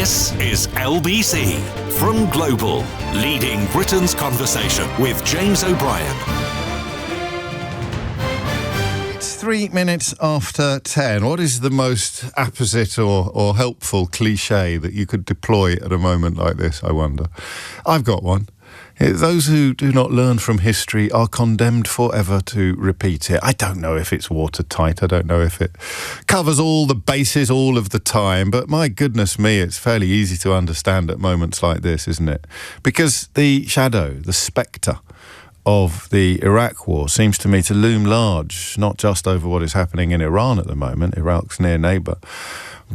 This is LBC from Global, leading Britain's conversation with James O'Brien. It's 3 minutes after 10. What is the most apposite or helpful cliche that you could deploy at a moment like this, I wonder? I've got one. Those who do not learn from history are condemned forever to repeat it. I don't know if it's watertight. I don't know if it covers all the bases all of the time. But my goodness me, it's fairly easy to understand at moments like this, isn't it? Because the shadow, the spectre of the Iraq war seems to me to loom large, not just over what is happening in Iran at the moment, Iraq's near neighbour,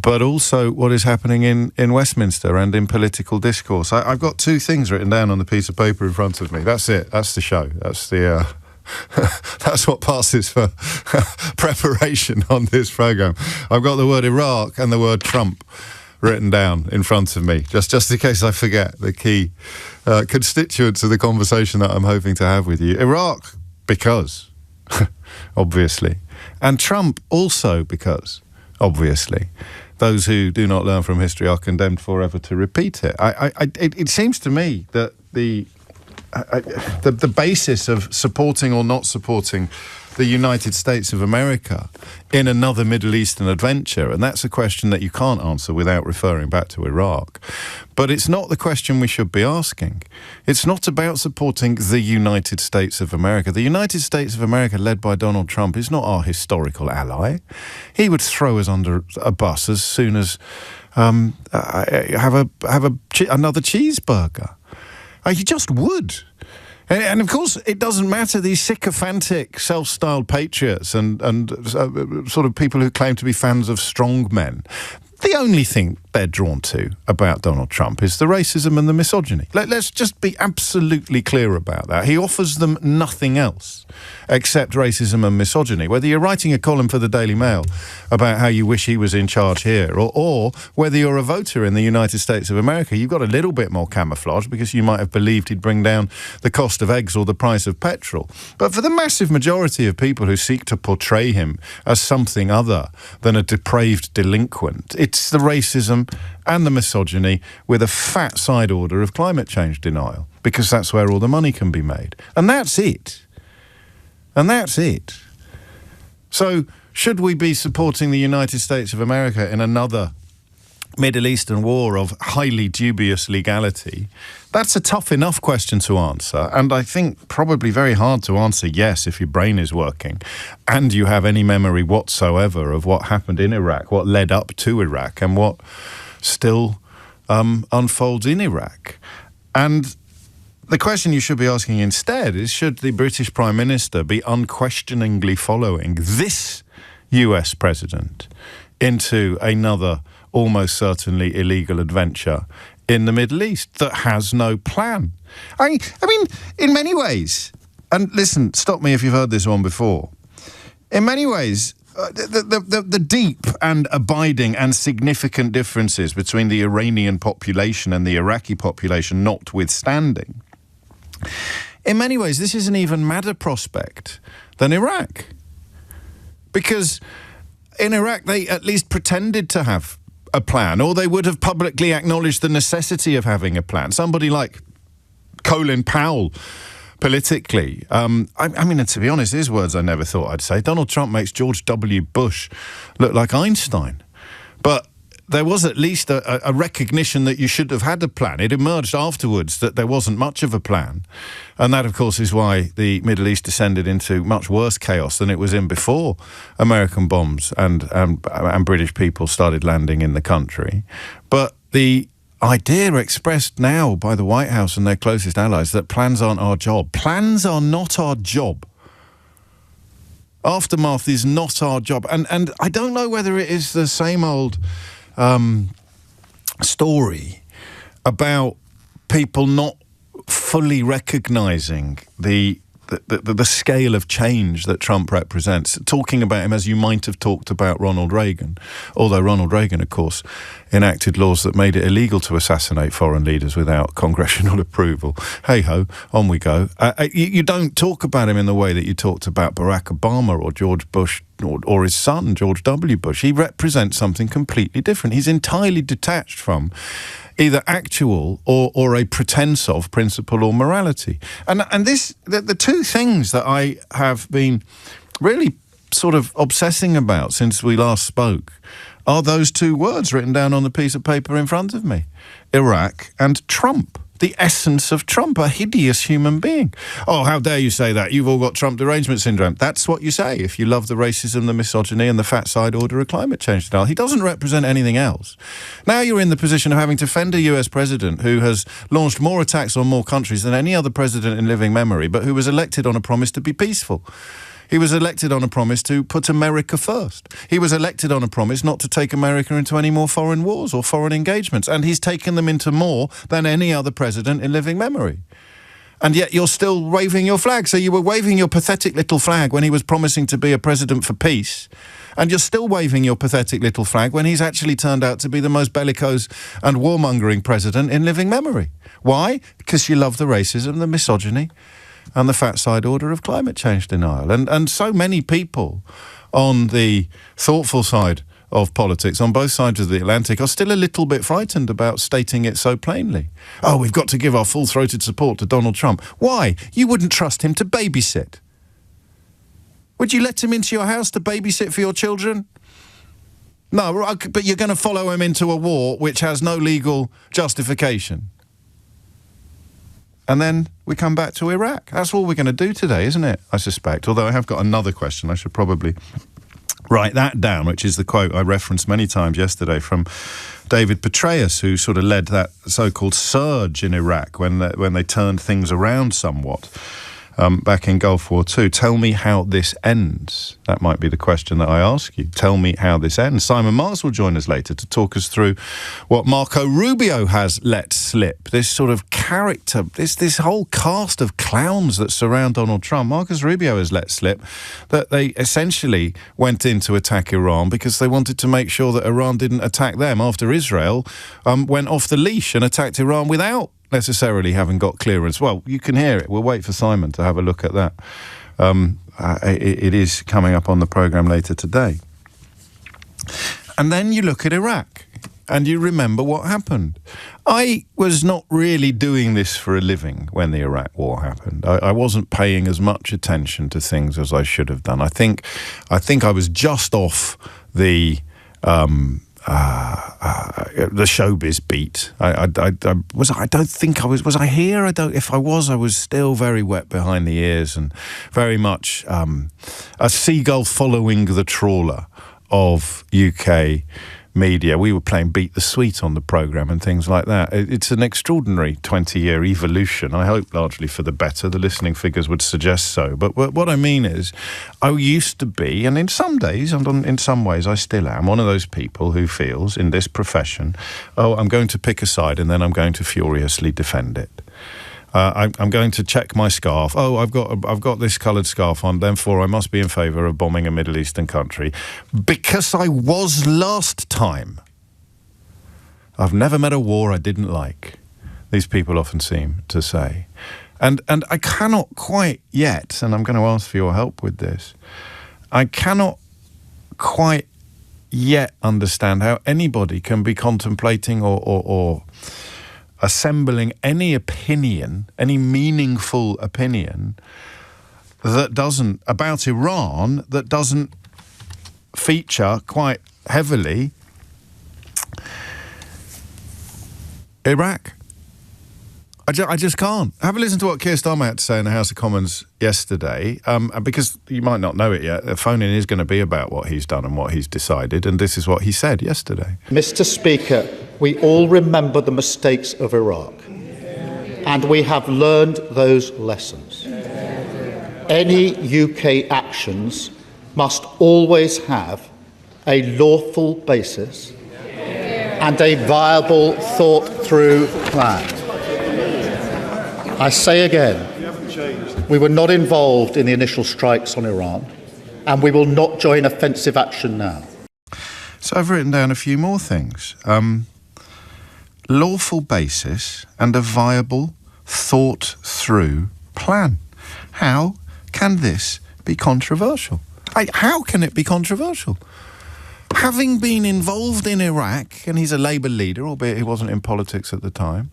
but also what is happening in Westminster and in political discourse. I've got two things written down on the piece of paper in front of me. That's it. That's the show. That's the that's what passes for preparation on this programme. I've got the word Iraq and the word Trump written down in front of me, just in case I forget the key constituents of the conversation that I'm hoping to have with you. Iraq, because, obviously. And Trump also because, obviously. Those who do not learn from history are condemned forever to repeat it. It seems to me that the basis of supporting or not supporting the United States of America in another Middle Eastern adventure, and that's a question that you can't answer without referring back to Iraq. But it's not the question we should be asking. It's not about supporting the United States of America. The United States of America, led by Donald Trump, is not our historical ally. He would throw us under a bus as soon as have another cheeseburger. He just would. And of course, it doesn't matter, these sycophantic, self-styled patriots and sort of people who claim to be fans of strong men. The only thing they're drawn to about Donald Trump is the racism and the misogyny. Let's just be absolutely clear about that. He offers them nothing else except racism and misogyny. Whether you're writing a column for the Daily Mail about how you wish he was in charge here, or whether you're a voter in the United States of America, you've got a little bit more camouflage because you might have believed he'd bring down the cost of eggs or the price of petrol. But for the massive majority of people who seek to portray him as something other than a depraved delinquent, it's the racism and the misogyny with a fat side order of climate change denial, because that's where all the money can be made. And that's it. And that's it. So, should we be supporting the United States of America in another Middle Eastern war of highly dubious legality? That's a tough enough question to answer, and I think probably very hard to answer yes if your brain is working and you have any memory whatsoever of what happened in Iraq, what led up to Iraq, and what still unfolds in Iraq. And the question you should be asking instead is, should the British Prime Minister be unquestioningly following this US President into another almost certainly illegal adventure in the Middle East that has no plan? I mean, in many ways, and listen, stop me if you've heard this one before, in many ways, the deep and abiding and significant differences between the Iranian population and the Iraqi population notwithstanding, in many ways, this is an even madder prospect than Iraq. Because in Iraq, they at least pretended to have a plan, or they would have publicly acknowledged the necessity of having a plan. Somebody like Colin Powell, politically, I mean, to be honest, his words I never thought I'd say. Donald Trump makes George W. Bush look like Einstein. But there was at least a recognition that you should have had a plan. It emerged afterwards that there wasn't much of a plan. And that, of course, is why the Middle East descended into much worse chaos than it was in before American bombs and British people started landing in the country. But the idea expressed now by the White House and their closest allies that plans aren't our job. Plans are not our job. Aftermath is not our job. And I don't know whether it is the same old story about people not fully recognising the the scale of change that Trump represents, talking about him as you might have talked about Ronald Reagan, although Ronald Reagan, of course, enacted laws that made it illegal to assassinate foreign leaders without congressional approval. Hey-ho, on we go. You don't talk about him in the way that you talked about Barack Obama or George Bush or his son, George W. Bush. He represents something completely different. He's entirely detached from either actual or a pretense of principle or morality. And this, the two things that I have been really sort of obsessing about since we last spoke are those two words written down on the piece of paper in front of me: Iraq and Trump. The essence of Trump, a hideous human being. Oh, how dare you say that? You've all got Trump derangement syndrome. That's what you say if you love the racism, the misogyny and the fat side order of climate change denial. He doesn't represent anything else. Now you're in the position of having to defend a US president who has launched more attacks on more countries than any other president in living memory, but who was elected on a promise to be peaceful. He was elected on a promise to put America first. He was elected on a promise not to take America into any more foreign wars or foreign engagements. And he's taken them into more than any other president in living memory. And yet you're still waving your flag. So you were waving your pathetic little flag when he was promising to be a president for peace. And you're still waving your pathetic little flag when he's actually turned out to be the most bellicose and warmongering president in living memory. Why? Because you love the racism, the misogyny and the fat side order of climate change denial. And so many people on the thoughtful side of politics, on both sides of the Atlantic, are still a little bit frightened about stating it so plainly. Oh, we've got to give our full-throated support to Donald Trump. Why? You wouldn't trust him to babysit. Would you let him into your house to babysit for your children? No, but you're going to follow him into a war which has no legal justification. And then we come back to Iraq. That's all we're going to do today, isn't it? I suspect. Although I have got another question. I should probably write that down, which is the quote I referenced many times yesterday from David Petraeus, who sort of led that so-called surge in Iraq when they turned things around somewhat back in Gulf War II. Tell me how this ends. That might be the question that I ask you. Tell me how this ends. Simon Mars will join us later to talk us through what Marco Rubio has let slip. This sort of character, this whole cast of clowns that surround Donald Trump. Marcus Rubio has let slip that they essentially went in to attack Iran because they wanted to make sure that Iran didn't attack them after Israel went off the leash and attacked Iran without necessarily having got clearance. Well, you can hear it. We'll wait for Simon to have a look at that. It is coming up on the programme later today. And then you look at Iraq and you remember what happened. I was not really doing this for a living when the Iraq war happened. I wasn't paying as much attention to things as I should have done. I think I was just off the showbiz beat. I don't think I was. Was I here? If I was still very wet behind the ears and very much a seagull following the trawler of UK media. We were playing Beat the Sweet on the programme and things like that. It's an extraordinary 20-year evolution. I hope largely for the better. The listening figures would suggest so. But what I mean is, I used to be, and in some days, and in some ways I still am, one of those people who feels in this profession, oh, I'm going to pick a side and then I'm going to furiously defend it. I'm going to check my scarf. Oh, I've got this coloured scarf on, therefore I must be in favour of bombing a Middle Eastern country. Because I was last time. I've never met a war I didn't like. These people often seem to say. And I cannot quite yet, and I'm going to ask for your help with this, I cannot quite yet understand how anybody can be contemplating or assembling any opinion, any meaningful opinion about Iran that doesn't feature quite heavily Iraq. I just can't. Have a listen to what Keir Starmer had to say in the House of Commons yesterday, because you might not know it yet. The phone-in is going to be about what he's done and what he's decided, and this is what he said yesterday. Mr. Speaker, we all remember the mistakes of Iraq, and we have learned those lessons. Any UK actions must always have a lawful basis and a viable, thought-through plan. I say again, we were not involved in the initial strikes on Iran, and we will not join offensive action now. So I've written down a few more things. Lawful basis and a viable, thought-through plan. How can this be controversial? How can it be controversial? Having been involved in Iraq, and he's a Labour leader, albeit he wasn't in politics at the time,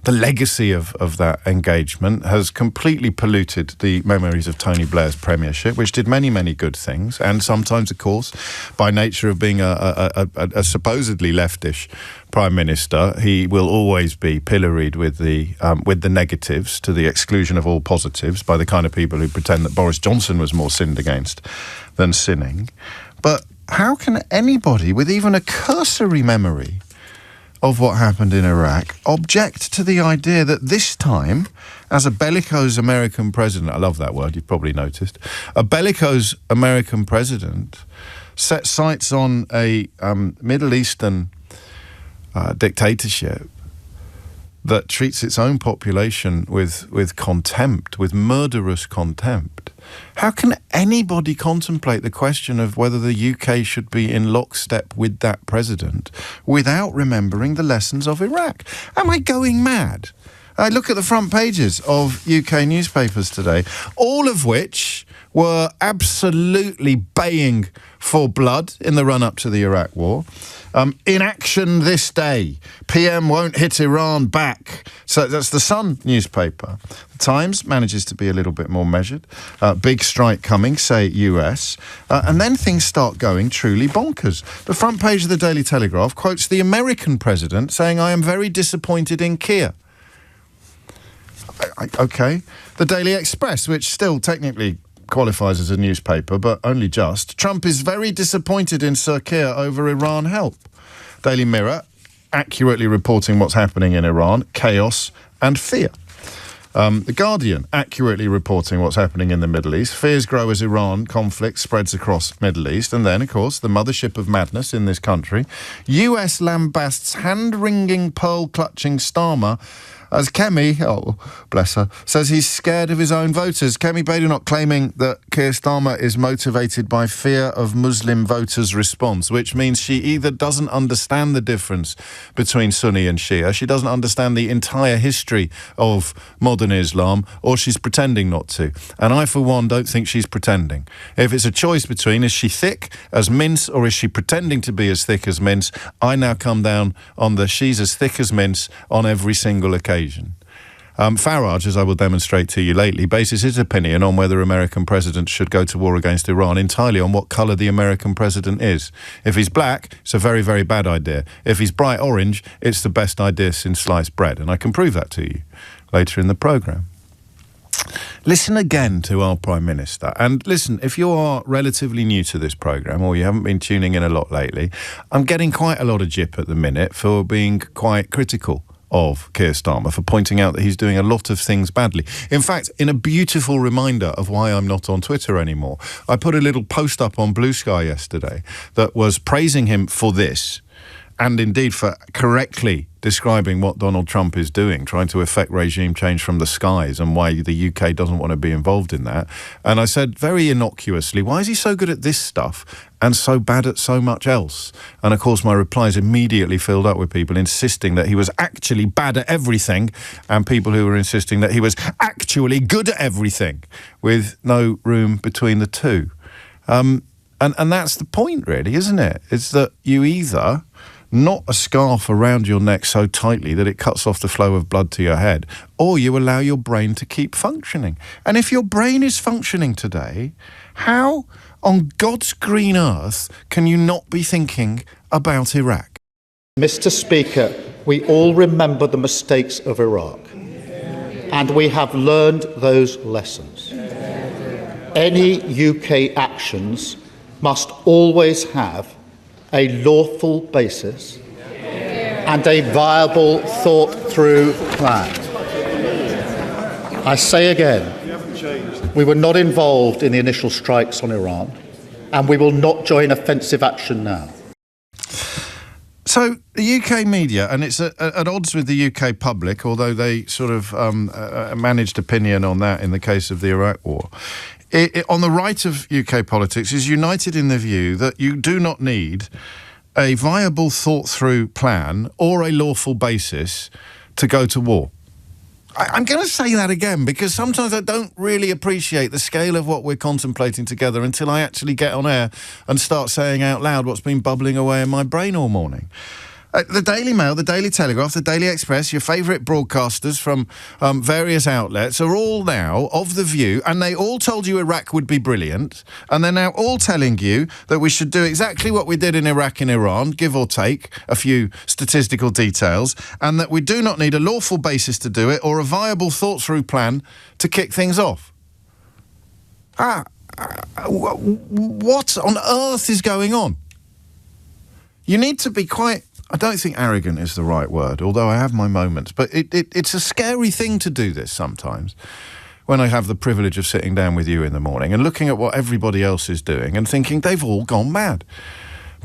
the legacy of that engagement has completely polluted the memories of Tony Blair's premiership, which did many, many good things, and sometimes, of course, by nature of being a supposedly leftish Prime Minister, he will always be pilloried with the negatives to the exclusion of all positives by the kind of people who pretend that Boris Johnson was more sinned against than sinning. But how can anybody with even a cursory memory of what happened in Iraq object to the idea that this time, as a bellicose American president, I love that word, you've probably noticed, a bellicose American president set sights on a Middle Eastern dictatorship that treats its own population with contempt, with murderous contempt? How can anybody contemplate the question of whether the UK should be in lockstep with that president without remembering the lessons of Iraq? Am I going mad? I look at the front pages of UK newspapers today, all of which were absolutely baying for blood in the run-up to the Iraq war. In action this day, PM won't hit Iran back. So that's the Sun newspaper. The Times manages to be a little bit more measured. Big strike coming, say US. And then things start going truly bonkers. The front page of the Daily Telegraph quotes the American president saying, "I am very disappointed in Keir." Okay. The Daily Express, which still technically qualifies as a newspaper, but only just. "Trump is very disappointed in Sir Keir over Iran help." Daily Mirror, accurately reporting what's happening in Iran, chaos and fear. The Guardian, accurately reporting what's happening in the Middle East. Fears grow as Iran conflict spreads across Middle East. And then, of course, the mothership of madness in this country. US lambasts hand-wringing, pearl-clutching Starmer as Kemi, oh, bless her, says he's scared of his own voters. Kemi Badenoch claiming that Keir Starmer is motivated by fear of Muslim voters' response, which means she either doesn't understand the difference between Sunni and Shia, she doesn't understand the entire history of modern Islam, or she's pretending not to. And I, for one, don't think she's pretending. If it's a choice between is she thick as mince or is she pretending to be as thick as mince, I now come down on the she's as thick as mince on every single occasion. Farage, as I will demonstrate to you lately, bases his opinion on whether American presidents should go to war against Iran entirely on what colour the American president is. If he's black, it's a very, very bad idea. If he's bright orange, it's the best idea since sliced bread. And I can prove that to you later in the programme. Listen again to our Prime Minister. And listen, if you are relatively new to this programme or you haven't been tuning in a lot lately, I'm getting quite a lot of jip at the minute for being quite critical of Keir Starmer, for pointing out that he's doing a lot of things badly. In fact, in a beautiful reminder of why I'm not on Twitter anymore, I put a little post up on Blue Sky yesterday that was praising him for this, and indeed for correctly describing what Donald Trump is doing, trying to effect regime change from the skies, and why the UK doesn't want to be involved in that. And I said very innocuously, why is he so good at this stuff and so bad at so much else? And of course my replies immediately filled up with people insisting that he was actually bad at everything, and people who were insisting that he was actually good at everything, with no room between the two. And that's the point, really, isn't it? It's that you either knot a scarf around your neck so tightly that it cuts off the flow of blood to your head, or you allow your brain to keep functioning. And if your brain is functioning today, how on God's green earth can you not be thinking about Iraq? Mr. Speaker, we all remember the mistakes of Iraq, and we have learned those lessons. Any UK actions must always have a lawful basis and a viable, thought-through plan. I say again, we were not involved in the initial strikes on Iran, and we will not join offensive action now. So the UK media, and it's at odds with the UK public, although they sort of managed opinion on that in the case of the Iraq War, on the right of UK politics is united in the view that you do not need a viable, thought-through plan or a lawful basis to go to war. I'm going to say that again because sometimes I don't really appreciate the scale of what we're contemplating together until I actually get on air and start saying out loud what's been bubbling away in my brain all morning. The Daily Mail, the Daily Telegraph, the Daily Express, your favourite broadcasters from various outlets are all now of the view, and they all told you Iraq would be brilliant, and they're now all telling you that we should do exactly what we did in Iraq and Iran, give or take a few statistical details, and that we do not need a lawful basis to do it or a viable thought-through plan to kick things off. What on earth is going on? You need to be quite... I don't think arrogant is the right word, although I have my moments. But it's a scary thing to do this sometimes, when I have the privilege of sitting down with you in the morning and looking at what everybody else is doing and thinking they've all gone mad.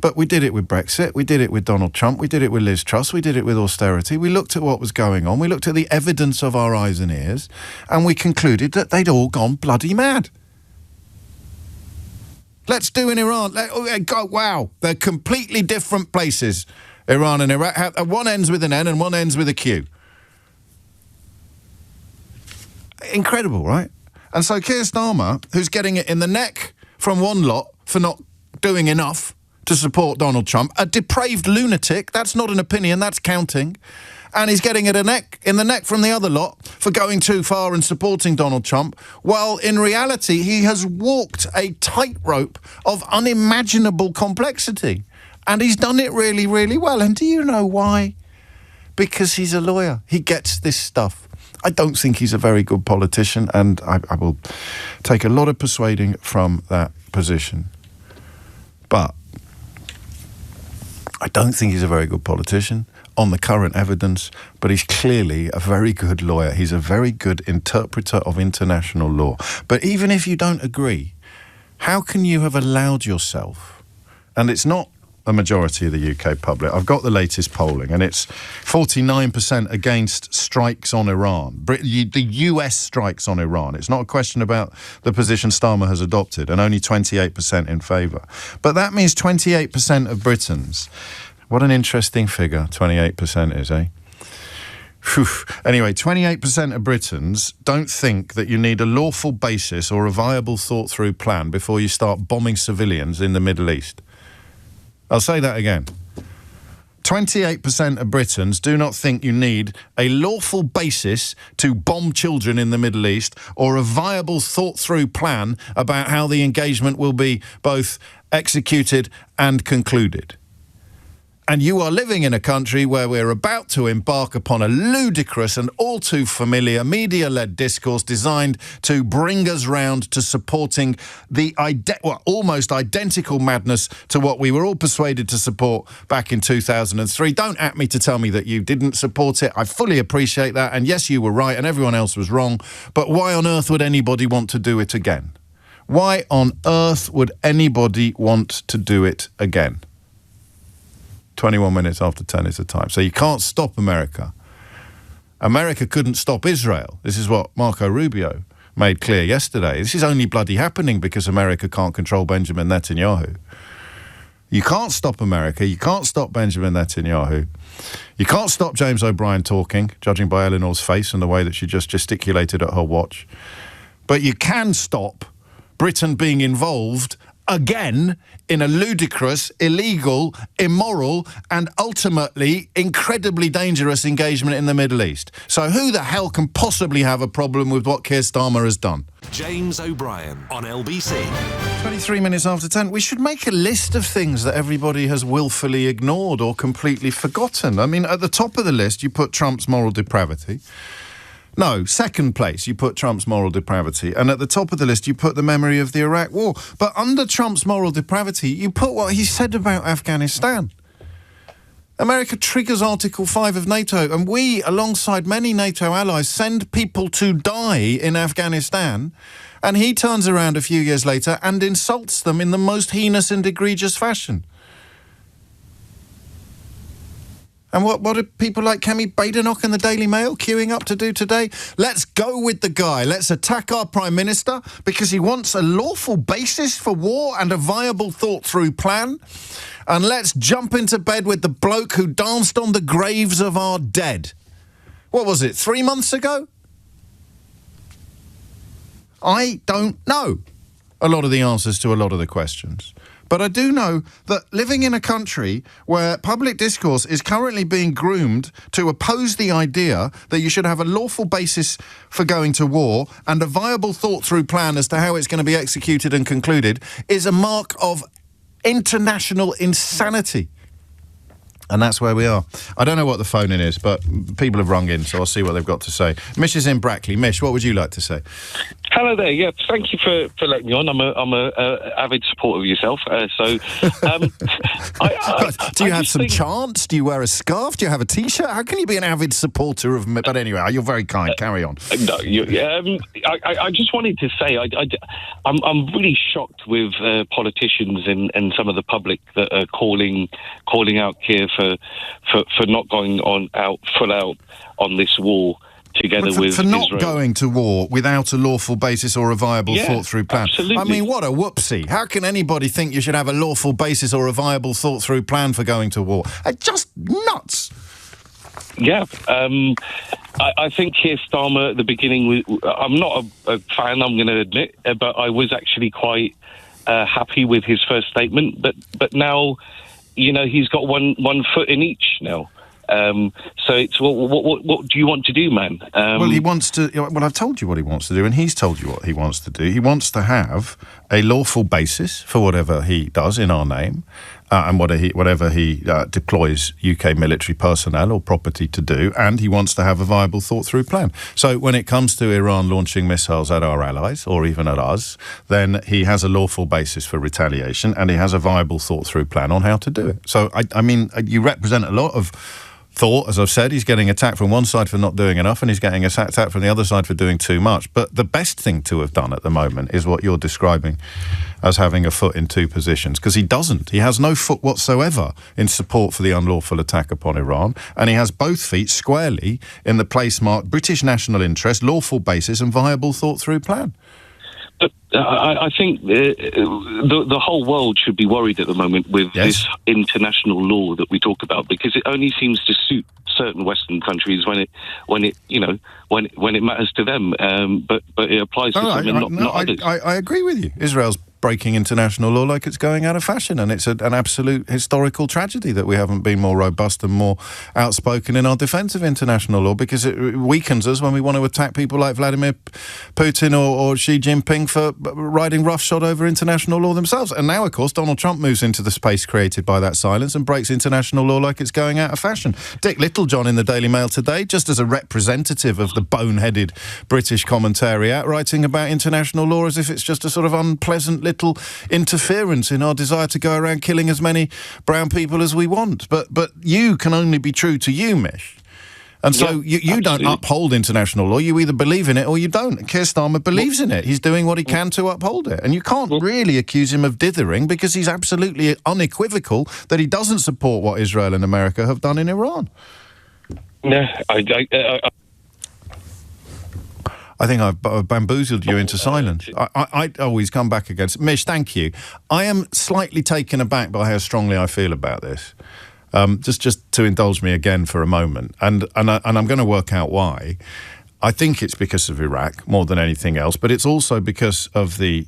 But we did it with Brexit, we did it with Donald Trump, we did it with Liz Truss, we did it with austerity. We looked at what was going on, we looked at the evidence of our eyes and ears, and we concluded that they'd all gone bloody mad. Let's do in Iran. Wow, they're completely different places. Iran and Iraq. One ends with an N and one ends with a Q. Incredible, right? And so Keir Starmer, who's getting it in the neck from one lot for not doing enough to support Donald Trump, a depraved lunatic, that's not an opinion, that's counting, and he's getting it in the neck from the other lot for going too far and supporting Donald Trump, while in reality he has walked a tightrope of unimaginable complexity. And he's done it really, really well. And do you know why? Because he's a lawyer. He gets this stuff. I don't think he's a very good politician, and I will take a lot of persuading from that position. But I don't think he's a very good politician on the current evidence, but he's clearly a very good lawyer. He's a very good interpreter of international law. But even if you don't agree, how can you have allowed yourself, and it's not a majority of the UK public. I've got the latest polling, and it's 49% against strikes on Iran. The US strikes on Iran. It's not a question about the position Starmer has adopted, and only 28% in favour. But that means 28% of Britons. What an interesting figure 28% is, eh? Whew. Anyway, 28% of Britons don't think that you need a lawful basis or a viable thought-through plan before you start bombing civilians in the Middle East. I'll say that again. 28% of Britons do not think you need a lawful basis to bomb children in the Middle East or a viable thought-through plan about how the engagement will be both executed and concluded. And you are living in a country where we're about to embark upon a ludicrous and all too familiar media-led discourse designed to bring us round to supporting the almost identical madness to what we were all persuaded to support back in 2003. Don't at me to tell me that you didn't support it. I fully appreciate that. And yes, you were right and everyone else was wrong. But why on earth would anybody want to do it again? Why on earth would anybody want to do it again? 21 minutes after 10 is the time. So you can't stop America. America couldn't stop Israel. This is what Marco Rubio made clear yesterday. This is only bloody happening because America can't control Benjamin Netanyahu. You can't stop America. You can't stop Benjamin Netanyahu. You can't stop James O'Brien talking, judging by Eleanor's face and the way that she just gesticulated at her watch. But you can stop Britain being involved again in a ludicrous, illegal, immoral, and ultimately incredibly dangerous engagement in the Middle East. So who the hell can possibly have a problem with what Keir Starmer has done? James O'Brien on LBC. 23 minutes after 10. We should make a list of things that everybody has willfully ignored or completely forgotten. I mean, at the top of the list, you put Trump's moral depravity. No, second place, you put Trump's moral depravity. And at the top of the list, you put the memory of the Iraq War. But under Trump's moral depravity, you put what he said about Afghanistan. America triggers Article 5 of NATO, and we, alongside many NATO allies, send people to die in Afghanistan. And he turns around a few years later and insults them in the most heinous and egregious fashion. And what are people like Kemi Badenoch in the Daily Mail queuing up to do today? Let's go with the guy. Let's attack our Prime Minister because he wants a lawful basis for war and a viable thought-through plan. And let's jump into bed with the bloke who danced on the graves of our dead. What was it, 3 months ago? I don't know a lot of the answers to a lot of the questions. But I do know that living in a country where public discourse is currently being groomed to oppose the idea that you should have a lawful basis for going to war and a viable thought-through plan as to how it's going to be executed and concluded is a mark of international insanity. And that's where we are. I don't know what the phone-in is, but people have rung in, so I'll see what they've got to say. Mish is in Brackley. Mish, what would you like to say? Hello there. Yeah, thank you for letting me on. I'm a avid supporter of yourself. Do you have some chants? Do you wear a scarf? Do you have a T-shirt? How can you be an avid supporter of me? But anyway, you're very kind. Carry on. No, I just wanted to say I'm really shocked with politicians and some of the public that are calling out Keir for not going full out on this war. Together with for not Israel. Going to war without a lawful basis or a viable thought-through plan. Absolutely. I mean, what a whoopsie. How can anybody think you should have a lawful basis or a viable thought-through plan for going to war? Just nuts. Yeah. I think Keir Starmer at the beginning, I'm not a fan, I'm going to admit, but I was actually quite happy with his first statement. But now, he's got one foot in each now. So it's what do you want to do, man? Well, he wants to. Well, I've told you what he wants to do, and he's told you what he wants to do. He wants to have a lawful basis for whatever he does in our name, and whatever he deploys UK military personnel or property to do, and he wants to have a viable thought-through plan. So when it comes to Iran launching missiles at our allies or even at us, then he has a lawful basis for retaliation, and he has a viable thought-through plan on how to do it. So I mean, you represent a lot of thought. As I've said, he's getting attacked from one side for not doing enough, and he's getting attacked from the other side for doing too much. But the best thing to have done at the moment is what you're describing as having a foot in two positions, because he doesn't. He has no foot whatsoever in support for the unlawful attack upon Iran, and he has both feet squarely in the place marked British national interest, lawful basis and viable thought-through plan. But I think the whole world should be worried at the moment with this international law that we talk about, because it only seems to suit certain Western countries when it matters to them. But it applies to some and not others. I agree with you. Israel's breaking international law like it's going out of fashion, and it's an absolute historical tragedy that we haven't been more robust and more outspoken in our defence of international law, because it weakens us when we want to attack people like Vladimir Putin or Xi Jinping for riding roughshod over international law themselves. And now, of course, Donald Trump moves into the space created by that silence and breaks international law like it's going out of fashion. Dick Littlejohn in the Daily Mail today, just as a representative of the boneheaded British commentariat, writing about international law as if it's just a sort of unpleasant little interference in our desire to go around killing as many brown people as we want. But you can only be true to you, Mish. And so you don't uphold international law. You either believe in it or you don't. Keir Starmer believes in it. He's doing what he can to uphold it. And you can't really accuse him of dithering, because he's absolutely unequivocal that he doesn't support what Israel and America have done in Iran. No, I think I've bamboozled you into silence. I always come back against Mish, thank you. I am slightly taken aback by how strongly I feel about this. Just to indulge me again for a moment, and I'm going to work out why. I think it's because of Iraq more than anything else, but it's also because of the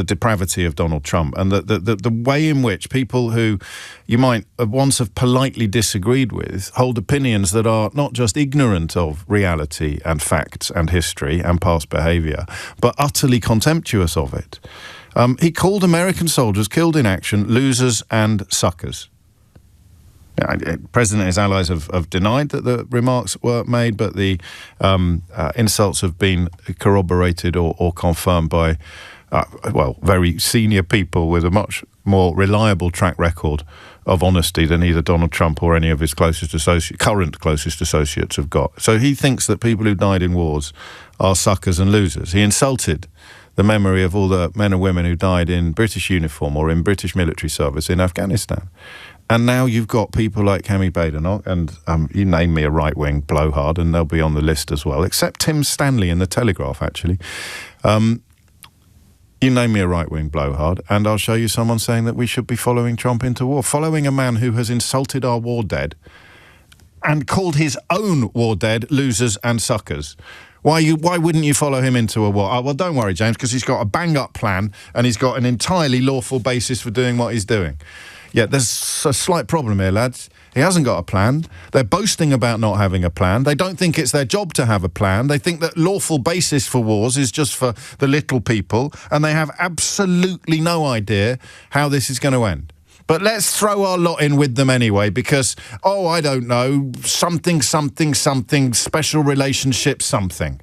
depravity of Donald Trump and the way in which people who you might once have politely disagreed with hold opinions that are not just ignorant of reality and facts and history and past behaviour, but utterly contemptuous of it. He called American soldiers killed in action losers and suckers. The President and his allies have denied that the remarks were made, but the insults have been corroborated or confirmed by, very senior people with a much more reliable track record of honesty than either Donald Trump or any of his current closest associates have got. So he thinks that people who died in wars are suckers and losers. He insulted the memory of all the men and women who died in British uniform or in British military service in Afghanistan. And now you've got people like Kemi Badenoch, and you name me a right-wing blowhard, and they'll be on the list as well, except Tim Stanley in The Telegraph, actually. You name me a right-wing blowhard, and I'll show you someone saying that we should be following Trump into war. Following a man who has insulted our war dead and called his own war dead losers and suckers. Why wouldn't you follow him into a war? Oh, well, don't worry, James, because he's got a bang-up plan and he's got an entirely lawful basis for doing what he's doing. Yeah, there's a slight problem here, lads. He hasn't got a plan. They're boasting about not having a plan. They don't think it's their job to have a plan. They think that lawful basis for wars is just for the little people, and they have absolutely no idea how this is going to end. But let's throw our lot in with them anyway, because, I don't know, something, special relationship, something.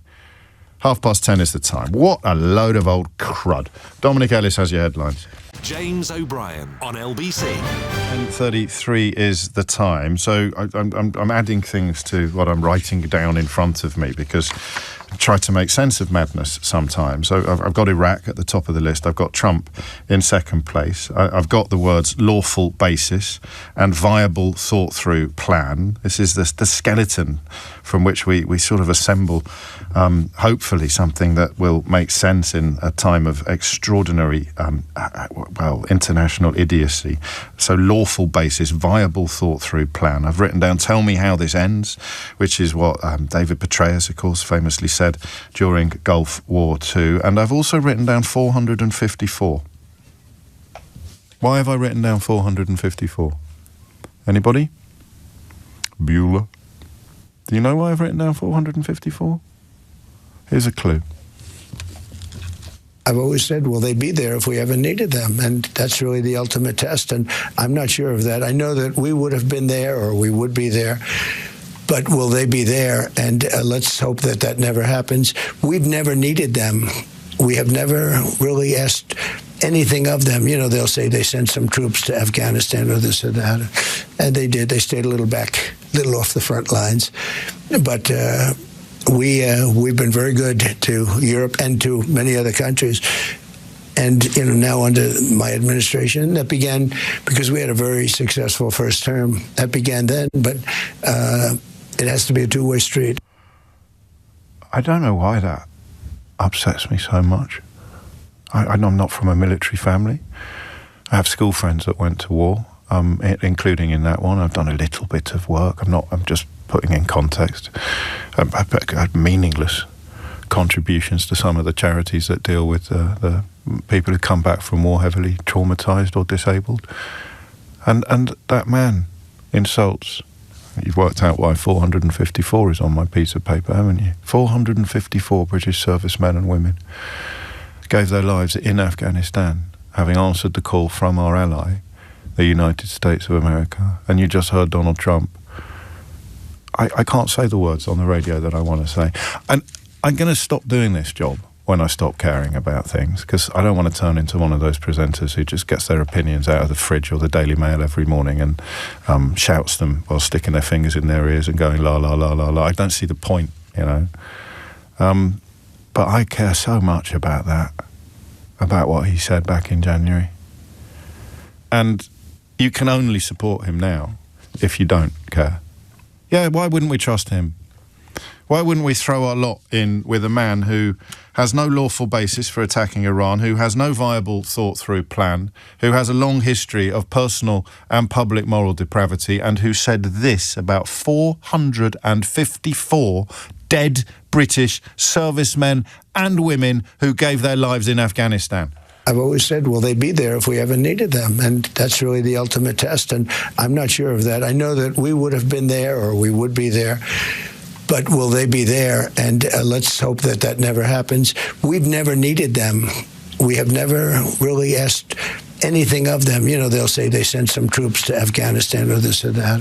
10:30 is the time. What a load of old crud. Dominic Ellis has your headlines. James O'Brien on LBC. 10:33 is the time. So I'm adding things to what I'm writing down in front of me, because I try to make sense of madness sometimes. So I've got Iraq at the top of the list. I've got Trump in second place. I've got the words lawful basis and viable thought-through plan. This is the skeleton from which we sort of assemble, hopefully, something that will make sense in a time of extraordinary, international idiocy. So lawful basis, viable thought-through plan. I've written down, tell me how this ends, which is what David Petraeus, of course, famously said during Gulf War II. And I've also written down 454. Why have I written down 454? Anybody? Bueller? Do you know why I've written down 454? Here's a clue. I've always said, will they be there if we ever needed them? And that's really the ultimate test. And I'm not sure of that. I know that we would have been there, or we would be there. But will they be there? And let's hope that that never happens. We've never needed them. We have never really asked anything of them. You know, they'll say they sent some troops to Afghanistan or this or that. And they did. They stayed a little back, a little off the front lines. But we've been very good to Europe and to many other countries. And, now under my administration, that began because we had a very successful first term. That began then, but it has to be a two-way street. I don't know why that upsets me so much. I'm not from a military family. I have school friends that went to war, including in that one. I've done a little bit of work. I'm just putting in context. I've had meaningless contributions to some of the charities that deal with the people who come back from war heavily traumatised or disabled. And that man insults. You've worked out why 454 is on my piece of paper, haven't you? 454 British servicemen and women gave their lives in Afghanistan, having answered the call from our ally, the United States of America. And you just heard Donald Trump. I can't say the words on the radio that I want to say. And I'm going to stop doing this job when I stop caring about things, because I don't want to turn into one of those presenters who just gets their opinions out of the fridge or the Daily Mail every morning and shouts them while sticking their fingers in their ears and going la la la la la. I don't see the point, but I care so much about that, about what he said back in January. And you can only support him now if you don't care. Yeah, why wouldn't we trust him? Why wouldn't we throw our lot in with a man who has no lawful basis for attacking Iran, who has no viable thought-through plan, who has a long history of personal and public moral depravity, and who said this about 454 dead British servicemen and women who gave their lives in Afghanistan? I've always said, will they be there if we ever needed them? And that's really the ultimate test. And I'm not sure of that. I know that we would have been there, or we would be there. But will they be there? And let's hope that that never happens. We've never needed them. We have never really asked anything of them. They'll say they sent some troops to Afghanistan or this or that.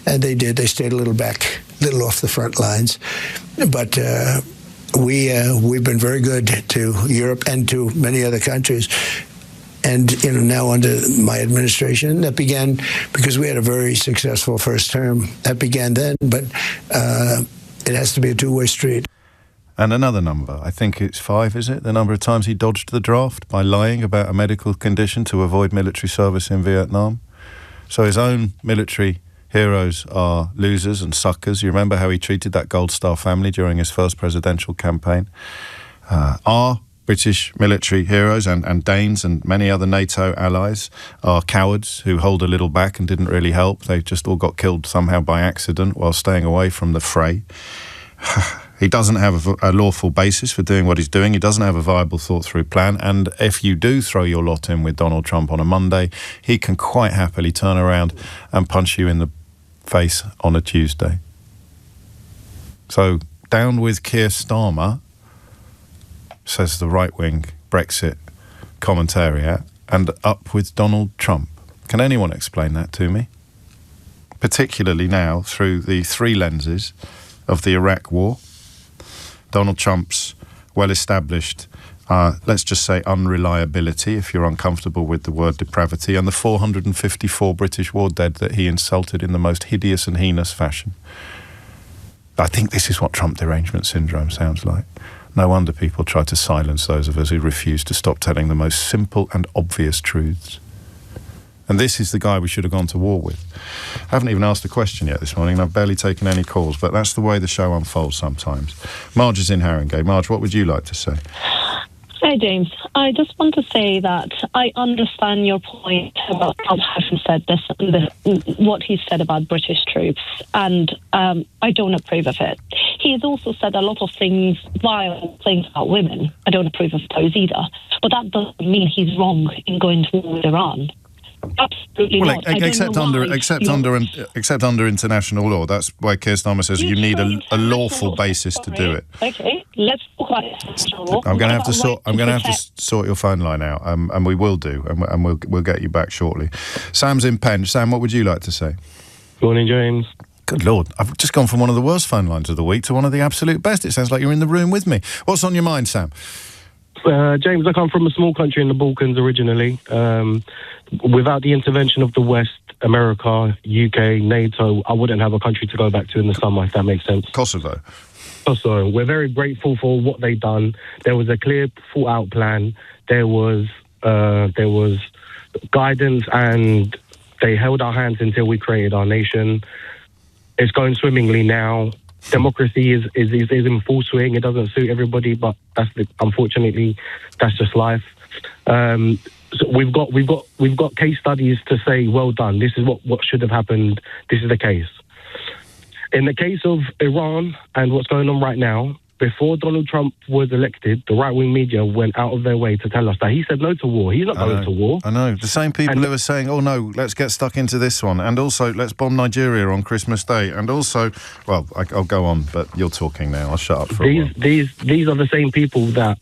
And they did. They stayed a little back, a little off the front lines. But we've been very good to Europe and to many other countries. And, now under my administration, that began because we had a very successful first term. That began then, but it has to be a two-way street. And another number, I think it's 5, is it? The number of times he dodged the draft by lying about a medical condition to avoid military service in Vietnam. So his own military heroes are losers and suckers. You remember how he treated that Gold Star family during his first presidential campaign. Our British military heroes and Danes and many other NATO allies are cowards who hold a little back and didn't really help. They just all got killed somehow by accident while staying away from the fray. He doesn't have a lawful basis for doing what he's doing. He doesn't have a viable, thought-through plan. And if you do throw your lot in with Donald Trump on a Monday, he can quite happily turn around and punch you in the face on a Tuesday. So down with Keir Starmer, says the right-wing Brexit commentariat, and up with Donald Trump. Can anyone explain that to me? Particularly now through the three lenses of the Iraq War, Donald Trump's well-established, let's just say unreliability, if you're uncomfortable with the word depravity, and the 454 British war dead that he insulted in the most hideous and heinous fashion. I think this is what Trump derangement syndrome sounds like. No wonder people try to silence those of us who refuse to stop telling the most simple and obvious truths. And this is the guy we should have gone to war with. I haven't even asked a question yet this morning, and I've barely taken any calls, but that's the way the show unfolds sometimes. Marge is in Haringey. Marge, what would you like to say? Hi, James. I just want to say that I understand your point about Trump having said what he said about British troops, and I don't approve of it. He has also said a lot of things, violent things about women. I don't approve of those either. But that doesn't mean he's wrong in going to war with Iran. Absolutely not. Except under international law. That's why Keir Starmer says you need a lawful basis to do it. Okay, let's talk about international law. I'm going to have to sort your phone line out, and we will do, and we'll get you back shortly. Sam's in Penge. Sam, what would you like to say? Morning, James. Good Lord, I've just gone from one of the worst phone lines of the week to one of the absolute best. It sounds like you're in the room with me. What's on your mind, Sam? James, I come from a small country in the Balkans originally. Without the intervention of the West, America, UK, NATO, I wouldn't have a country to go back to in the summer, if that makes sense. Kosovo. We're very grateful for what they've done. There was a clear, thought-out plan. There was guidance, and they held our hands until we created our nation. It's going swimmingly now. Democracy is in full swing. It doesn't suit everybody, but unfortunately, that's just life. So we've got case studies to say, well done. This is what should have happened. This is the case. In the case of Iran and what's going on right now, before Donald Trump was elected, the right-wing media went out of their way to tell us that he said no to war. He's not going to war. I know. The same people who are saying, oh, no, let's get stuck into this one. And also, let's bomb Nigeria on Christmas Day. And also, well, I'll go on, but you're talking now. I'll shut up for a while. These are the same people that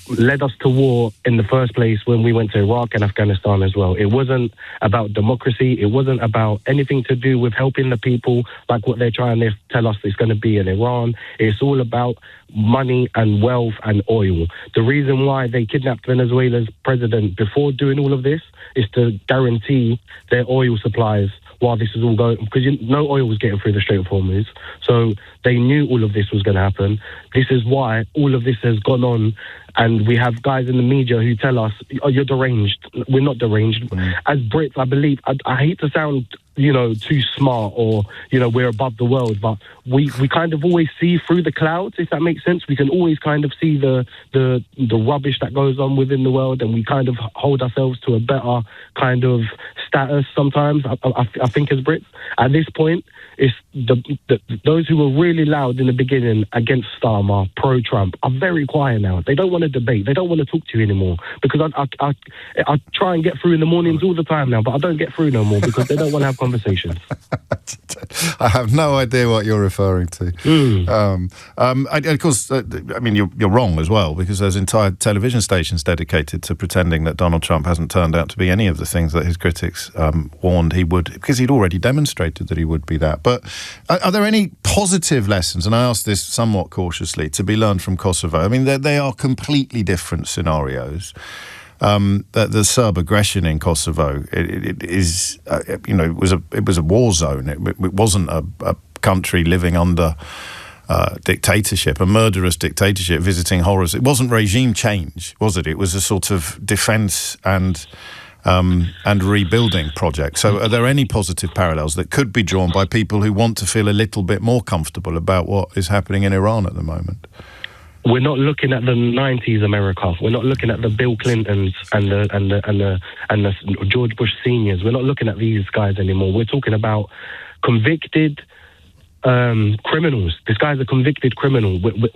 led us to war in the first place when we went to Iraq and Afghanistan as well. It wasn't about democracy. It wasn't about anything to do with helping the people like what they're trying to tell us it's going to be in Iran. It's all about money and wealth and oil. The reason why they kidnapped Venezuela's president before doing all of this is to guarantee their oil supplies while this is all going, because no oil was getting through the Strait of Hormuz. So they knew all of this was going to happen. This is why all of this has gone on. And we have guys in the media who tell us, oh, you're deranged. We're not deranged. As Brits, I believe, I hate to sound, too smart or, we're above the world, but we kind of always see through the clouds, if that makes sense. We can always kind of see the rubbish that goes on within the world, and we kind of hold ourselves to a better kind of status sometimes, I think, as Brits. At this point, it's those who were really loud in the beginning against Starmer, pro-Trump, are very quiet now. They don't want to debate. They don't want to talk to you anymore, because I try and get through in the mornings all the time now, but I don't get through no more because they don't want to have conversations. I have no idea what you're referring to. Of course, you're wrong as well, because there's entire television stations dedicated to pretending that Donald Trump hasn't turned out to be any of the things that his critics warned he would, because he'd already demonstrated that he would be that. But are there any positive lessons, and I ask this somewhat cautiously, to be learned from Kosovo? I mean, they are completely different scenarios. The Serb aggression in Kosovo, it was a war zone. It wasn't a country living under dictatorship, a murderous dictatorship visiting horrors. It wasn't regime change, was it? It was a sort of defence and and rebuilding project. So are there any positive parallels that could be drawn by people who want to feel a little bit more comfortable about what is happening in Iran at the moment? We're not looking at the 90s America. We're not looking at the Bill Clintons and the George Bush seniors. We're not looking at these guys anymore. We're talking about convicted criminals. This guy's a convicted criminal. It's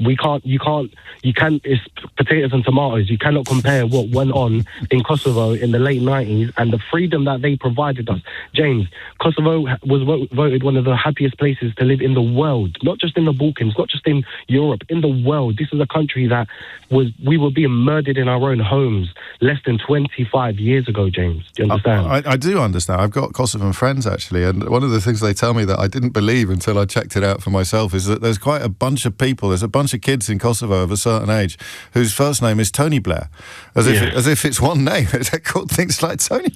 potatoes and tomatoes. You cannot compare what went on in Kosovo in the late 90s and the freedom that they provided us. James, Kosovo was voted one of the happiest places to live in the world, not just in the Balkans, not just in Europe, in the world. This is a country that we were being murdered in our own homes less than 25 years ago, James. Do you understand? I do understand. I've got Kosovan friends, actually, and one of the things they tell me that I didn't believe until I checked it out for myself is that there's quite a bunch of people, there's a bunch of kids in Kosovo of a certain age whose first name is Tony Blair, as if it's one name. They're called things like Tony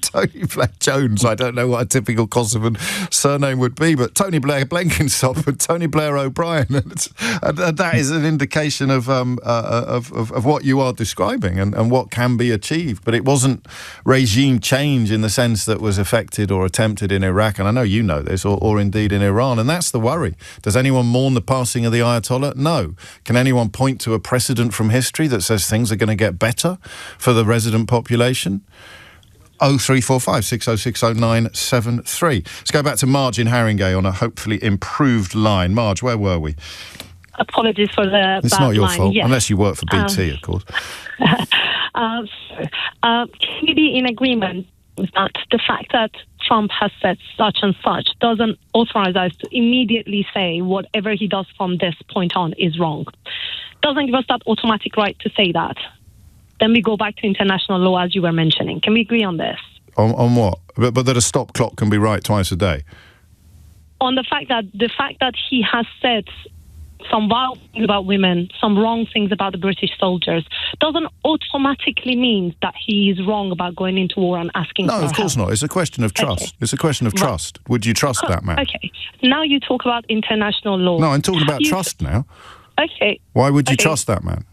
Blair Jones. I don't know what a typical Kosovan surname would be, but Tony Blair Blenkinsop and Tony Blair O'Brien, and that is an indication of what you are describing and what can be achieved. But it wasn't regime change in the sense that was effected or attempted in Iraq, and I know you know this, or indeed in Iran, and that's the worry. Does anyone mourn the passing of the Ayatollah? No. Can anyone point to a precedent from history that says things are going to get better for the resident population? 0345 6060 973. Let's go back to Marge in Haringey on a hopefully improved line. Marge, where were we? Apologies for the It's bad not your line. fault, Yes. unless you work for BT, of course. Can we be in agreement that the fact that Trump has said such and such doesn't authorize us to immediately say whatever he does from this point on is wrong? Doesn't give us that automatic right to say that. Then we go back to international law, as you were mentioning. Can we agree on this? On what? But that a stop clock can be right twice a day? On the fact that he has said some vile things about women, some wrong things about the British soldiers, doesn't automatically mean that he is wrong about going into war and asking for No, of course help. not. It's a question of trust. Okay. It's a question of trust. Would you trust that man? Okay. Now you talk about international law. No, I'm talking about trust now. Okay. Why would you trust that man?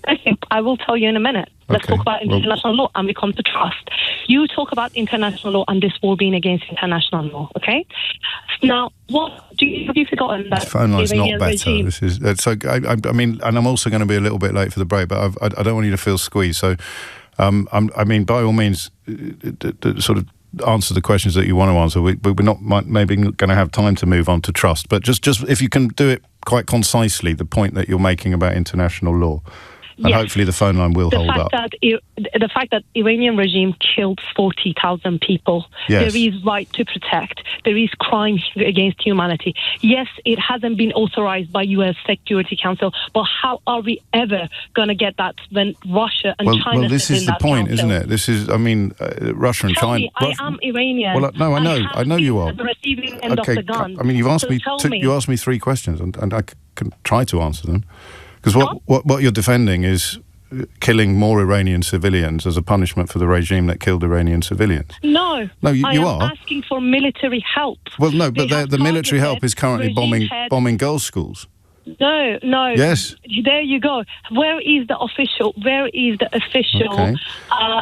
Okay, I will tell you in a minute. Let's Okay, talk about international law and we come to trust. You talk about international law and this war being against international law, okay? Now, have you forgotten that? The phone line's not Iranian better. regime- This is so. I mean, and I'm also going to be a little bit late for the break, but I don't want you to feel squeezed. So, I mean, by all means, sort of answer the questions that you want to answer. We're not maybe going to have time to move on to trust, but just if you can do it quite concisely, the point that you're making about international law. And Yes. hopefully the phone line will hold up. The fact that Iranian regime killed 40,000 people, Yes. there is right to protect. There is crime against humanity. Yes, it hasn't been authorized by U.S. Security Council, but how are we ever going to get that when Russia and China... Well, this is the point, isn't it? This is, I mean, Russia and China... I am Iranian. Well, no, I know you are. At the receiving end of the gun. I mean, you've asked So me. tell me. You asked me three questions, and I can try to answer them. Because what you're defending is killing more Iranian civilians as a punishment for the regime that killed Iranian civilians. No, you I am are asking for military help. Well, no, but They have the military help targeted is currently regime bombing girls' schools. No. Yes. There you go. Where is the official Okay.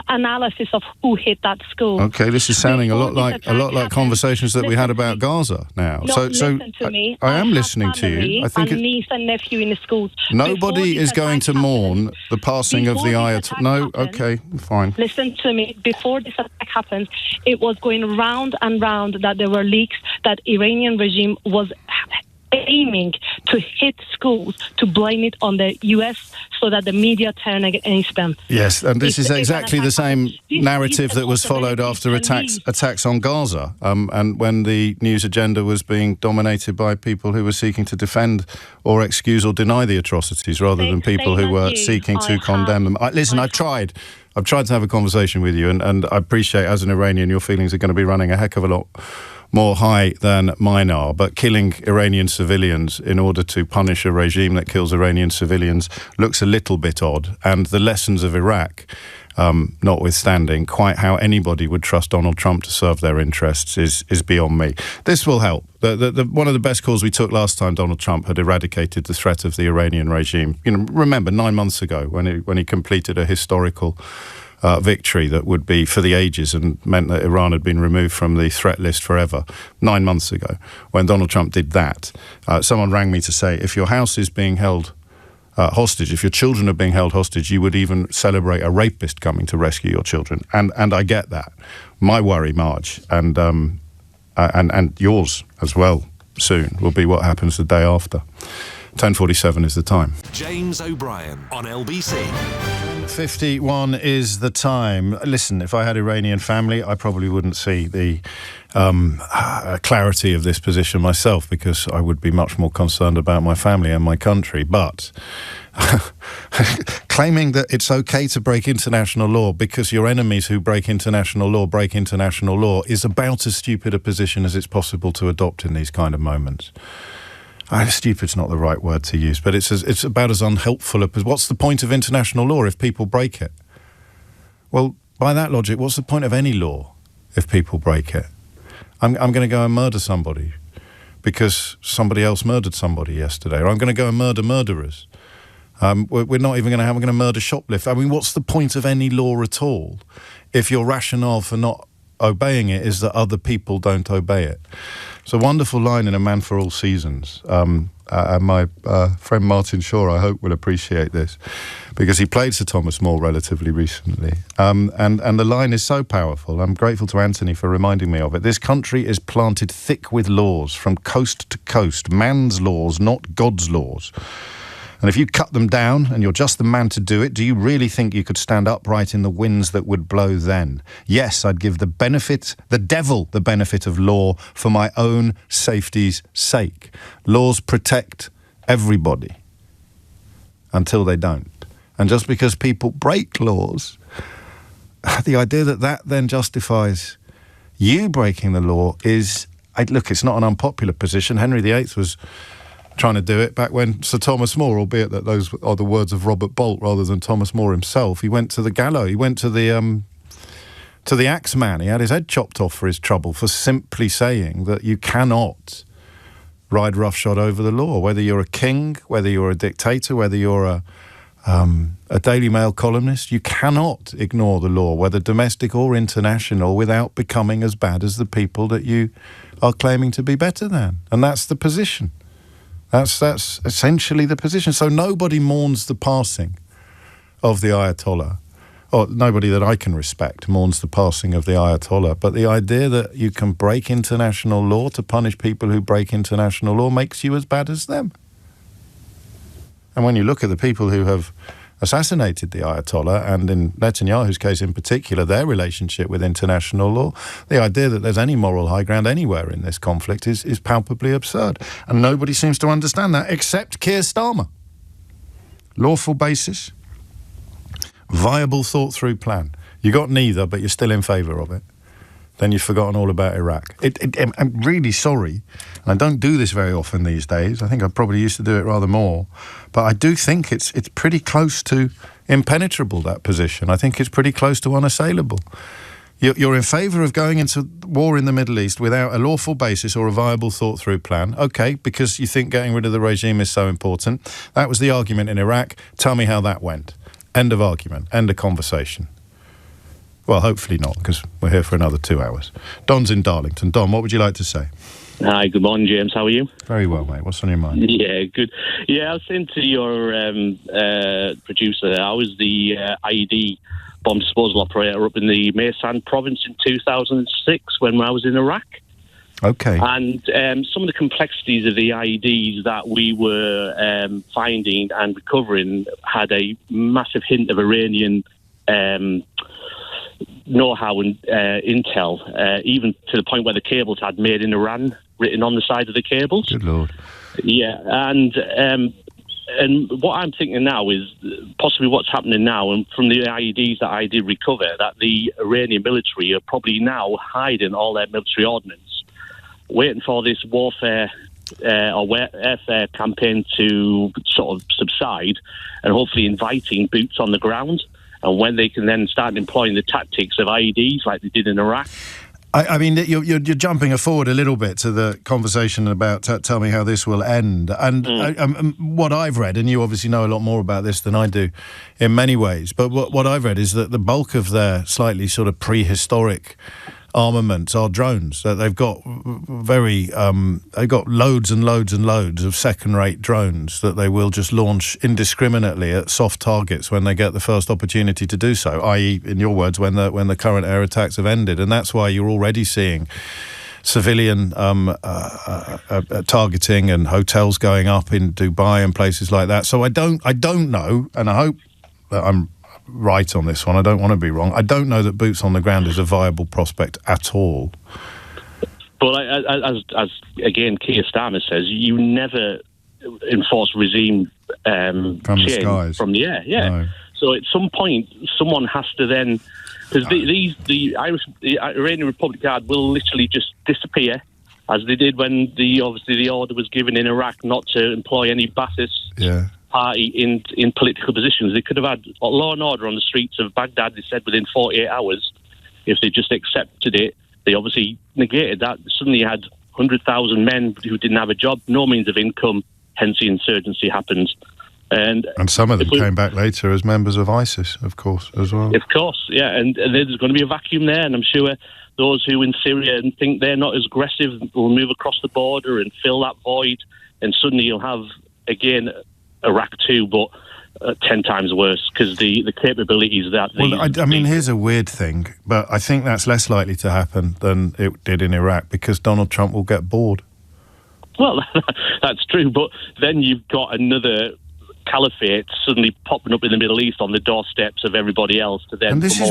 analysis of who hit that school? Okay, this is sounding a lot like conversations that we had Listen to about me. Gaza now. No, so listen to me. I am have listening to family you. I think and niece and nephew in the schools. nobody Before is this going to attack mourn happened- the passing of the before this Ayatollah. attack No, happened- okay, fine. Listen to me. Before this attack happened, it was going round and round that there were leaks that Iranian regime was aiming to hit schools, to blame it on the U.S. so that the media turn against them. Yes, and this is exactly the same This narrative is that was followed after possibility attacks on Gaza, and when the news agenda was being dominated by people who were seeking to defend or excuse or deny the atrocities rather than people who were seeking to condemn them. Listen, I've tried to have a conversation with you, and I appreciate, as an Iranian, your feelings are going to be running a heck of a lot more high than mine are, but killing Iranian civilians in order to punish a regime that kills Iranian civilians looks a little bit odd, and the lessons of Iraq, notwithstanding, quite how anybody would trust Donald Trump to serve their interests is beyond me. This will help. One of the best calls we took last time Donald Trump had eradicated the threat of the Iranian regime. Remember 9 months ago when he completed a historical victory that would be for the ages and meant that Iran had been removed from the threat list forever 9 months ago. When Donald Trump did that, someone rang me to say, if your house is being held hostage, if your children are being held hostage, you would even celebrate a rapist coming to rescue your children. And I get that. My worry, Marge, and yours as well soon, will be what happens the day after. 10:47 is the time. James O'Brien on LBC. 51 is the time. Listen, if I had Iranian family, I probably wouldn't see the clarity of this position myself, because I would be much more concerned about my family and my country. But claiming that it's okay to break international law because your enemies who break international law is about as stupid a position as it's possible to adopt in these kind of moments. Stupid's not the right word to use, but it's about as unhelpful a... What's the point of international law if people break it? Well, by that logic, what's the point of any law if people break it? I'm going to go and murder somebody because somebody else murdered somebody yesterday, or I'm going to go and murder murderers. We're not even going to murder shoplifters. I mean, what's the point of any law at all if your rationale for not obeying it is that other people don't obey it? It's a wonderful line in A Man for All Seasons. And my friend Martin Shaw, I hope, will appreciate this, because he played Sir Thomas More relatively recently. And the line is so powerful. I'm grateful to Anthony for reminding me of it. This country is planted thick with laws from coast to coast, man's laws, not God's laws. And if you cut them down and you're just the man to do it, do you really think you could stand upright in the winds that would blow then? Yes, I'd give the devil the benefit of law for my own safety's sake. Laws protect everybody until they don't. And just because people break laws, the idea that then justifies you breaking the law is... Look, it's not an unpopular position. Henry VIII was trying to do it back when Sir Thomas More, albeit that those are the words of Robert Bolt rather than Thomas More himself, he went to the gallows. He went to the Axeman. He had his head chopped off for his trouble for simply saying that you cannot ride roughshod over the law, whether you're a king, whether you're a dictator, whether you're a Daily Mail columnist. You cannot ignore the law, whether domestic or international, without becoming as bad as the people that you are claiming to be better than. And that's the position. That's essentially the position. So nobody mourns the passing of the Ayatollah, or nobody that I can respect mourns the passing of the Ayatollah. But the idea that you can break international law to punish people who break international law makes you as bad as them. And when you look at the people who have assassinated the Ayatollah, and in Netanyahu's case in particular, their relationship with international law, the idea that there's any moral high ground anywhere in this conflict is palpably absurd. And nobody seems to understand that except Keir Starmer. Lawful basis, viable thought-through plan. You got neither, but you're still in favour of it. Then you've forgotten all about Iraq. I'm really sorry, and I don't do this very often these days. I think I probably used to do it rather more. But I do think it's pretty close to impenetrable, that position. I think it's pretty close to unassailable. You're in favour of going into war in the Middle East without a lawful basis or a viable thought-through plan. OK, because you think getting rid of the regime is so important. That was the argument in Iraq. Tell me how that went. End of argument. End of conversation. Well, hopefully not, because we're here for another 2 hours. Don's in Darlington. Don, what would you like to say? Hi, good morning, James. How are you? Very well, mate. What's on your mind? Yeah, good. Yeah, I was saying to your producer, I was the IED bomb disposal operator up in the Maysan province in 2006 when I was in Iraq. Okay. And some of the complexities of the IEDs that we were finding and recovering had a massive hint of Iranian know-how and intel, even to the point where the cables had "Made in Iran" written on the side of the cables. Good Lord. Yeah, and what I'm thinking now is possibly what's happening now, and from the IEDs that I did recover, that the Iranian military are probably now hiding all their military ordnance, waiting for this warfare or airfare campaign to sort of subside, and hopefully inviting boots on the ground. And when they can then start employing the tactics of IEDs like they did in Iraq. I mean, you're jumping forward a little bit to the conversation about tell me how this will end. And what I've read, and you obviously know a lot more about this than I do in many ways, but what I've read is that the bulk of their slightly sort of prehistoric armaments are drones. That they've got they've got loads and loads and loads of second-rate drones that they will just launch indiscriminately at soft targets when they get the first opportunity to do so, i.e., in your words, when the current air attacks have ended. And that's why you're already seeing civilian targeting and hotels going up in Dubai and places like that. So I don't know, and I hope that I'm right on this one. I don't want to be wrong. I don't know that boots on the ground is a viable prospect at all. But as again, Keir Starmer says, you never enforce regime from the skies. From the air. Yeah. No. So at some point, someone has to then, because the Iranian Republic Guard will literally just disappear, as they did when the order was given in Iraq not to employ any Ba'athist party in political positions. They could have had law and order on the streets of Baghdad, they said, within 48 hours. If they just accepted it, they obviously negated that. Suddenly you had 100,000 men who didn't have a job, no means of income, hence the insurgency happened. And some of them came back later as members of ISIS, of course, as well. Of course, yeah, and there's going to be a vacuum there, and I'm sure those who in Syria think they're not as aggressive will move across the border and fill that void, and suddenly you'll have, again, Iraq too, but 10 times worse, because the capabilities that... I mean, here's a weird thing, but I think that's less likely to happen than it did in Iraq, because Donald Trump will get bored. Well, that's true, but then you've got another caliphate suddenly popping up in the Middle East on the doorsteps of everybody else to then... And this is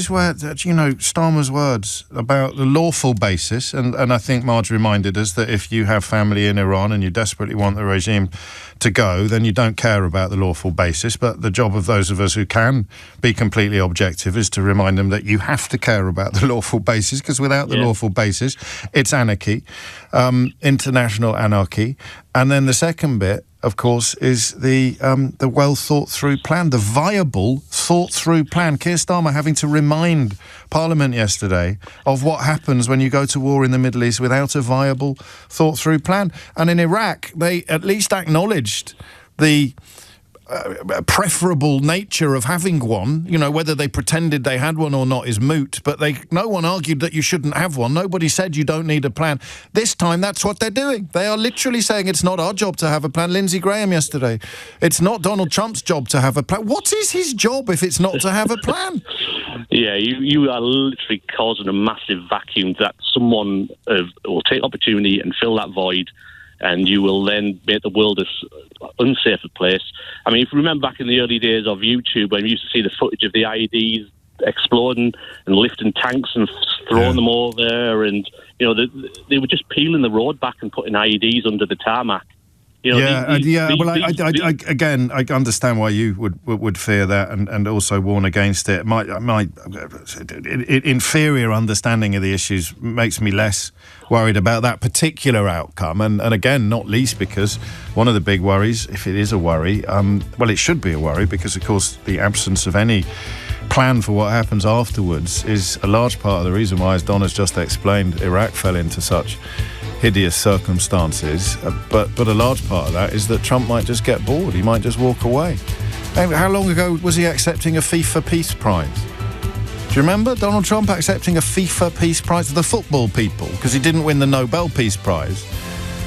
where Starmer's words about the lawful basis, and I think Marge reminded us that if you have family in Iran and you desperately want the regime to go, then you don't care about the lawful basis, but the job of those of us who can be completely objective is to remind them that you have to care about the lawful basis, because without the lawful basis, it's anarchy, international anarchy. And then the second bit, of course, is the well thought through plan, the viable thought through plan. Keir Starmer having to remind Parliament yesterday of what happens when you go to war in the Middle East without a viable thought through plan. And in Iraq, they at least acknowledged the preferable nature of having one. You know, whether they pretended they had one or not is moot, but no one argued that you shouldn't have one. Nobody said you don't need a plan. This time, that's what they're doing. They are literally saying it's not our job to have a plan. Lindsey Graham yesterday. It's not Donald Trump's job to have a plan. What is his job if it's not to have a plan? Yeah, you are literally causing a massive vacuum that someone will take opportunity and fill that void, and you will then make the world an unsafer place. I mean, if you remember back in the early days of YouTube, when we used to see the footage of the IEDs exploding and lifting tanks and throwing them over there, and they were just peeling the road back and putting IEDs under the tarmac. I understand why you would fear that and also warn against it. My inferior understanding of the issues makes me less worried about that particular outcome. And again, not least because one of the big worries, if it is a worry, it should be a worry, because, of course, the absence of any plan for what happens afterwards is a large part of the reason why, as Don has just explained, Iraq fell into such hideous circumstances, but a large part of that is that Trump might just get bored. He might just walk away. How long ago was he accepting a FIFA Peace Prize? Do you remember Donald Trump accepting a FIFA Peace Prize to the football people because he didn't win the Nobel Peace Prize,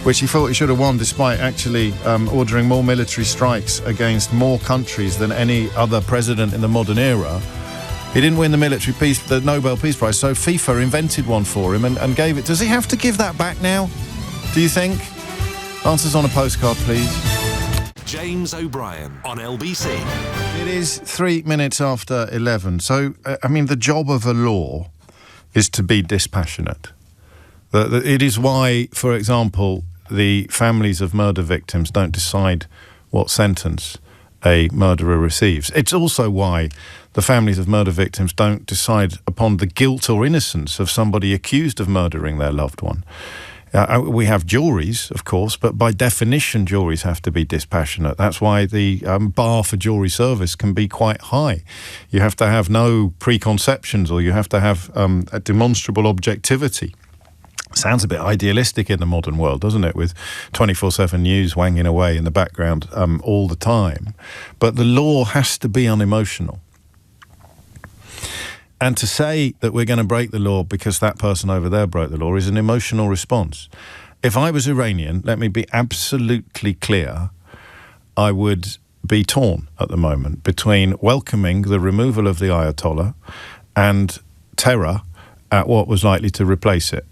which he thought he should have won, despite actually ordering more military strikes against more countries than any other president in the modern era? He didn't win the Nobel Peace Prize, so FIFA invented one for him and gave it. Does he have to give that back now, do you think? Answers on a postcard, please. James O'Brien on LBC. It is 3 minutes after 11. So, the job of a law is to be dispassionate. It is why, for example, the families of murder victims don't decide what sentence a murderer receives. It's also why the families of murder victims don't decide upon the guilt or innocence of somebody accused of murdering their loved one. We have juries, of course, but by definition, juries have to be dispassionate. That's why the bar for jury service can be quite high. You have to have no preconceptions, or you have to have a demonstrable objectivity. Sounds a bit idealistic in the modern world, doesn't it, with 24/7 news wanging away in the background all the time. But the law has to be unemotional. And to say that we're going to break the law because that person over there broke the law is an emotional response. If I was Iranian, let me be absolutely clear, I would be torn at the moment between welcoming the removal of the Ayatollah and terror at what was likely to replace it.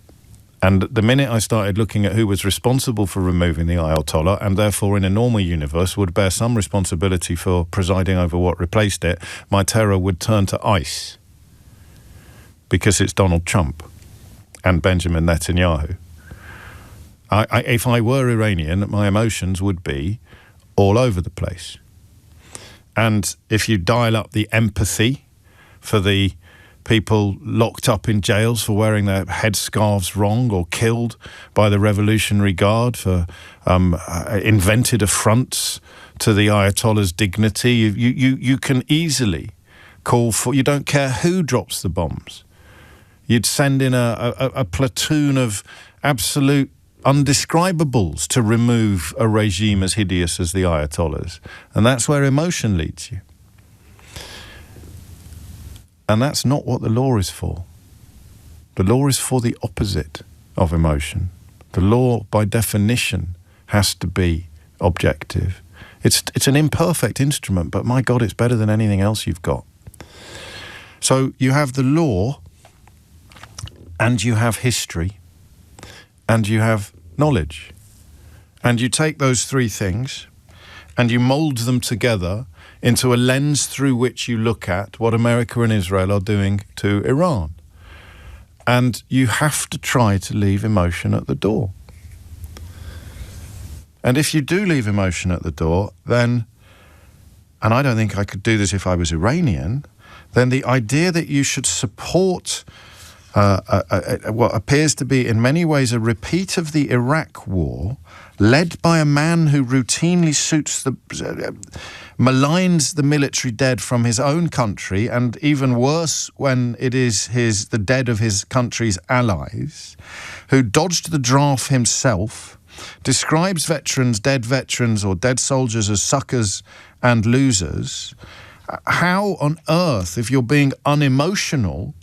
And the minute I started looking at who was responsible for removing the Ayatollah, and therefore in a normal universe would bear some responsibility for presiding over what replaced it, my terror would turn to ice. Because it's Donald Trump and Benjamin Netanyahu. If I were Iranian, my emotions would be all over the place. And if you dial up the empathy for the people locked up in jails for wearing their headscarves wrong, or killed by the Revolutionary Guard for invented affronts to the Ayatollah's dignity, you can easily call for, you don't care who drops the bombs. You'd send in a platoon of absolute undescribables to remove a regime as hideous as the Ayatollahs. And that's where emotion leads you. And that's not what the law is for. The law is for the opposite of emotion. The law, by definition, has to be objective. It's an imperfect instrument, but my God, it's better than anything else you've got. So you have the law, and you have history, and you have knowledge. And you take those three things, and you mould them together into a lens through which you look at what America and Israel are doing to Iran. And you have to try to leave emotion at the door. And if you do leave emotion at the door, then, and I don't think I could do this if I was Iranian, then the idea that you should support what appears to be in many ways a repeat of the Iraq war, led by a man who routinely maligns the military dead from his own country, and even worse when it is the dead of his country's allies, who dodged the draft himself, describes dead veterans or dead soldiers as suckers and losers. How on earth, if you're being unemotional,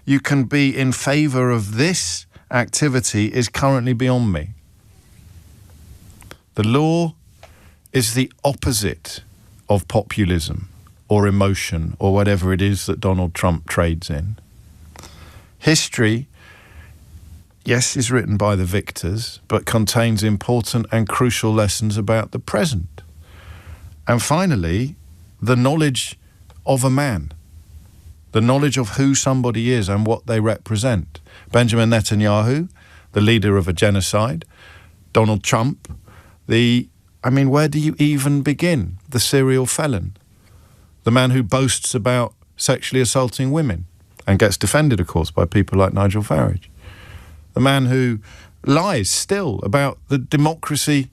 you can be in favour of this activity is currently beyond me. The law is the opposite of populism or emotion or whatever it is that Donald Trump trades in. History, yes, is written by the victors, but contains important and crucial lessons about the present. And finally, the knowledge of a man. The knowledge of who somebody is and what they represent. Benjamin Netanyahu, the leader of a genocide. Donald Trump, where do you even begin? The serial felon. The man who boasts about sexually assaulting women and gets defended, of course, by people like Nigel Farage. The man who lies still about the democracy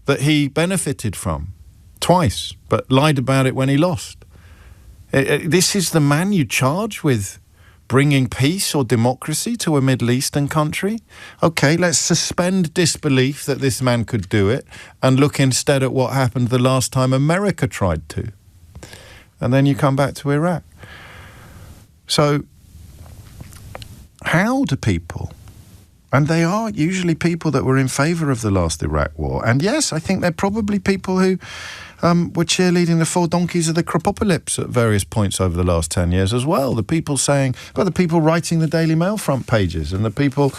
that he benefited from twice, but lied about it when he lost. This is the man you charge with bringing peace or democracy to a Middle Eastern country? Okay, let's suspend disbelief that this man could do it and look instead at what happened the last time America tried to. And then you come back to Iraq. So, how do people, and they are usually people that were in favour of the last Iraq war, and yes, I think they're probably people who were cheerleading the four donkeys of the Cropocalypse at various points over the last 10 years as well. The people saying, well, the people writing the Daily Mail front pages, and the people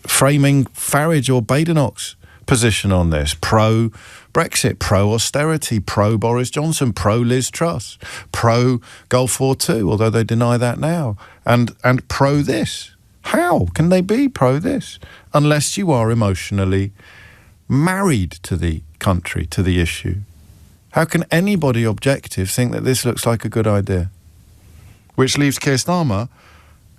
framing Farage or Badenoch's position on this, pro-Brexit, pro-austerity, pro-Boris Johnson, pro-Liz Truss, pro-Gulf War II, although they deny that now, and pro-this. How can they be pro-this unless you are emotionally married to the country, to the issue? How can anybody objective think that this looks like a good idea? Which leaves Keir Starmer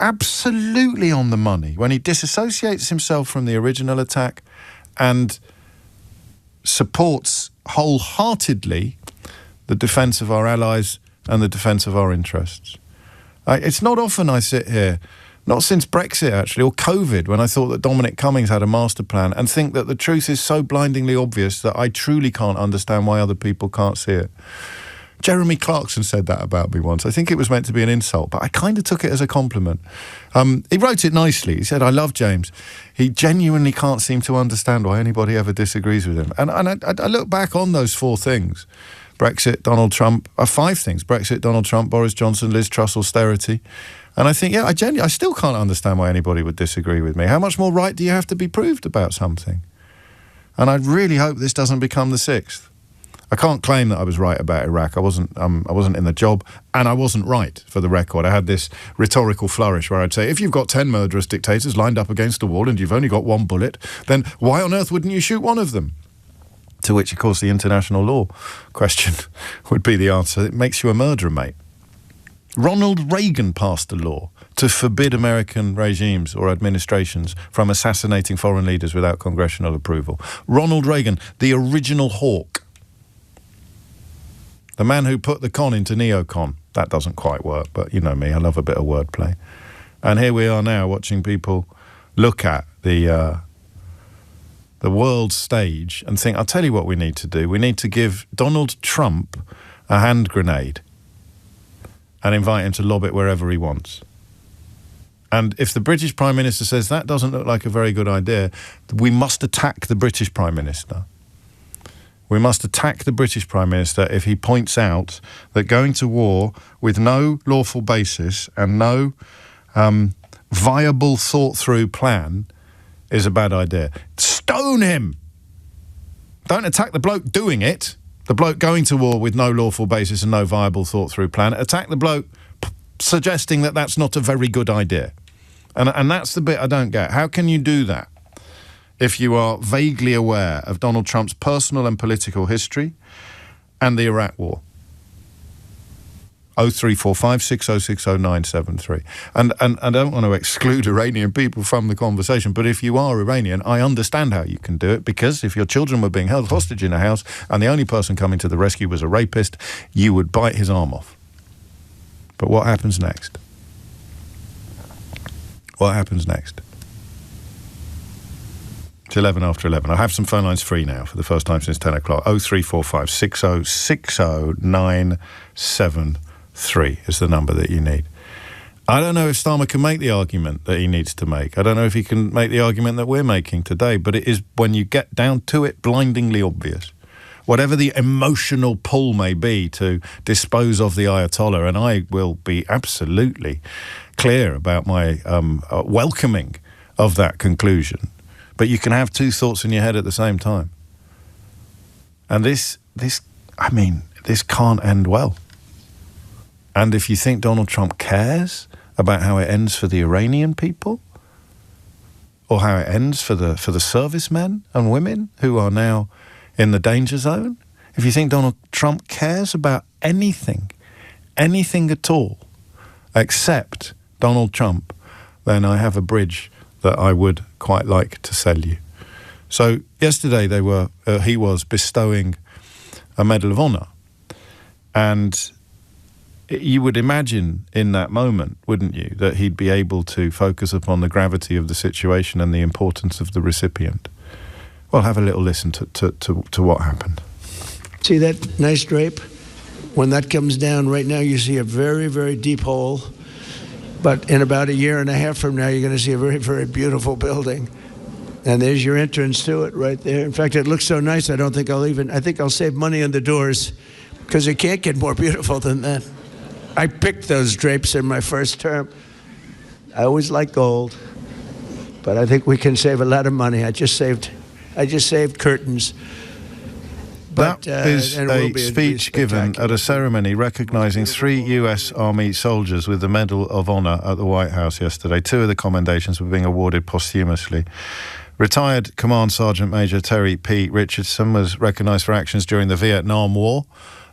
absolutely on the money when he disassociates himself from the original attack and supports wholeheartedly the defence of our allies and the defence of our interests. It's not often I sit here, not since Brexit actually, or COVID, when I thought that Dominic Cummings had a master plan, and think that the truth is so blindingly obvious that I truly can't understand why other people can't see it. Jeremy Clarkson said that about me once. I think it was meant to be an insult, but I kind of took it as a compliment. He wrote it nicely. He said, "I love James. He genuinely can't seem to understand why anybody ever disagrees with him." And I look back on those 4 things. Brexit, Donald Trump, 5 things. Brexit, Donald Trump, Boris Johnson, Liz Truss, austerity. And I think, I still can't understand why anybody would disagree with me. How much more right do you have to be proved about something? And I really hope this doesn't become the 6th. I can't claim that I was right about Iraq. I wasn't in the job, and I wasn't right, for the record. I had this rhetorical flourish where I'd say, if you've got 10 murderous dictators lined up against a wall and you've only got 1 bullet, then why on earth wouldn't you shoot one of them? To which, of course, the international law question would be the answer. It makes you a murderer, mate. Ronald Reagan passed a law to forbid American regimes or administrations from assassinating foreign leaders without congressional approval. Ronald Reagan, the original hawk. The man who put the con into neocon. That doesn't quite work, but you know me, I love a bit of wordplay. And here we are now watching people look at the world stage and think, I'll tell you what we need to do. We need to give Donald Trump a hand grenade and invite him to lob it wherever he wants. And if the British Prime Minister says that doesn't look like a very good idea, we must attack the British Prime Minister. We must attack the British Prime Minister if he points out that going to war with no lawful basis and no viable, thought-through plan is a bad idea. Stone him! Don't attack the bloke doing it, the bloke going to war with no lawful basis and no viable, thought-through plan. Attack the bloke suggesting that that's not a very good idea. And that's the bit I don't get. How can you do that if you are vaguely aware of Donald Trump's personal and political history and the Iraq War? 0345 6060 973. And I don't want to exclude Iranian people from the conversation, but if you are Iranian, I understand how you can do it, because if your children were being held hostage in a house and the only person coming to the rescue was a rapist, you would bite his arm off. But what happens next? What happens next? It's 11 after 11. I have some phone lines free now for the first time since 10 o'clock. 0345 6060 973 is the number that you need. I don't know if Starmer can make the argument that he needs to make. I don't know if he can make the argument that we're making today, but it is, when you get down to it, blindingly obvious. Whatever the emotional pull may be to dispose of the Ayatollah, and I will be absolutely clear about my welcoming of that conclusion, but you can have 2 thoughts in your head at the same time. And this can't end well. And if you think Donald Trump cares about how it ends for the Iranian people, or how it ends for the servicemen and women who are now in the danger zone, if you think Donald Trump cares about anything at all, except Donald Trump, then I have a bridge that I would quite like to sell you. So yesterday he was bestowing a Medal of Honor, and you would imagine in that moment, wouldn't you, that he'd be able to focus upon the gravity of the situation and the importance of the recipient. Well, have a little listen to what happened. See that nice drape? When that comes down right now, you see a very, very deep hole. But in about a year and a half from now, you're going to see a very, very beautiful building. And there's your entrance to it right there. In fact, it looks so nice, I think I'll save money on the doors, because it can't get more beautiful than that. I picked those drapes in my first term. I always like gold, but I think we can save a lot of money. I just saved curtains. That is a speech given at a ceremony recognising 3 US Army soldiers with the Medal of Honor at the White House yesterday. 2 of the commendations were being awarded posthumously. Retired Command Sergeant Major Terry P. Richardson was recognised for actions during the Vietnam War.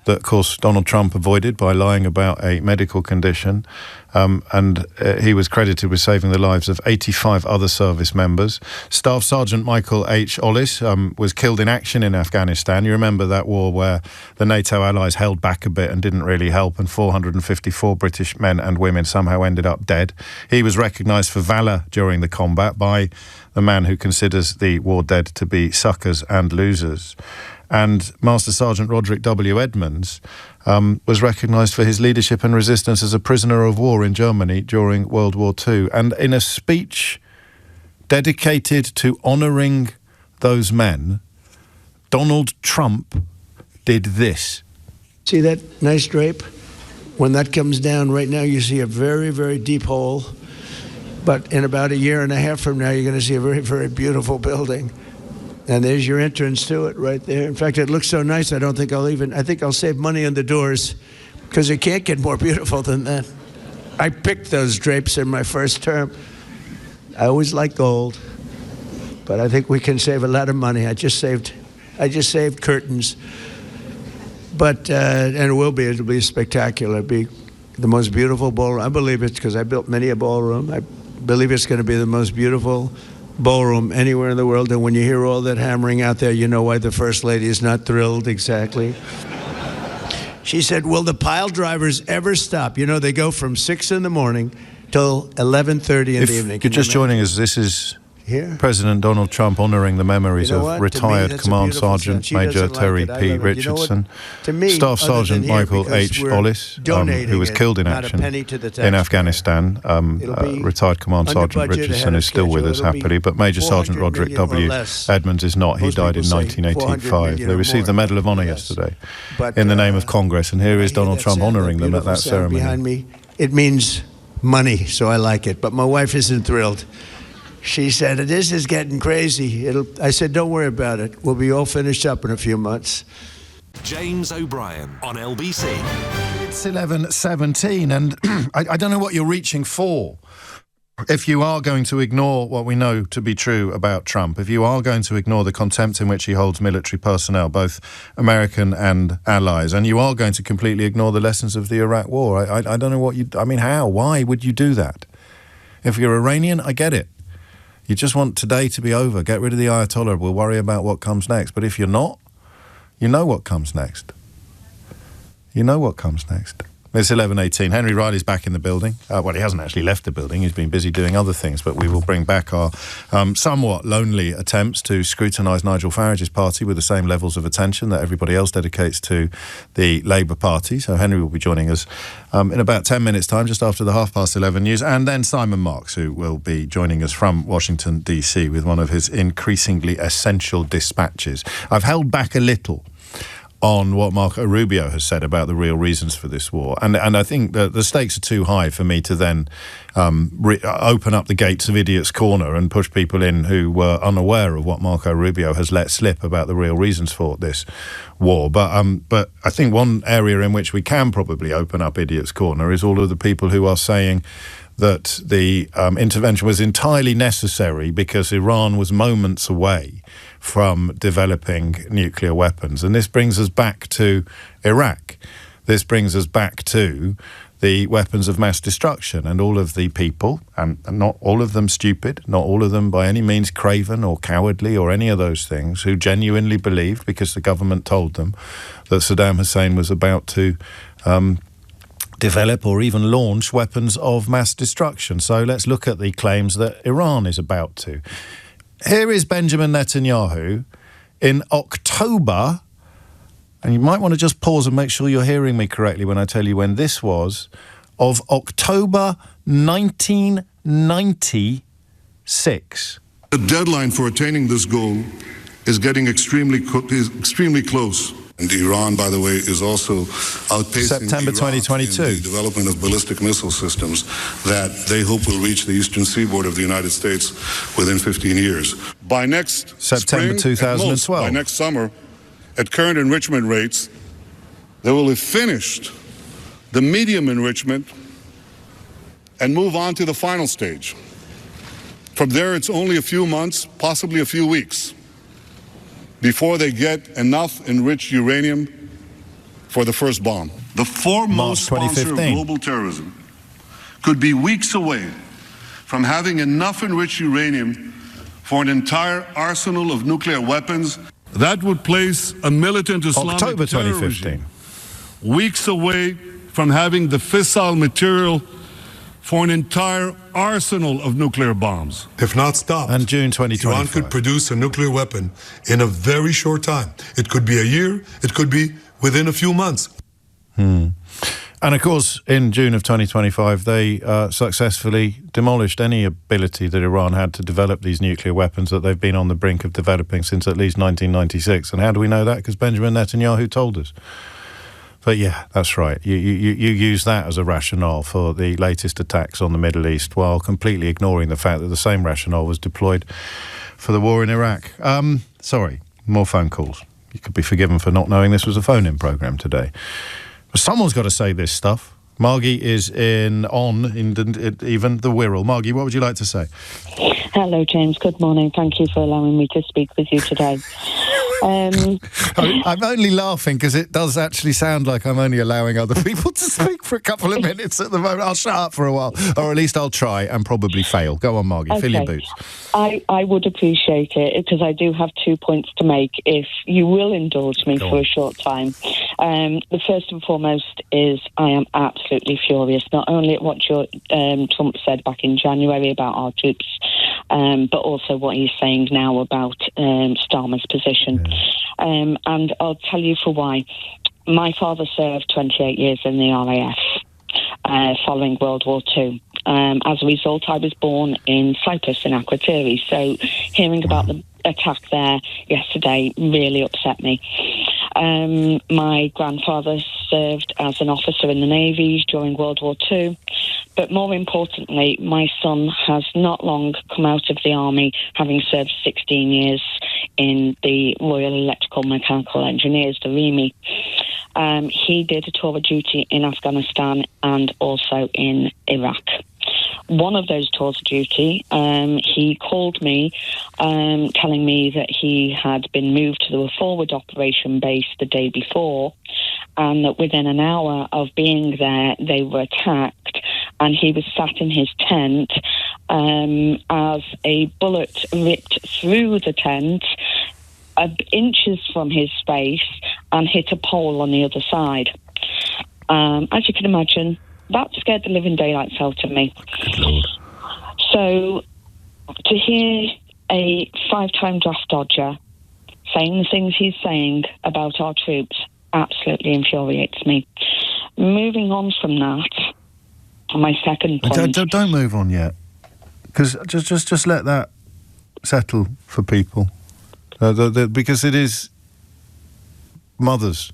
that, of course, Donald Trump avoided by lying about a medical condition. And he was credited with saving the lives of 85 other service members. Staff Sergeant Michael H. Ollis was killed in action in Afghanistan. You remember that war where the NATO allies held back a bit and didn't really help, and 454 British men and women somehow ended up dead. He was recognised for valour during the combat by the man who considers the war dead to be suckers and losers. And Master Sergeant Roderick W. Edmonds was recognised for his leadership and resistance as a prisoner of war in Germany during World War II. And in a speech dedicated to honouring those men, Donald Trump did this. See that nice drape? When that comes down right now, you see a very, very deep hole. But in about a year and a half from now, you're going to see a very, very beautiful building. And there's your entrance to it right there. In fact, it looks so nice, I think I'll save money on the doors, because it can't get more beautiful than that. I picked those drapes in my first term. I always like gold, but I think we can save a lot of money. I just saved curtains. But, and it'll be spectacular. It'll be the most beautiful ballroom. I believe it's because I built many a ballroom. I believe it's going to be the most beautiful ballroom anywhere in the world. And when you hear all that hammering out there, you know why the First Lady is not thrilled exactly. She said, will the pile drivers ever stop? You know, they go from 6 in the morning till 11:30 in the evening. If you're just joining us, this is here? President Donald Trump honouring the memories of retired Command Sergeant Major Terry P. Richardson, Staff Sergeant Michael H. Ollis, who was killed in action in Afghanistan. Retired Command Sergeant Richardson is still with us happily, but Major Sergeant Roderick W. Edmonds is not. He died in 1985. They received the Medal of Honour yesterday in the name of Congress, and here is Donald Trump honouring them at that ceremony. Behind me, it means money, so I like it, but my wife isn't thrilled. She said, this is getting crazy. I said, don't worry about it. We'll be all finished up in a few months. James O'Brien on LBC. It's 11:17, and I don't know what you're reaching for. If you are going to ignore what we know to be true about Trump, if you are going to ignore the contempt in which he holds military personnel, both American and allies, and you are going to completely ignore the lessons of the Iraq War, I don't know how? Why would you do that? If you're Iranian, I get it. You just want today to be over. Get rid of the Ayatollah. We'll worry about what comes next. But if you're not, you know what comes next. You know what comes next. It's 11:18. Henry Riley's back in the building. Well, he hasn't actually left the building. He's been busy doing other things, but we will bring back our somewhat lonely attempts to scrutinise Nigel Farage's party with the same levels of attention that everybody else dedicates to the Labour Party. So Henry will be joining us in about 10 minutes' time, just after the 11:30 news, and then Simon Marks, who will be joining us from Washington, D.C. with one of his increasingly essential dispatches. I've held back a little on what Marco Rubio has said about the real reasons for this war. And I think that the stakes are too high for me to then open up the gates of Idiot's Corner and push people in who were unaware of what Marco Rubio has let slip about the real reasons for this war. But I think one area in which we can probably open up Idiot's Corner is all of the people who are saying that the intervention was entirely necessary because Iran was moments away from developing nuclear weapons. And this brings us back to Iraq. This brings us back to the weapons of mass destruction and all of the people, and not all of them stupid, not all of them by any means craven or cowardly or any of those things, who genuinely believed, because the government told them, that Saddam Hussein was about to develop or even launch weapons of mass destruction. So let's look at the claims that Iran is about to. Here is Benjamin Netanyahu in October, and you might want to just pause and make sure you're hearing me correctly when I tell you when this was, of October 1996. The deadline for attaining this goal is getting extremely close. And Iran, by the way, is also outpacing September 2022. in the development of ballistic missile systems that they hope will reach the eastern seaboard of the United States within 15 years. By next September spring, 2012. by next summer, at current enrichment rates, they will have finished the medium enrichment and move on to the final stage. From there, it's only a few months, possibly a few weeks, before they get enough enriched uranium for the first bomb. The foremost sponsor of global terrorism could be weeks away from having enough enriched uranium for an entire arsenal of nuclear weapons. That would place a militant Islamic October terror 2015. regime weeks away from having the fissile material for an entire arsenal of nuclear bombs. If not stopped, And June 2025. Iran could produce a nuclear weapon in a very short time. It could be a year, it could be within a few months. And of course, in June of 2025, they successfully demolished any ability that Iran had to develop these nuclear weapons that they've been on the brink of developing since at least 1996. And how do we know that? Because Benjamin Netanyahu told us. But yeah, that's right. You use that as a rationale for the latest attacks on the Middle East while completely ignoring the fact that the same rationale was deployed for the war in Iraq. Sorry, more phone calls. You could be forgiven for not knowing this was a phone-in programme today. But someone's got to say this stuff. Margie is even the Wirral. Margie, what would you like to say? Hello, James. Good morning. Thank you for allowing me to speak with you today. I'm only laughing because it does actually sound like I'm only allowing other people to speak for a couple of minutes at the moment. I'll shut up for a while, or at least I'll try and probably fail. Go on, Margie. Okay. Fill your boots. I would appreciate it because I do have 2 points to make if you will indulge me for a short time. The first and foremost is I am absolutely furious, not only at what Trump said back in January about our troops, but also what he's saying now about Starmer's position. And I'll tell you for why. My father served 28 years in the RAF following World War II. As a result, I was born in Cyprus, in Akrotiri. So hearing about the attack there yesterday really upset me. My grandfather served as an officer in the Navy during World War II. But more importantly, my son has not long come out of the army, having served 16 years in the Royal Electrical Mechanical Engineers, the REME. He did a tour of duty in Afghanistan and also in Iraq. One of those tours of duty, he called me telling me that he had been moved to the forward operation base the day before, and that within an hour of being there, they were attacked, and he was sat in his tent as a bullet ripped through the tent inches from his face and hit a pole on the other side. As you can imagine, that scared the living daylights out of me. So to hear a 5-time draft dodger saying the things he's saying about our troops absolutely infuriates me. Moving on from that, my second point... Don't move on yet, because just let that settle for people, because it is mothers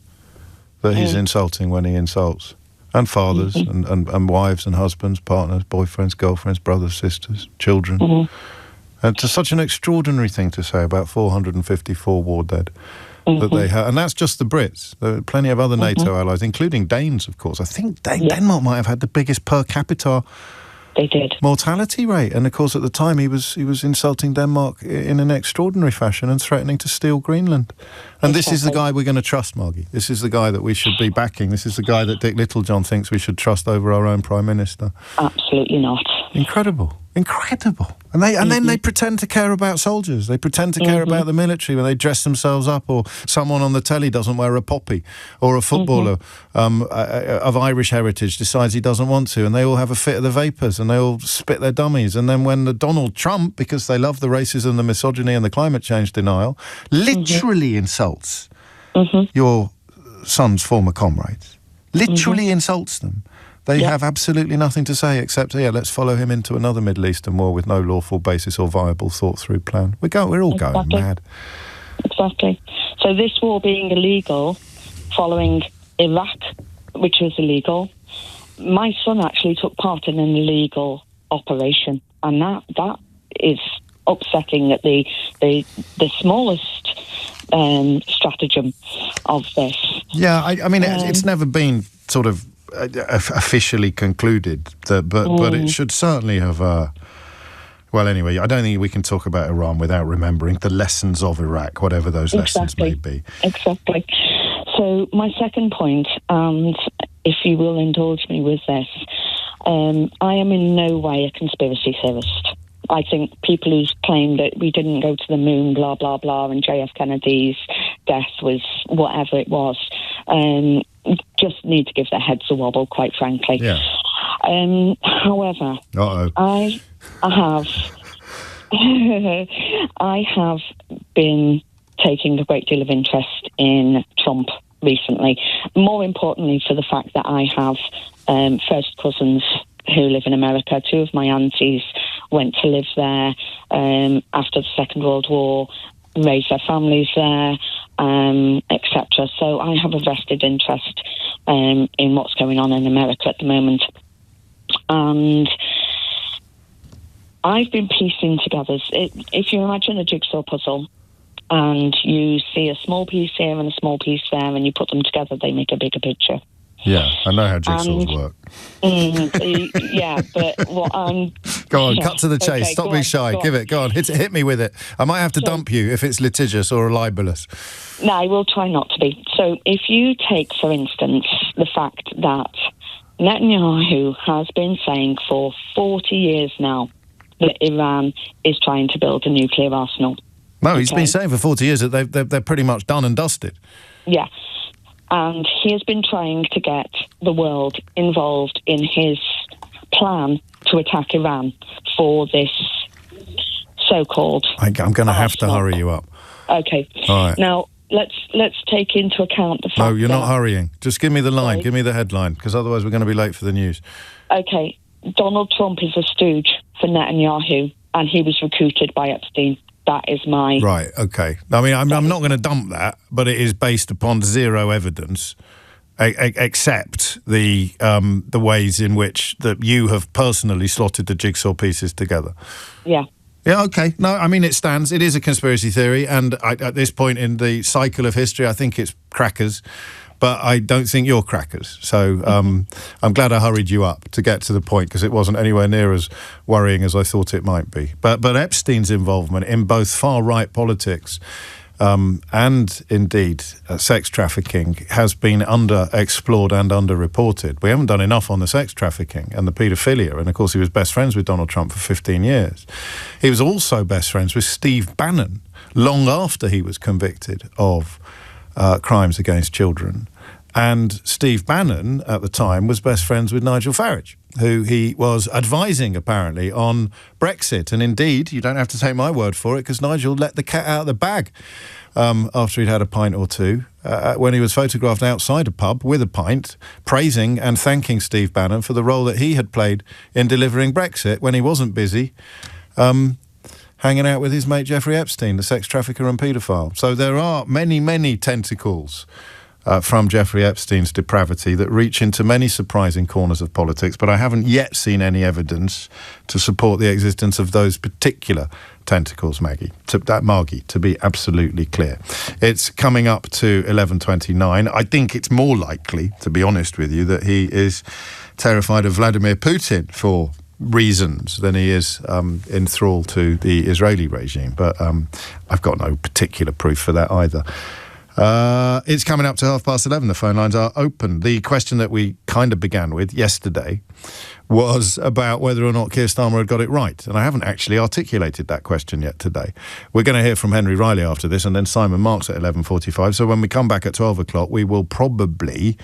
that he's insulting when he insults, and fathers, and wives and husbands, partners, boyfriends, girlfriends, brothers, sisters, children. And it's such an extraordinary thing to say about 454 war dead that they have. And that's just the Brits. There are plenty of other NATO allies, including Danes, of course. I think Denmark might have had the biggest per capita mortality rate. And, of course, at the time he was insulting Denmark in an extraordinary fashion and threatening to steal Greenland. And this is the guy we're going to trust, Margie. This is the guy that we should be backing. This is the guy that Dick Littlejohn thinks we should trust over our own Prime Minister. Absolutely not. Incredible. And then they pretend to care about soldiers. They pretend to care about the military when they dress themselves up, or someone on the telly doesn't wear a poppy, or a footballer of Irish heritage decides he doesn't want to, and they all have a fit of the vapours and they all spit their dummies. And then when Donald Trump, because they love the racism, the misogyny and the climate change denial, literally insults your son's former comrades, literally insults them, they have absolutely nothing to say except, let's follow him into another Middle Eastern war with no lawful basis or viable thought-through plan. We're all going mad. Exactly. So this war being illegal, following Iraq, which was illegal, my son actually took part in an illegal operation, and that is upsetting at the smallest stratagem of this. Yeah, I mean, it's never been sort of officially concluded, but it should certainly have... well, anyway, I don't think we can talk about Iran without remembering the lessons of Iraq, whatever those lessons may be. Exactly. So my second point, and if you will indulge me with this, I am in no way a conspiracy theorist. I think people who claim that we didn't go to the moon, blah, blah, blah, and JF Kennedy's death was whatever it was, just need to give their heads a wobble, quite frankly. Yeah. However, I have been taking a great deal of interest in Trump recently. More importantly, for the fact that I have first cousins who live in America. Two of my aunties went to live there after the Second World War, raised their families there, etc. So I have a vested interest in what's going on in America at the moment. And I've been piecing together, if you imagine a jigsaw puzzle, and you see a small piece here and a small piece there, and you put them together, they make a bigger picture. Yeah, I know how jigsaws work. Yeah, but what I'm... Go on, cut to the chase. Stop being shy. Give it. Go on, hit me with it. I might have to dump you if it's litigious or libelous. No, I will try not to be. So if you take, for instance, the fact that Netanyahu has been saying for 40 years now that Iran is trying to build a nuclear arsenal. No, he's been saying for 40 years that they're pretty much done and dusted. Yeah. And he has been trying to get the world involved in his plan to attack Iran for this so-called... I'm going to have to hurry you up. Okay. All right. Now, let's take into account the fact No, you're not hurrying. Just give me the line. Sorry. Give me the headline, because otherwise we're going to be late for the news. Okay. Donald Trump is a stooge for Netanyahu, and he was recruited by Epstein. That is my... Right, okay. I mean, I'm not going to dump that, but it is based upon zero evidence, except the ways in which that you have personally slotted the jigsaw pieces together. Yeah. Yeah, okay. No, I mean, it stands. It is a conspiracy theory, and at this point in the cycle of history, I think it's crackers. But I don't think you're crackers. So I'm glad I hurried you up to get to the point, because it wasn't anywhere near as worrying as I thought it might be. But Epstein's involvement in both far-right politics and, indeed, sex trafficking has been underexplored and underreported. We haven't done enough on the sex trafficking and the paedophilia. And, of course, he was best friends with Donald Trump for 15 years. He was also best friends with Steve Bannon long after he was convicted of crimes against children. And Steve Bannon, at the time, was best friends with Nigel Farage, who he was advising, apparently, on Brexit. And indeed, you don't have to take my word for it, because Nigel let the cat out of the bag after he'd had a pint or two, when he was photographed outside a pub with a pint, praising and thanking Steve Bannon for the role that he had played in delivering Brexit when he wasn't busy hanging out with his mate Jeffrey Epstein, the sex trafficker and paedophile. So there are many, many tentacles from Jeffrey Epstein's depravity that reach into many surprising corners of politics, but I haven't yet seen any evidence to support the existence of those particular tentacles, Margie, to be absolutely clear. It's coming up to 11:29. I think it's more likely, to be honest with you, that he is terrified of Vladimir Putin for reasons than he is enthralled to the Israeli regime. But I've got no particular proof for that either. It's coming up to 11:30. The phone lines are open. The question that we kind of began with yesterday was about whether or not Keir Starmer had got it right. And I haven't actually articulated that question yet today. We're going to hear from Henry Riley after this, and then Simon Marks at 11:45. So when we come back at 12 o'clock, we will probably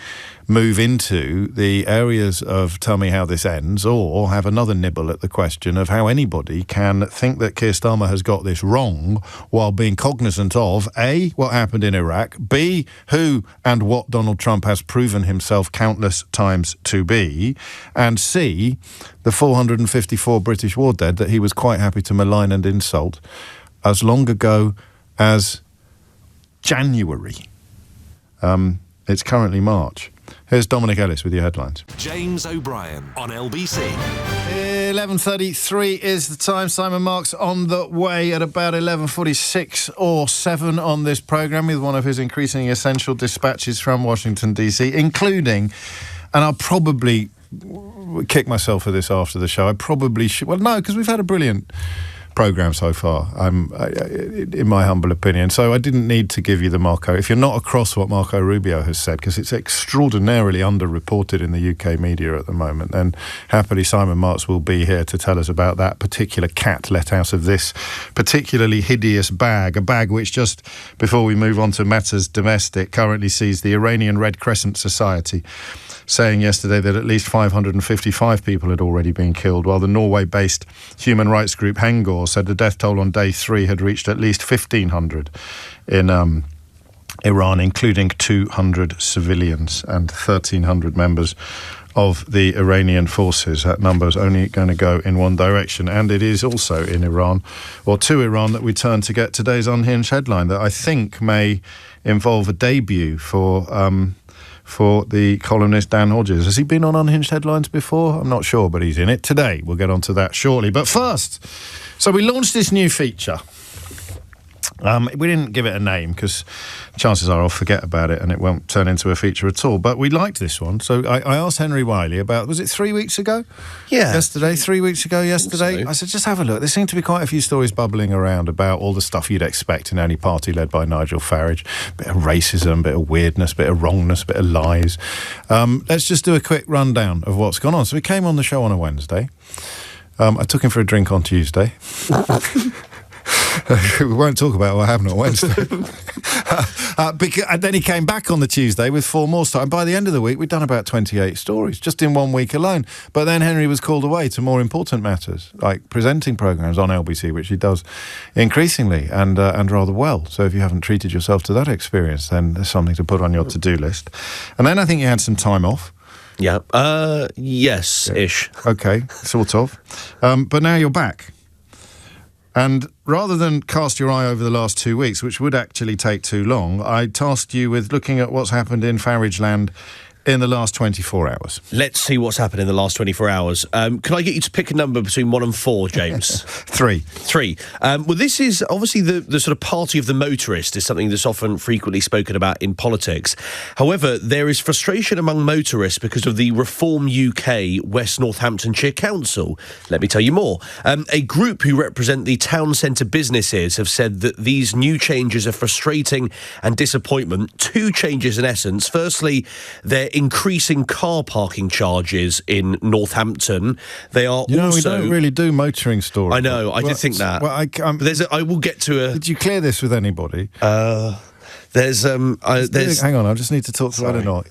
move into the areas of tell me how this ends, or have another nibble at the question of how anybody can think that Keir Starmer has got this wrong while being cognizant of A, what happened in Iraq, B, who and what Donald Trump has proven himself countless times to be, and C, the 454 British war dead that he was quite happy to malign and insult as long ago as January. It's currently March. Here's Dominic Ellis with your headlines. James O'Brien on LBC. 11:33 is the time. Simon Marks on the way at about 11:46 or 7 on this programme with one of his increasingly essential dispatches from Washington, D.C., including, and I'll probably kick myself for this after the show, I probably should... Well, no, because we've had a brilliant programme so far, in my humble opinion. So I didn't need to give you the Marco. If you're not across what Marco Rubio has said, because it's extraordinarily underreported in the UK media at the moment, then happily Simon Marks will be here to tell us about that particular cat let out of this particularly hideous bag, a bag which, just before we move on to matters domestic, currently sees the Iranian Red Crescent Society saying yesterday that at least 555 people had already been killed, while the Norway-based human rights group Hengor said the death toll on day 3 had reached at least 1,500 in Iran, including 200 civilians and 1,300 members of the Iranian forces. That number is only going to go in one direction, and it is also in Iran, or to Iran, that we turn to get today's Unhinged headline that I think may involve a debut for the columnist Dan Hodges. Has he been on Unhinged Headlines before? I'm not sure, but he's in it today. We'll get on to that shortly. But first, so we launched this new feature. We didn't give it a name because chances are I'll forget about it and it won't turn into a feature at all. But we liked this one. So I asked Henry Wiley about, was it 3 weeks ago? Yeah. Yesterday, 3 weeks ago yesterday. So. I said, just have a look. There seemed to be quite a few stories bubbling around about all the stuff you'd expect in any party led by Nigel Farage. Bit of racism, bit of weirdness, bit of wrongness, bit of lies. Let's just do a quick rundown of what's gone on. So he came on the show on a Wednesday. I took him for a drink on Tuesday. We won't talk about what happened on Wednesday. And then he came back on the Tuesday with 4 more stories. And by the end of the week, we'd done about 28 stories, just in 1 week alone. But then Henry was called away to more important matters, like presenting programmes on LBC, which he does increasingly and rather well. So if you haven't treated yourself to that experience, then there's something to put on your to-do list. And then I think you had some time off. Yeah. Yes-ish. Okay, sort of. But now you're back. And rather than cast your eye over the last 2 weeks, which would actually take too long, I tasked you with looking at what's happened in Farage land in the last 24 hours. Let's see what's happened in the last 24 hours. Can I get you to pick a number between 1 and 4, James? 3. 3. Well, this is obviously the sort of party of the motorist is something that's often frequently spoken about in politics. However, there is frustration among motorists because of the Reform UK West Northamptonshire Council. Let me tell you more. A group who represent the town centre businesses have said that these new changes are frustrating and disappointment. 2 changes in essence. Firstly, they're increasing car parking charges in Northampton. They are we also... don't really do motoring stories. I know, I did think that. Well, I will get to a... Did you clear this with anybody? Hang on, I just need to talk to Eleanor.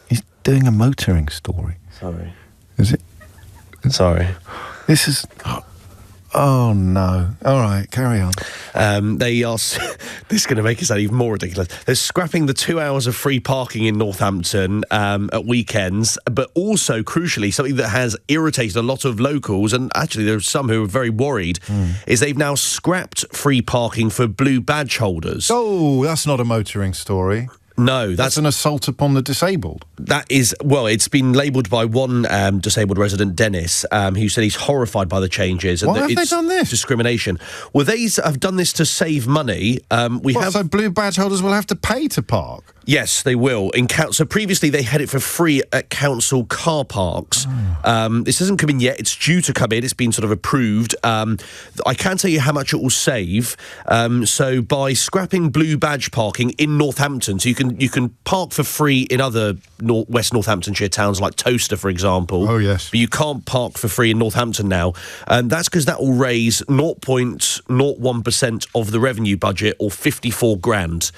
He's doing a motoring story. Sorry. Is it? Sorry. This is... Oh, no. All right, carry on. They are... This is going to make it sound even more ridiculous. They're scrapping the 2 hours of free parking in Northampton at weekends, but also, crucially, something that has irritated a lot of locals, and actually there are some who are very worried, is they've now scrapped free parking for blue badge holders. Oh, that's not a motoring story. No, that's an assault upon the disabled. That is, well, it's been labelled by one disabled resident, Dennis, who said he's horrified by the changes. Why have they done this? Discrimination. Well, they have done this to save money. So blue badge holders will have to pay to park? Yes, they will. So previously they had it for free at council car parks. This hasn't come in yet. It's due to come in. It's been sort of approved. I can't tell you how much it will save. So by scrapping blue badge parking in Northampton, so you can park for free in other West Northamptonshire towns like Towcester, for example. Oh, yes. But you can't park for free in Northampton now. And that's because that will raise 0.01% of the revenue budget, or 54 grand.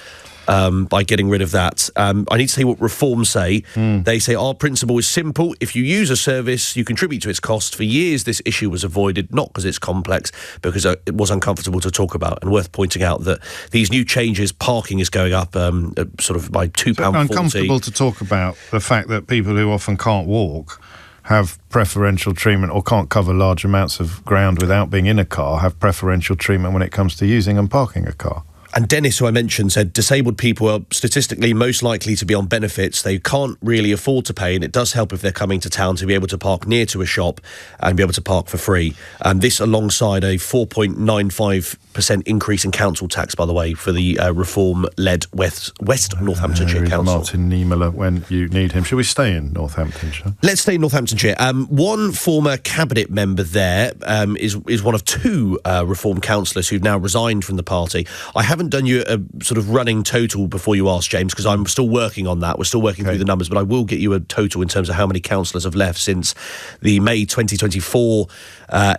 By getting rid of that. I need to say what Reform say. They say our principle is simple. If you use a service, you contribute to its cost. For years, this issue was avoided, not because it's complex, because it was uncomfortable to talk about. And worth pointing out that these new changes, parking is going up sort of by £2.40. Uncomfortable to talk about the fact that people who often can't walk have preferential treatment, or can't cover large amounts of ground without being in a car, have preferential treatment when it comes to using and parking a car. And Dennis, who I mentioned, said disabled people are statistically most likely to be on benefits. They can't really afford to pay, and it does help if they're coming to town to be able to park near to a shop and be able to park for free. This alongside a 4.95 increase in council tax, by the way, for the reform-led West Northamptonshire Council. Martin Niemöller when you need him. Should we stay in Northamptonshire? Let's stay in Northamptonshire. One former cabinet member there is one of two reform councillors who've now resigned from the party. I haven't done you a sort of running total before you asked, James, because I'm still working on that. We're still working through the numbers, but I will get you a total in terms of how many councillors have left since the May 2024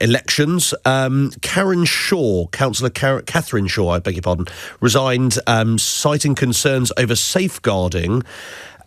elections. Catherine Shaw, I beg your pardon, resigned, citing concerns over safeguarding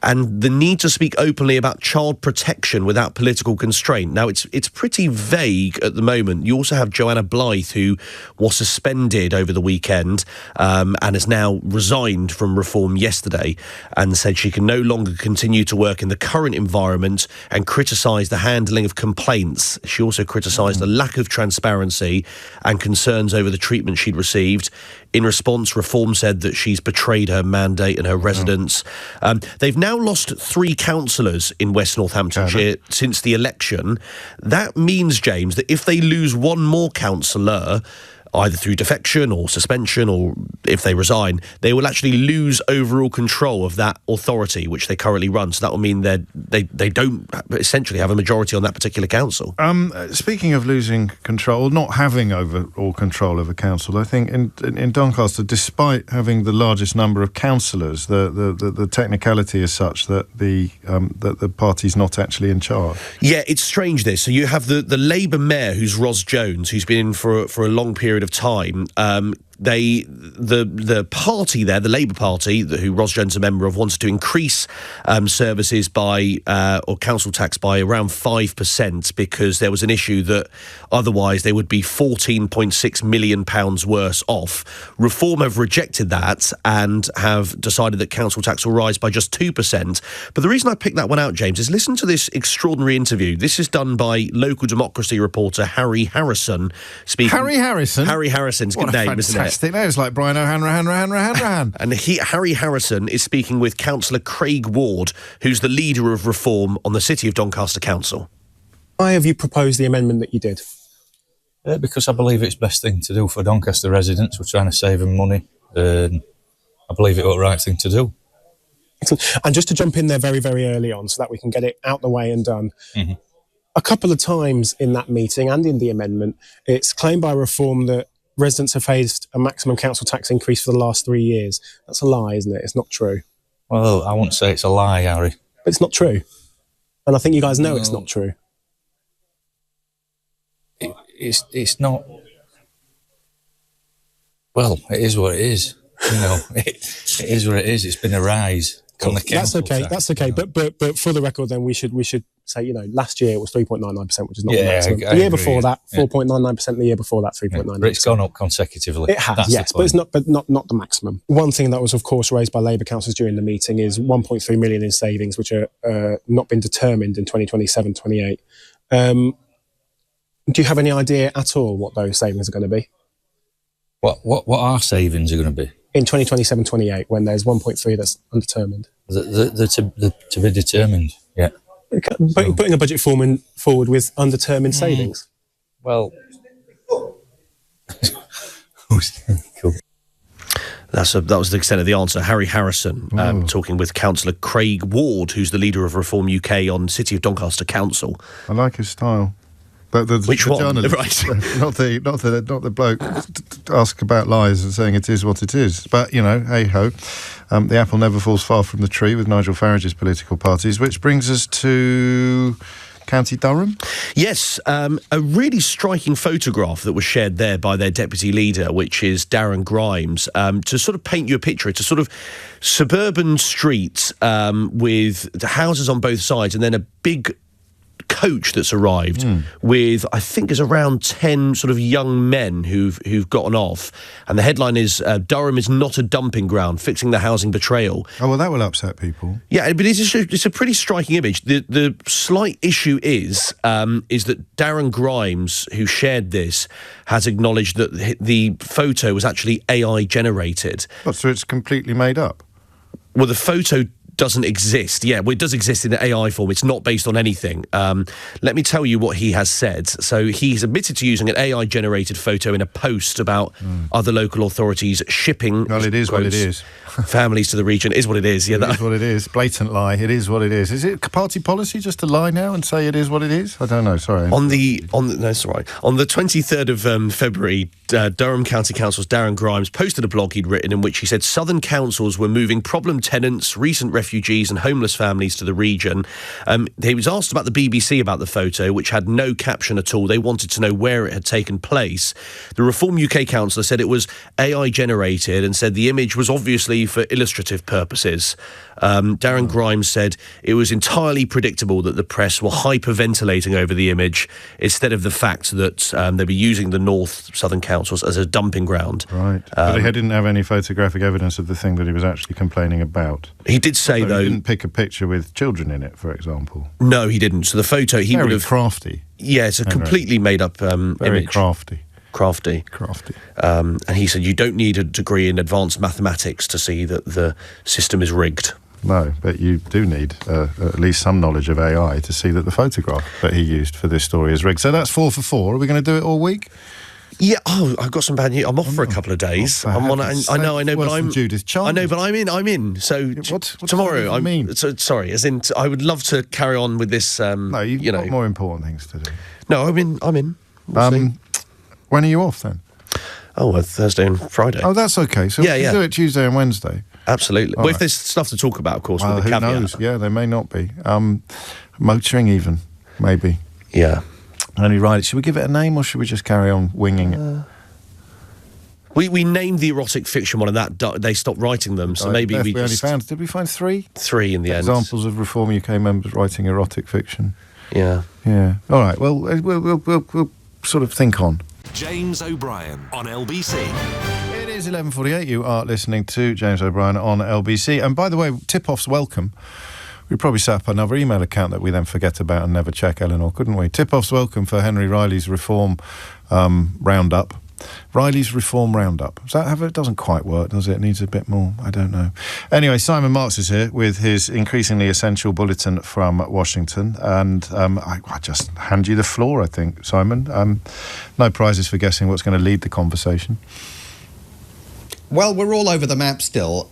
and the need to speak openly about child protection without political constraint. Now, it's pretty vague at the moment. You also have Joanna Blythe, who was suspended over the weekend and has now resigned from Reform yesterday and said she can no longer continue to work in the current environment and criticised the handling of complaints. She also criticised the lack of transparency and concerns over the treatment she'd received. In response, Reform said that she's betrayed her mandate and her residents. They've now lost 3 councillors in West Northamptonshire since the election. That means, James, that if they lose one more councillor, either through defection or suspension, or if they resign, they will actually lose overall control of that authority which they currently run. So that will mean they don't essentially have a majority on that particular council. Speaking of losing control, not having overall control of a council, I think in Doncaster, despite having the largest number of councillors, the technicality is such that the party's not actually in charge. Yeah, it's strange this. So you have the Labour mayor, who's Ros Jones, who's been in for a long period of time. The party there, the Labour Party, who Ros Jones is a member of, wanted to increase services by or council tax by around 5% because there was an issue that otherwise they would be £14.6 million worse off. Reform have rejected that and have decided that council tax will rise by just 2%. But the reason I picked that one out, James, is listen to this extraordinary interview. This is done by local democracy reporter Harry Harrison. Harry Harrison? Harry Harrison's good name, isn't it? Fantastic name. It's like Brian O'Hanrahan. And Harry Harrison is speaking with Councillor Craig Ward, who's the leader of Reform on the City of Doncaster Council. Why have you proposed the amendment that you did? Because I believe it's the best thing to do for Doncaster residents. We're trying to save them money. I believe it's the right thing to do. Excellent. And just to jump in there very, very early on so that we can get it out the way and done. Mm-hmm. A couple of times in that meeting and in the amendment, it's claimed by Reform that residents have faced a maximum council tax increase for the last 3 years. That's a lie, isn't it? It's not true. Well, I wouldn't say it's a lie, Harry. But it's not true. And I think you guys know it's not true. It's not... Well, it is what it is. You know, it is what it is. It's been a rise. Cool. That's okay. That's okay. You know. But for the record, then we should say, you know, last year it was 3.99%, which is not the maximum. The year before that, 4.99%. The year before that, 3.99%. But it's gone up consecutively. It has, yes, but it's not the maximum. One thing that was, of course, raised by Labour councillors during the meeting is 1.3 million in savings, which are not been determined in 2027-28. Do you have any idea at all what those savings are going to be? What our savings are going to be? In 2027-28, when there's 1.3 that's undetermined. They're to be determined, yeah. Putting a budget forward with undetermined savings? Well... Cool. That was the extent of the answer. Harry Harrison talking with Councillor Craig Ward, who's the leader of Reform UK on City of Doncaster Council. I like his style. Which one? Journalist, right. not the bloke ask about lies and saying it is what it is. But, you know, hey-ho. The apple never falls far from the tree with Nigel Farage's political parties, which brings us to County Durham. Yes, a really striking photograph that was shared there by their deputy leader, which is Darren Grimes, to sort of paint you a picture. It's a sort of suburban street with the houses on both sides and then a big coach that's arrived with, I think, is around 10 sort of young men who've gotten off, and the headline is Durham is not a dumping ground, fixing the housing betrayal. Oh, well, that will upset people. Yeah, but it's a pretty striking image. The slight issue is that Darren Grimes, who shared this, has acknowledged that the photo was actually AI generated. What, so it's completely made up? Well, the photo doesn't exist. Yeah, well, it does exist in AI form. It's not based on anything. Let me tell you what he has said. So he's admitted to using an AI-generated photo in a post about other local authorities shipping... Well, it is what it is. ...families to the region. It is what it is. Yeah, it is what it is. Blatant lie. It is what it is. Is it party policy just to lie now and say it is what it is? I don't know. Sorry. No, it's all right. On the 23rd of February, Durham County Council's Darren Grimes posted a blog he'd written in which he said Southern councils were moving problem tenants, recent refugees and homeless families to the region. He was asked about the BBC about the photo, which had no caption at all. They wanted to know where it had taken place. The Reform UK councillor said it was AI generated and said the image was obviously for illustrative purposes. Darren Grimes said it was entirely predictable that the press were hyperventilating over the image instead of the fact that they were using the North Southern councils as a dumping ground. Right. But he didn't have any photographic evidence of the thing that he was actually complaining about. He did say, so though... He didn't pick a picture with children in it, for example. No, he didn't. So the photo... he would have crafty. Yeah, it's a completely made-up image. Very crafty. Crafty. And he said you don't need a degree in advanced mathematics to see that the system is rigged. No, but you do need at least some knowledge of AI to see that the photograph that he used for this story is rigged. So that's 4 for 4. Are we going to do it all week? Yeah. Oh, I've got some bad news. I'm off for a couple of days. I know, but I'm Judith Chalmers. I know, but I'm in. So tomorrow. Sorry. As in, I would love to carry on with this. No, you've got more important things to do. No, I'm in. We'll see. When are you off then? Oh, Thursday and Friday. Oh, that's okay. So we can do it Tuesday and Wednesday. Absolutely. Well, if there's stuff to talk about, of course, with the caveat. Who knows? Yeah, there may not be. Motoring even, maybe. Yeah. Henry Riley. Should we give it a name or should we just carry on winging it? We named the erotic fiction one and that they stopped writing them, so maybe we only found... Did we find 3? 3 in the end. Examples of Reform UK members writing erotic fiction. Yeah. Yeah. All right, well, we'll sort of think on. James O'Brien on LBC. It is 11:48. You are listening to James O'Brien on LBC. And by the way, tip-offs welcome. We probably set up another email account that we then forget about and never check, Eleanor, couldn't we? Tip-offs welcome for Henry Riley's Reform Roundup. Riley's Reform Roundup. Does that have it? Doesn't quite work, does it? It needs a bit more. I don't know. Anyway, Simon Marks is here with his increasingly essential bulletin from Washington. And I just hand you the floor, I think, Simon. No prizes for guessing what's going to lead the conversation. Well, we're all over the map still,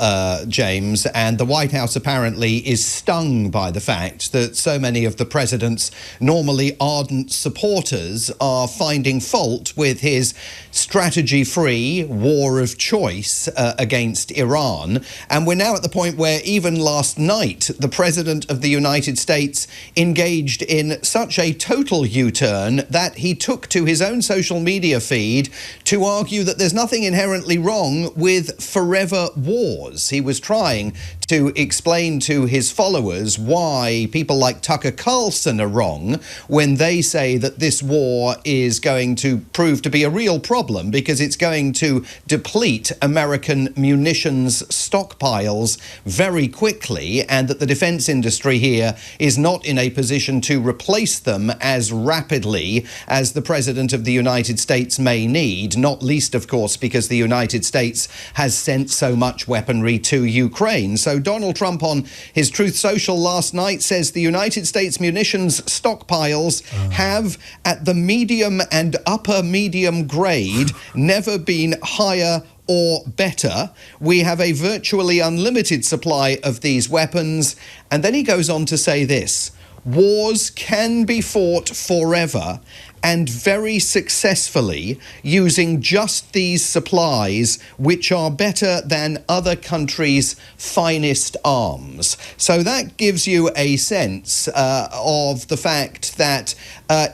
James, and the White House apparently is stung by the fact that so many of the president's normally ardent supporters are finding fault with his strategy-free war of choice against Iran. And we're now at the point where even last night, the President of the United States engaged in such a total U-turn that he took to his own social media feed to argue that there's nothing inherently wrong with forever wars. He was trying to explain to his followers why people like Tucker Carlson are wrong when they say that this war is going to prove to be a real problem because it's going to deplete American munitions stockpiles very quickly, and that the defense industry here is not in a position to replace them as rapidly as the President of the United States may need, not least, of course, because the United States has sent so much weaponry to Ukraine. So Donald Trump on his Truth Social last night says the United States munitions stockpiles have, at the medium and upper medium grade, never been higher or better. We have a virtually unlimited supply of these weapons. And then he goes on to say this: wars can be fought forever and very successfully using just these supplies, which are better than other countries' finest arms. So that gives you a sense of the fact that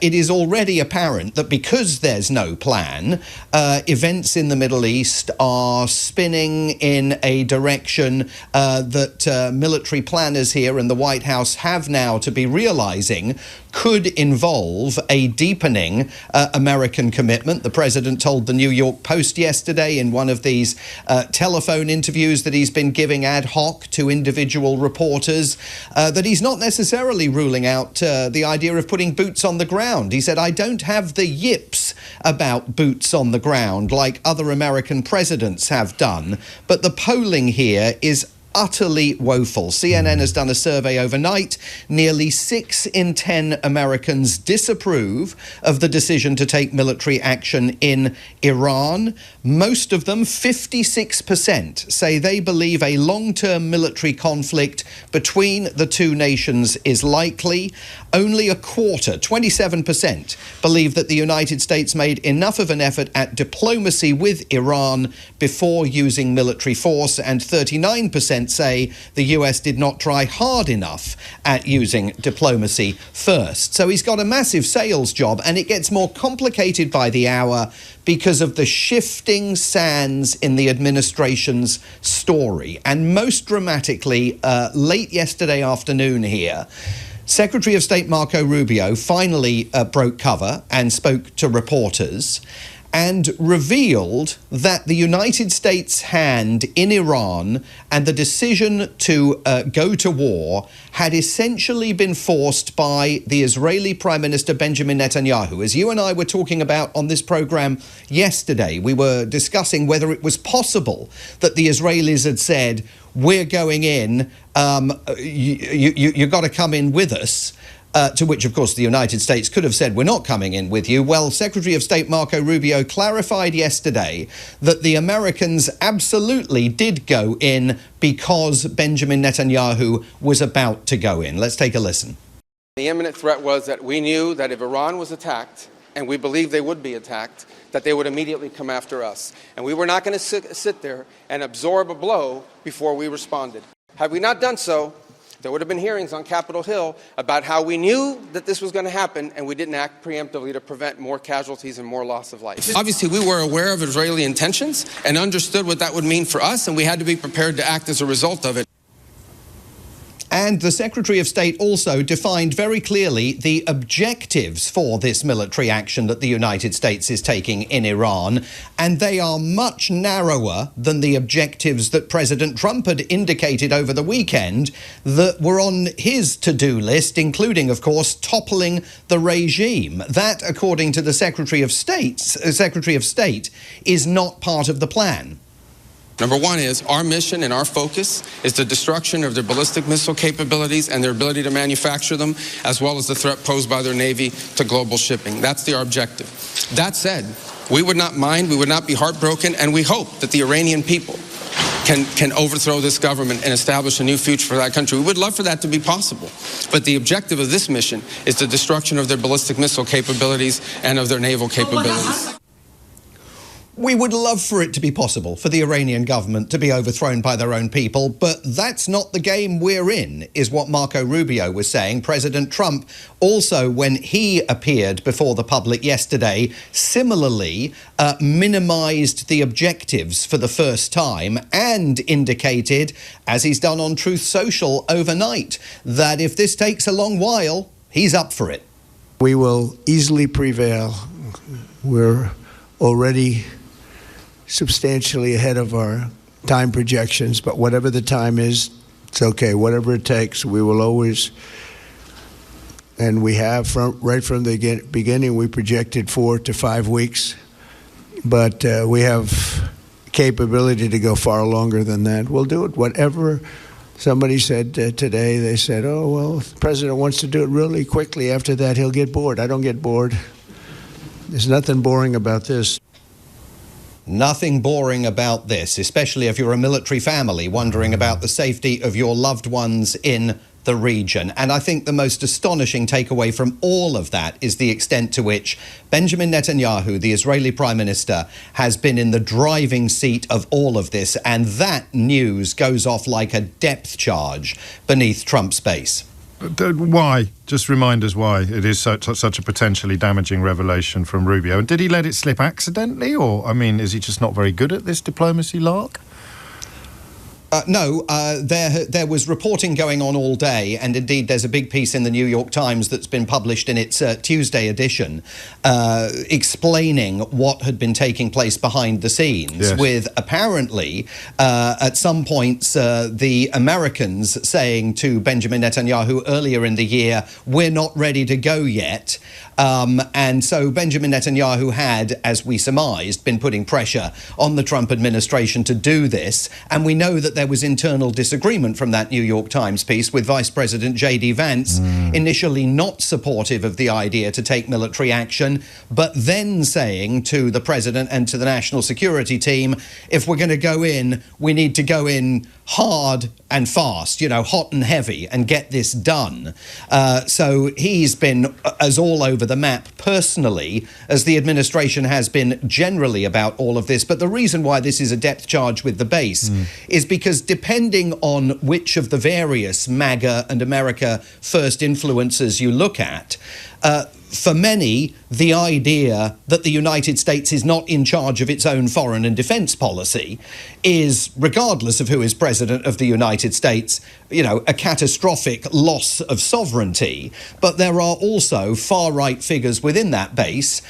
it is already apparent that because there's no plan, events in the Middle East are spinning in a direction that military planners here in the White House have now to be realizing could involve a deepening American commitment. The president told the New York Post yesterday in one of these telephone interviews that he's been giving ad hoc to individual reporters that he's not necessarily ruling out the idea of putting boots on the ground. He said, I don't have the yips about boots on the ground like other American presidents have done, but the polling here is utterly woeful. CNN has done a survey overnight. Nearly 6 in 10 Americans disapprove of the decision to take military action in Iran. Most of them, 56%, say they believe a long-term military conflict between the two nations is likely. Only a quarter, 27%, believe that the United States made enough of an effort at diplomacy with Iran before using military force, and 39% say the US did not try hard enough at using diplomacy first. So he's got a massive sales job, and it gets more complicated by the hour because of the shifting sands in the administration's story. And most dramatically, late yesterday afternoon here, Secretary of State Marco Rubio finally broke cover and spoke to reporters and revealed that the United States' hand in Iran and the decision to go to war had essentially been forced by the Israeli Prime Minister Benjamin Netanyahu. As you and I were talking about on this program yesterday, we were discussing whether it was possible that the Israelis had said, we're going in, you've got to come in with us. To which, of course, the United States could have said, we're not coming in with you. Well, Secretary of State Marco Rubio clarified yesterday that the Americans absolutely did go in because Benjamin Netanyahu was about to go in. Let's take a listen. The imminent threat was that we knew that if Iran was attacked, and we believed they would be attacked, that they would immediately come after us. And we were not going to sit there and absorb a blow before we responded. Had we not done so, there would have been hearings on Capitol Hill about how we knew that this was going to happen and we didn't act preemptively to prevent more casualties and more loss of life. Obviously, we were aware of Israeli intentions and understood what that would mean for us, and we had to be prepared to act as a result of it. And the Secretary of State also defined very clearly the objectives for this military action that the United States is taking in Iran, and they are much narrower than the objectives that President Trump had indicated over the weekend that were on his to-do list, including, of course, toppling the regime. That, according to the Secretary of State, is not part of the plan. Number one is our mission and our focus is the destruction of their ballistic missile capabilities and their ability to manufacture them, as well as the threat posed by their Navy to global shipping. That's their objective. That said, we would not mind, we would not be heartbroken, and we hope that the Iranian people can overthrow this government and establish a new future for that country. We would love for that to be possible. But the objective of this mission is the destruction of their ballistic missile capabilities and of their naval capabilities. We would love for it to be possible for the Iranian government to be overthrown by their own people, but that's not the game we're in, is what Marco Rubio was saying. President Trump also, when he appeared before the public yesterday, similarly minimized the objectives for the first time and indicated, as he's done on Truth Social overnight, that if this takes a long while, he's up for it. We will easily prevail. We're already substantially ahead of our time projections, but whatever the time is, it's okay. Whatever it takes, we will always, and we have right from the beginning, we projected 4 to 5 weeks, but we have capability to go far longer than that. We'll do it. Whatever somebody said today, they said, oh, well, if the president wants to do it really quickly, after that he'll get bored. I don't get bored. There's nothing boring about this. Nothing boring about this, especially if you're a military family wondering about the safety of your loved ones in the region. And I think the most astonishing takeaway from all of that is the extent to which Benjamin Netanyahu, the Israeli Prime Minister, has been in the driving seat of all of this. And that news goes off like a depth charge beneath Trump's base. Why? Just remind us why it is such a potentially damaging revelation from Rubio. And did he let it slip accidentally? Or, I mean, is he just not very good at this diplomacy lark? No, there was reporting going on all day, and indeed there's a big piece in the New York Times that's been published in its Tuesday edition explaining what had been taking place behind the scenes, yes, with apparently at some points the Americans saying to Benjamin Netanyahu earlier in the year, we're not ready to go yet. And so Benjamin Netanyahu had, as we surmised, been putting pressure on the Trump administration to do this, and we know that there was internal disagreement from that New York Times piece, with Vice President J.D. Vance initially not supportive of the idea to take military action, but then saying to the president and to the national security team, if we're going to go in, we need to go in hard and fast, hot and heavy, and get this done. So he's been as all over the map personally as the administration has been generally about all of this. But the reason why this is a depth charge with the base is because depending on which of the various MAGA and America First influencers you look at, for many, the idea that the United States is not in charge of its own foreign and defence policy is, regardless of who is president of the United States, a catastrophic loss of sovereignty. But there are also far-right figures within that base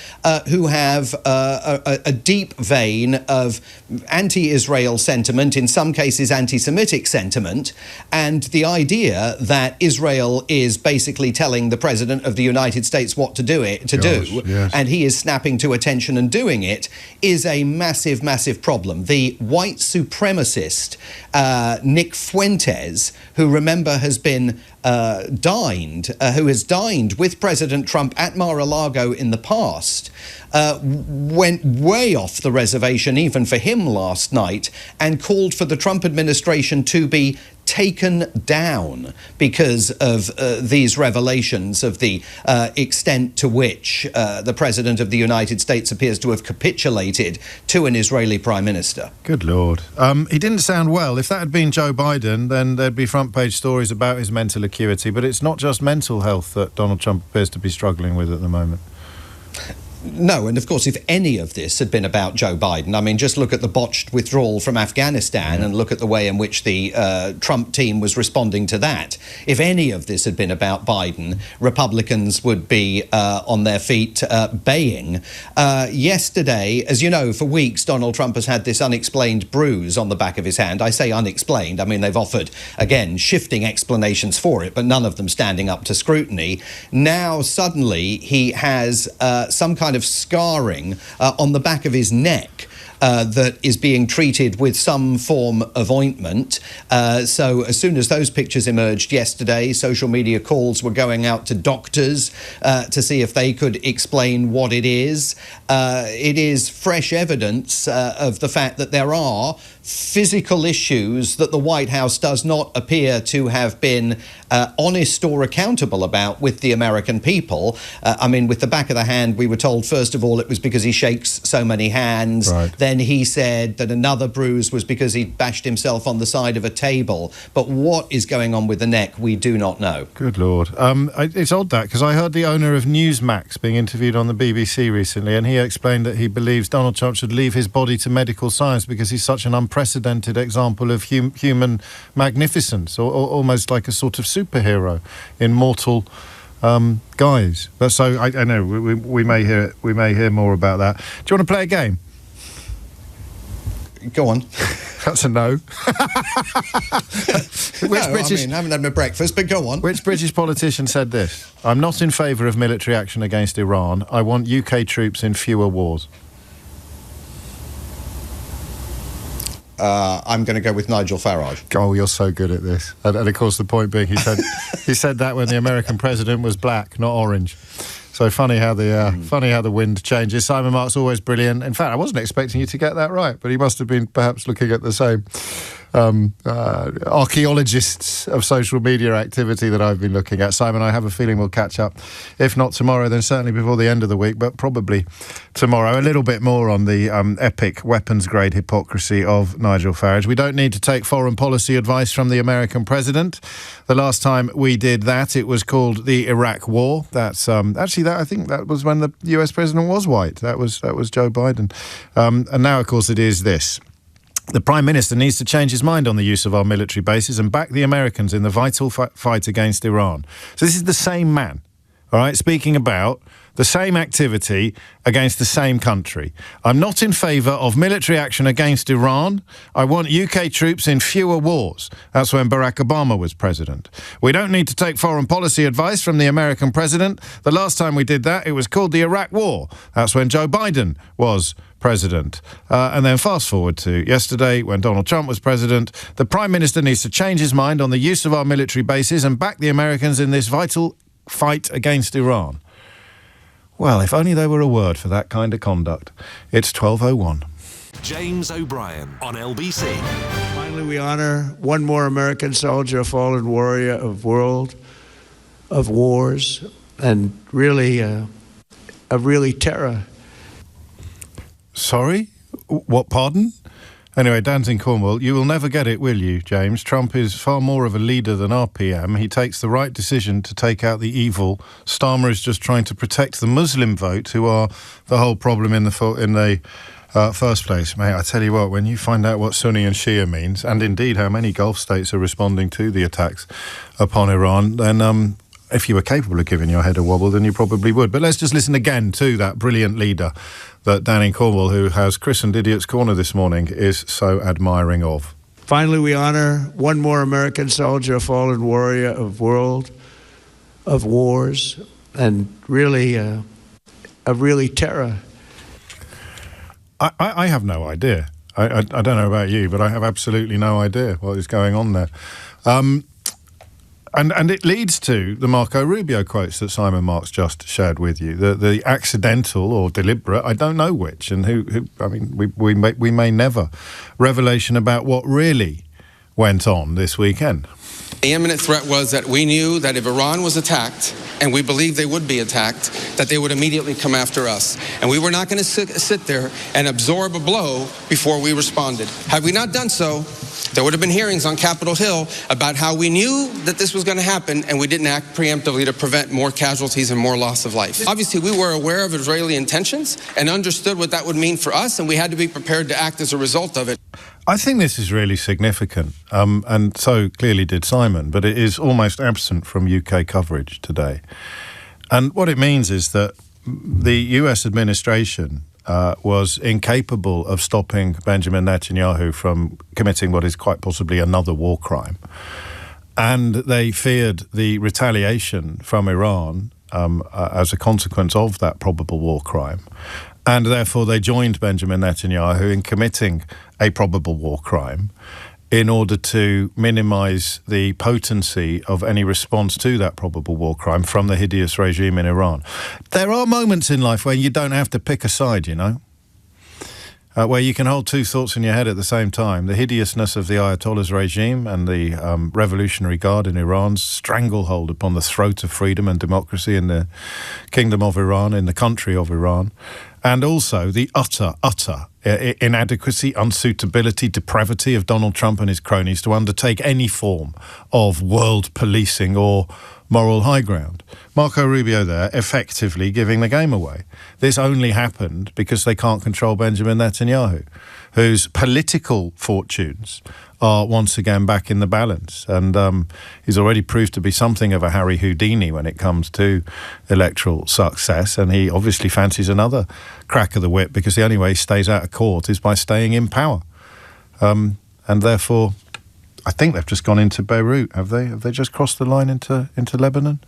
who have a deep vein of anti-Israel sentiment, in some cases anti-Semitic sentiment, and the idea that Israel is basically telling the president of the United States what to do, and he is snapping to attention and doing it, is a massive, massive problem. The white supremacist Nick Fuentes, who, remember, has been who has dined with President Trump at Mar-a-Lago in the past, went way off the reservation even for him last night and called for the Trump administration to be taken down because of these revelations of the extent to which the President of the United States appears to have capitulated to an Israeli Prime Minister. Good Lord. He didn't sound well. If that had been Joe Biden, then there'd be front-page stories about his mental acuity, but it's not just mental health that Donald Trump appears to be struggling with at the moment. No, and of course, if any of this had been about Joe Biden, I mean, just look at the botched withdrawal from Afghanistan and look at the way in which the Trump team was responding to that. If any of this had been about Biden, Republicans would be on their feet baying. Yesterday, as you know, for weeks, Donald Trump has had this unexplained bruise on the back of his hand. I say unexplained. I mean, they've offered, again, shifting explanations for it, but none of them standing up to scrutiny. Now, suddenly, he has some kind of scarring on the back of his neck that is being treated with some form of ointment. So as soon as those pictures emerged yesterday, social media calls were going out to doctors to see if they could explain what it is. It is fresh evidence of the fact that there are physical issues that the White House does not appear to have been honest or accountable about with the American people. I mean, with the back of the hand, we were told, first of all, it was because he shakes so many hands. Right. Then he said that another bruise was because he bashed himself on the side of a table. But what is going on with the neck, we do not know. Good Lord. It's odd that, because I heard the owner of Newsmax being interviewed on the BBC recently, and he explained that he believes Donald Trump should leave his body to medical science because he's such an unprecedented example of human magnificence, or almost like a sort of superhero in mortal guise. But so I know we may hear more about that. Do you want to play a game? Go on. That's a no. I haven't had my breakfast, but go on. Which British politician said this? I'm not in favour of military action against Iran. I want UK troops in fewer wars. I'm going to go with Nigel Farage. Oh, you're so good at this. And of course, the point being, he said that when the American president was black, not orange. So funny how the wind changes. Simon Mark's always brilliant. In fact, I wasn't expecting you to get that right, but he must have been perhaps looking at the same archaeologists of social media activity that I've been looking at. Simon, I have a feeling we'll catch up. If not tomorrow, then certainly before the end of the week, but probably tomorrow. A little bit more on the epic weapons-grade hypocrisy of Nigel Farage. We don't need to take foreign policy advice from the American president. The last time we did that, it was called the Iraq War. That's I think that was when the US president was white. That was Joe Biden. And now, of course, it is this. The Prime Minister needs to change his mind on the use of our military bases and back the Americans in the vital fight against Iran. So this is the same man, all right, speaking about the same activity against the same country. I'm not in favour of military action against Iran. I want UK troops in fewer wars. That's when Barack Obama was president. We don't need to take foreign policy advice from the American president. The last time we did that, it was called the Iraq War. That's when Joe Biden was president. And then fast forward to yesterday when Donald Trump was president. The Prime Minister needs to change his mind on the use of our military bases and back the Americans in this vital fight against Iran. Well, if only there were a word for that kind of conduct. It's 12:01. James O'Brien on LBC. Finally, we honor one more American soldier, a fallen warrior of world, of wars, and really terror. Sorry? What, pardon? Anyway, Dan's in Cornwall. You will never get it, will you, James? Trump is far more of a leader than our PM. He takes the right decision to take out the evil. Starmer is just trying to protect the Muslim vote, who are the whole problem in the first place. Mate, I tell you what, when you find out what Sunni and Shia means, and indeed how many Gulf states are responding to the attacks upon Iran, then if you were capable of giving your head a wobble, then you probably would. But let's just listen again to that brilliant leader that Dan in Cornwall, who has christened Idiot's Corner this morning, is so admiring of. Finally, we honor one more American soldier, a fallen warrior of world, of wars, and really terror. I have no idea. I don't know about you, but I have absolutely no idea what is going on there. And it leads to the Marco Rubio quotes that Simon Marks just shared with you. The accidental or deliberate, I don't know which, and who I mean, we may never, revelation about what really went on this weekend. The imminent threat was that we knew that if Iran was attacked, and we believed they would be attacked, that they would immediately come after us. And we were not going to sit there and absorb a blow before we responded. Had we not done so, there would have been hearings on Capitol Hill about how we knew that this was going to happen and we didn't act preemptively to prevent more casualties and more loss of life. Obviously, we were aware of Israeli intentions and understood what that would mean for us, and we had to be prepared to act as a result of it. I think this is really significant, and so clearly did Simon, but it is almost absent from UK coverage today. And what it means is that the US administration was incapable of stopping Benjamin Netanyahu from committing what is quite possibly another war crime. And they feared the retaliation from Iran as a consequence of that probable war crime. And therefore they joined Benjamin Netanyahu in committing a probable war crime in order to minimise the potency of any response to that probable war crime from the hideous regime in Iran. There are moments in life where you don't have to pick a side, you know, where you can hold two thoughts in your head at the same time. The hideousness of the Ayatollah's regime and the Revolutionary Guard in Iran's stranglehold upon the throat of freedom and democracy in the Kingdom of Iran, in the country of Iran. And also the utter inadequacy, unsuitability, depravity of Donald Trump and his cronies to undertake any form of world policing or moral high ground. Marco Rubio there effectively giving the game away. This only happened because they can't control Benjamin Netanyahu, whose political fortunes are once again back in the balance. And he's already proved to be something of a Harry Houdini when it comes to electoral success. And he obviously fancies another crack of the whip because the only way he stays out of court is by staying in power. And therefore, I think they've just gone into Beirut, have they? Have they just crossed the line into Lebanon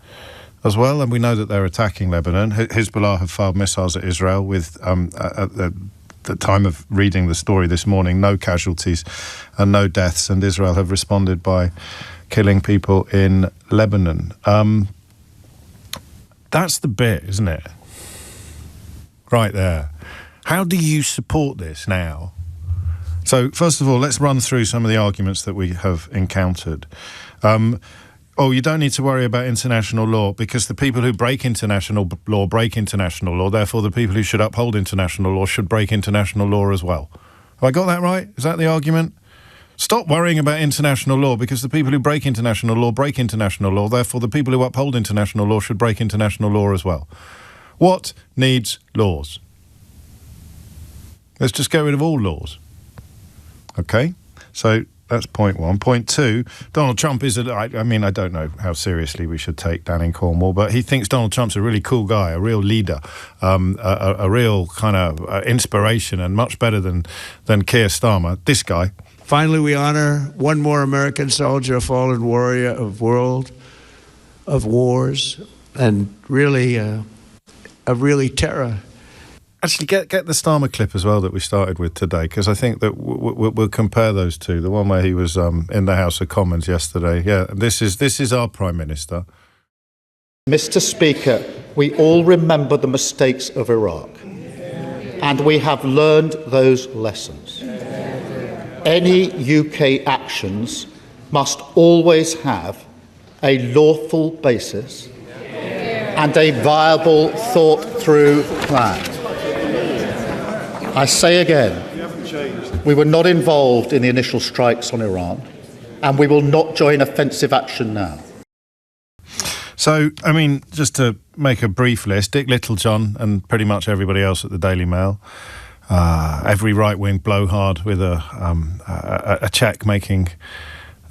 as well? And we know that they're attacking Lebanon. Hezbollah have fired missiles at Israel with, at the time of reading the story this morning, no casualties and no deaths. And Israel have responded by killing people in Lebanon. That's the bit, isn't it? Right there. How do you support this now? So, first of all, let's run through some of the arguments that we have encountered. You don't need to worry about international law because the people who break international law break international law. Therefore, the people who should uphold international law should break international law as well. Have I got that right? Is that the argument? Stop worrying about international law because the people who break international law break international law. Therefore, the people who uphold international law should break international law as well. What needs laws? Let's just get rid of all laws. Okay, so that's point one. Point two, Donald Trump is, I don't know how seriously we should take Dan in Cornwall, but he thinks Donald Trump's a really cool guy, a real leader, a real kind of inspiration and much better than Keir Starmer. This guy. Finally, we honor one more American soldier, a fallen warrior of world, of wars, and really terror. Actually, get the Starmer clip as well that we started with today, because I think that we'll compare those two. The one where he was in the House of Commons yesterday. Yeah, this is our Prime Minister. Mr. Speaker, we all remember the mistakes of Iraq, and we have learned those lessons. Any UK actions must always have a lawful basis and a viable, thought-through plan. I say again, we were not involved in the initial strikes on Iran, and we will not join offensive action now. So, I mean, just to make a brief list, Dick Littlejohn and pretty much everybody else at the Daily Mail, every right-wing blowhard with a cheque making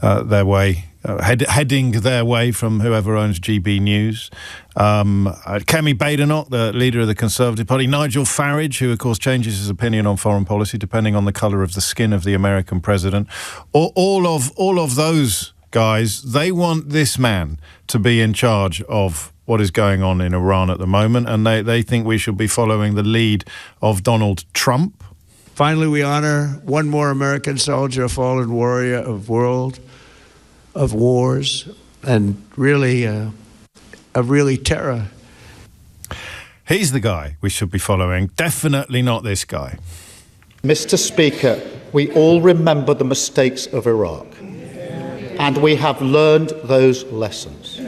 their way, heading their way from whoever owns GB News. Kemi Badenoch, the leader of the Conservative Party. Nigel Farage, who, of course, changes his opinion on foreign policy depending on the colour of the skin of the American president. All of those guys, they want this man to be in charge of what is going on in Iran at the moment, and they think we should be following the lead of Donald Trump. Finally, we honor one more American soldier, a fallen warrior of wars, and really terror. He's the guy we should be following, definitely not this guy. Mr. Speaker, we all remember the mistakes of Iraq, and we have learned those lessons.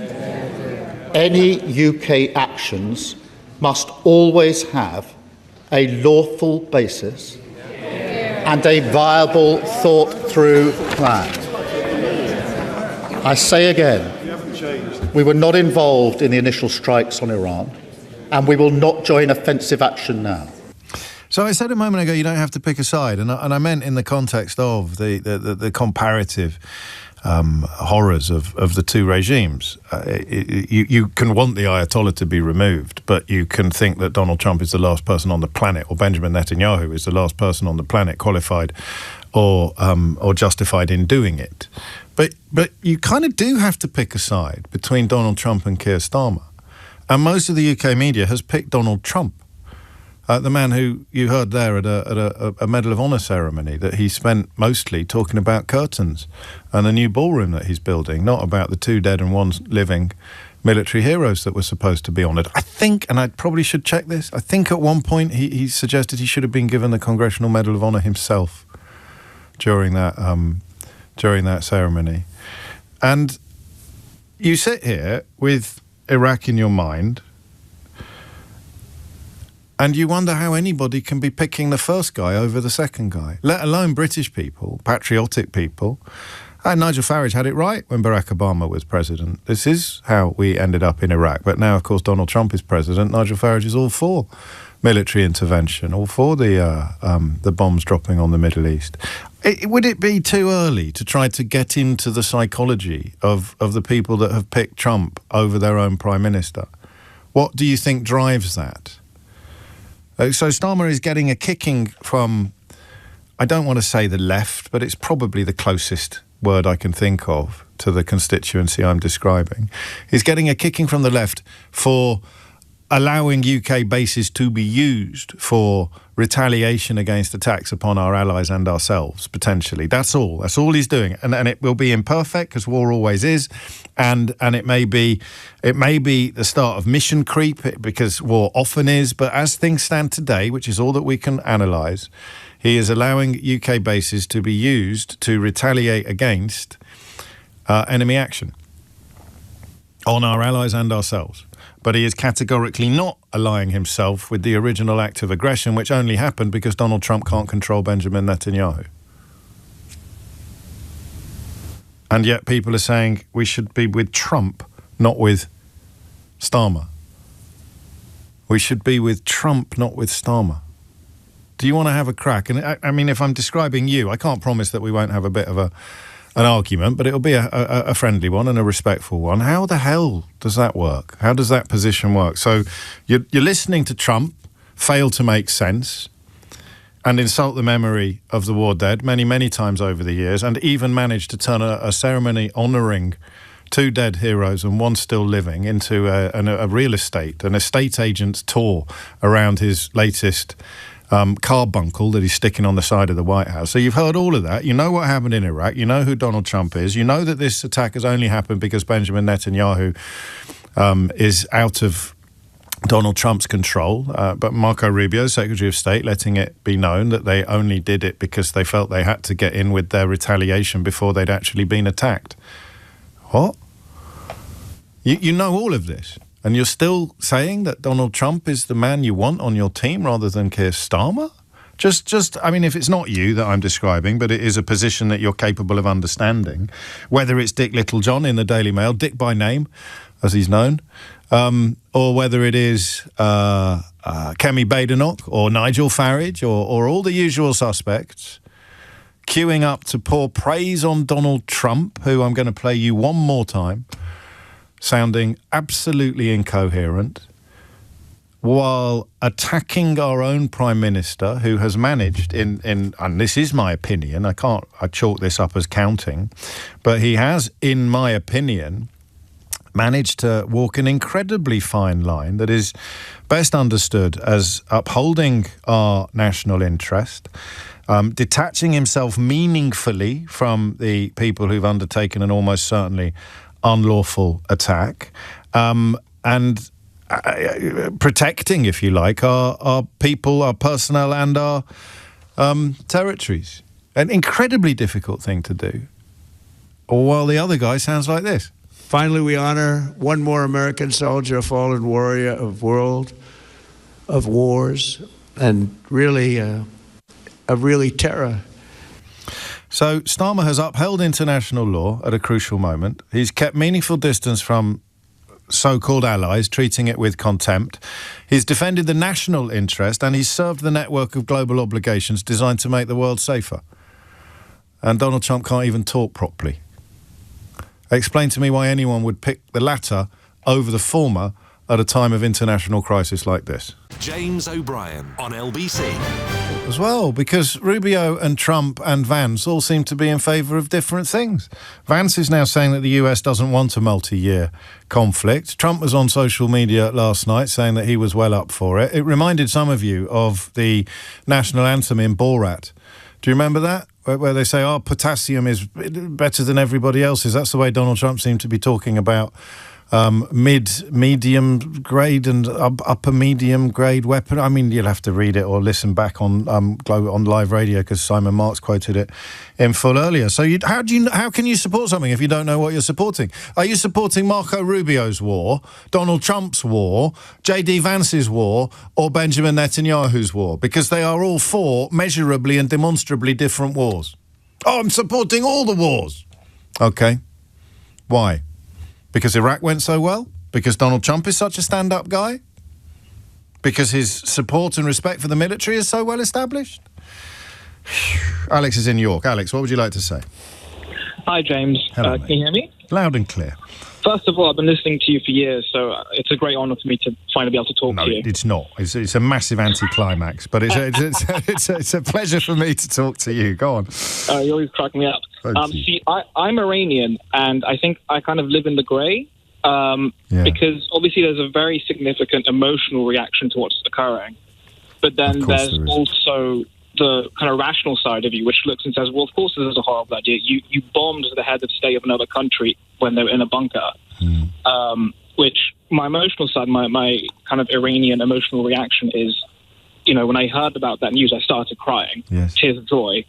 Any UK actions must always have a lawful basis and a viable, thought-through plan. I say again, we were not involved in the initial strikes on Iran, and we will not join offensive action now. So I said a moment ago you don't have to pick a side, and I meant in the context of the comparative horrors of the two regimes. You can want the Ayatollah to be removed, but you can think that Donald Trump is the last person on the planet, or Benjamin Netanyahu is the last person on the planet qualified or justified in doing it. But you kind of do have to pick a side between Donald Trump and Keir Starmer. And most of the UK media has picked Donald Trump. The man who you heard there at a Medal of Honor ceremony, that he spent mostly talking about curtains and the new ballroom that he's building, not about the 2 dead and 1 living military heroes that were supposed to be honoured. I think, and I probably should check this, I think at one point he suggested he should have been given the Congressional Medal of Honor himself during that ceremony. And you sit here with Iraq in your mind, and you wonder how anybody can be picking the first guy over the second guy, let alone British people, patriotic people. Nigel Farage had it right when Barack Obama was president. This is how we ended up in Iraq. But now, of course, Donald Trump is president. Nigel Farage is all for military intervention, all for the bombs dropping on the Middle East. Would it be too early to try to get into the psychology of the people that have picked Trump over their own prime minister? What do you think drives that? So Starmer is getting a kicking from, I don't want to say the left, but it's probably the closest word I can think of to the constituency I'm describing. He's getting a kicking from the left for allowing UK bases to be used for retaliation against attacks upon our allies and ourselves, potentially. That's all. That's all he's doing. And it will be imperfect, because war always is. And it may be the start of mission creep, because war often is. But as things stand today, which is all that we can analyse, he is allowing UK bases to be used to retaliate against enemy action on our allies and ourselves. But he is categorically not allying himself with the original act of aggression, which only happened because Donald Trump can't control Benjamin Netanyahu. And yet people are saying we should be with Trump, not with Starmer. We should be with Trump, not with Starmer. Do you want to have a crack? And I mean, if I'm describing you, I can't promise that we won't have a bit of an argument, but it'll be a friendly one and a respectful one. How the hell does that work? How does that position work? So you're listening to Trump fail to make sense and insult the memory of the war dead many, many times over the years, and even manage to turn a ceremony honouring 2 dead heroes and 1 still living, into a real estate, an estate agent's tour around his latest carbuncle that he's sticking on the side of the White House. So you've heard all of that. You know what happened in Iraq. You know who Donald Trump is. You know that this attack has only happened because Benjamin Netanyahu is out of Donald Trump's control. But Marco Rubio, Secretary of State, letting it be known that they only did it because they felt they had to get in with their retaliation before they'd actually been attacked. What? You know all of this. And you're still saying that Donald Trump is the man you want on your team rather than Keir Starmer? I mean, if it's not you that I'm describing, but it is a position that you're capable of understanding, whether it's Dick Littlejohn in the Daily Mail, Dick by name, as he's known, or whether it is Kemi Badenoch or Nigel Farage or all the usual suspects, queuing up to pour praise on Donald Trump, who I'm going to play you one more time, sounding absolutely incoherent, while attacking our own Prime Minister, who has managed and this is my opinion, I chalk this up as counting, but he has, in my opinion, managed to walk an incredibly fine line that is best understood as upholding our national interest, detaching himself meaningfully from the people who've undertaken an almost certainly unlawful attack, and protecting, if you like, our people, our personnel, and our territories. An incredibly difficult thing to do. While the other guy sounds like this. Finally, we honor one more American soldier, a fallen warrior of world, of wars, and really a terror. So Starmer has upheld international law at a crucial moment. He's kept meaningful distance from so-called allies, treating it with contempt. He's defended the national interest, and he's served the network of global obligations designed to make the world safer. And Donald Trump can't even talk properly. Explain to me why anyone would pick the latter over the former at a time of international crisis like this. James O'Brien on LBC. As well, because Rubio and Trump and Vance all seem to be in favour of different things. Vance is now saying that the US doesn't want a multi-year conflict. Trump was on social media last night saying that he was well up for it. It reminded some of you of the national anthem in Borat. Do you remember that? Where they say, potassium is better than everybody else's. That's the way Donald Trump seemed to be talking about medium grade and upper medium grade weapon. I mean, you'll have to read it or listen back on live radio, because Simon Marks quoted it in full earlier. So how can you support something if you don't know what you're supporting? Are you supporting Marco Rubio's war, Donald Trump's war, J.D. Vance's war, or Benjamin Netanyahu's war? Because they are all 4 measurably and demonstrably different wars. I'm supporting all the wars. Okay. Why? Because Iraq went so well? Because Donald Trump is such a stand-up guy? Because his support and respect for the military is so well established? Alex is in York. Alex, what would you like to say? Hi, James. Hello, can you hear me? Loud and clear. First of all, I've been listening to you for years, so it's a great honour for me to finally be able to talk to you. No, it's not. It's a massive anticlimax, but it's a pleasure for me to talk to you. Go on. You always crack me up. See, I'm Iranian, and I think I kind of live in the grey, because obviously there's a very significant emotional reaction to what's occurring. But then there's also the kind of rational side of you, which looks and says, well, of course this is a horrible idea. You bombed the head of state of another country when they were in a bunker. Which my emotional side, my kind of Iranian emotional reaction is, when I heard about that news, I started crying, tears of joy.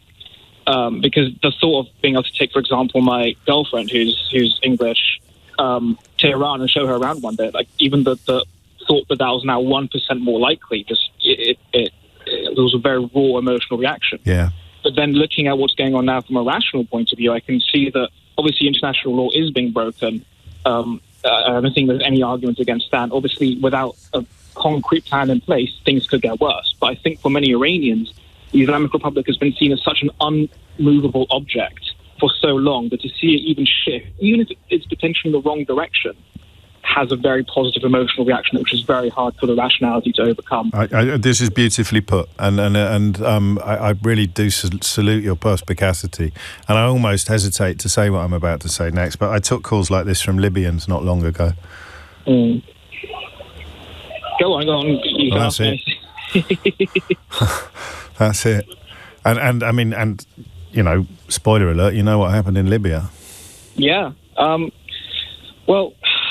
Because the thought of being able to take, for example, my girlfriend, who's English, to Iran and show her around one day, like even the thought that was now 1% more likely, just there was a very raw emotional reaction. Yeah. But then looking at what's going on now from a rational point of view, I can see that obviously international law is being broken. I don't think there's any argument against that. Obviously, without a concrete plan in place, things could get worse. But I think for many Iranians, the Islamic Republic has been seen as such an unmovable object for so long that to see it even shift, even if it's potentially in the wrong direction, has a very positive emotional reaction, which is very hard for the rationality to overcome. This is beautifully put, and I really do salute your perspicacity, and I almost hesitate to say what I'm about to say next, but I took calls like this from Libyans not long ago. Mm. Go on. That's it. That's it. And I mean, and you know, spoiler alert, you know what happened in Libya. Yeah.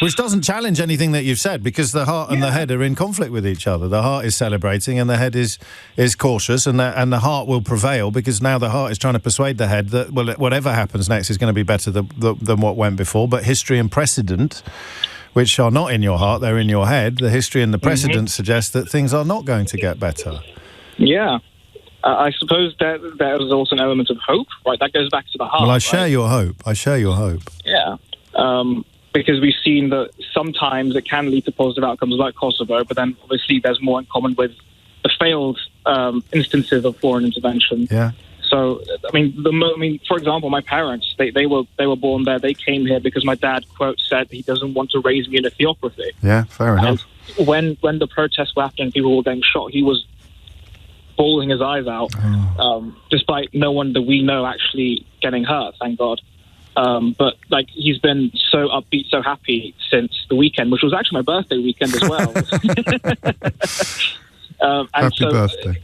Which doesn't challenge anything that you've said, because the heart and the head are in conflict with each other. The heart is celebrating and the head is cautious, and the heart will prevail, because now the heart is trying to persuade the head that, well, whatever happens next is going to be better than what went before. But history and precedent, which are not in your heart, they're in your head, the history and the precedent suggest that things are not going to get better. Yeah. I suppose there is also an element of hope, right? That goes back to the heart. Well, I share your hope. Yeah. Because we've seen that sometimes it can lead to positive outcomes like Kosovo, but then obviously there's more in common with the failed instances of foreign intervention. Yeah. So, I mean, for example, my parents, they were born there. They came here because my dad, quote, said he doesn't want to raise me in a theocracy. Yeah, fair enough. And when the protests were happening, people were getting shot, he was bawling his eyes out, despite no one that we know actually getting hurt, thank God. But like, he's been so upbeat, so happy since the weekend, which was actually my birthday weekend as well. Happy birthday!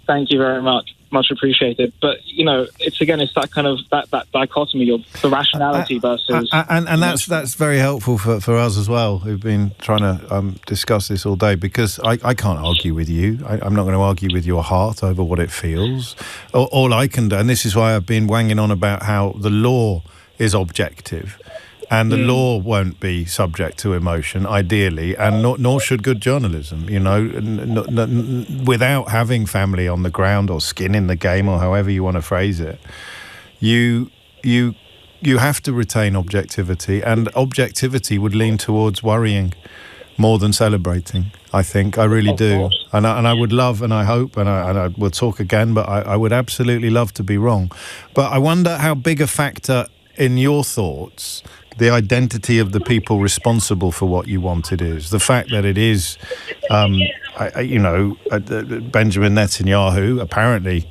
Thank you very much appreciated. But you know, it's that kind of that dichotomy of the rationality versus and that's very helpful for us as well, who've been trying to discuss this all day, because I can't argue with you. I'm not going to argue with your heart over what it feels. All I can do, and this is why I've been wanging on about how the law is objective, and the law won't be subject to emotion, ideally, and nor should good journalism. You know, without having family on the ground or skin in the game, or however you want to phrase it, you have to retain objectivity, and objectivity would lean towards worrying more than celebrating. I think I really do, and I would love, and I hope, and I will talk again, but I would absolutely love to be wrong. But I wonder how big a factor in your thoughts the identity of the people responsible for what you wanted is. The fact that it is, Benjamin Netanyahu apparently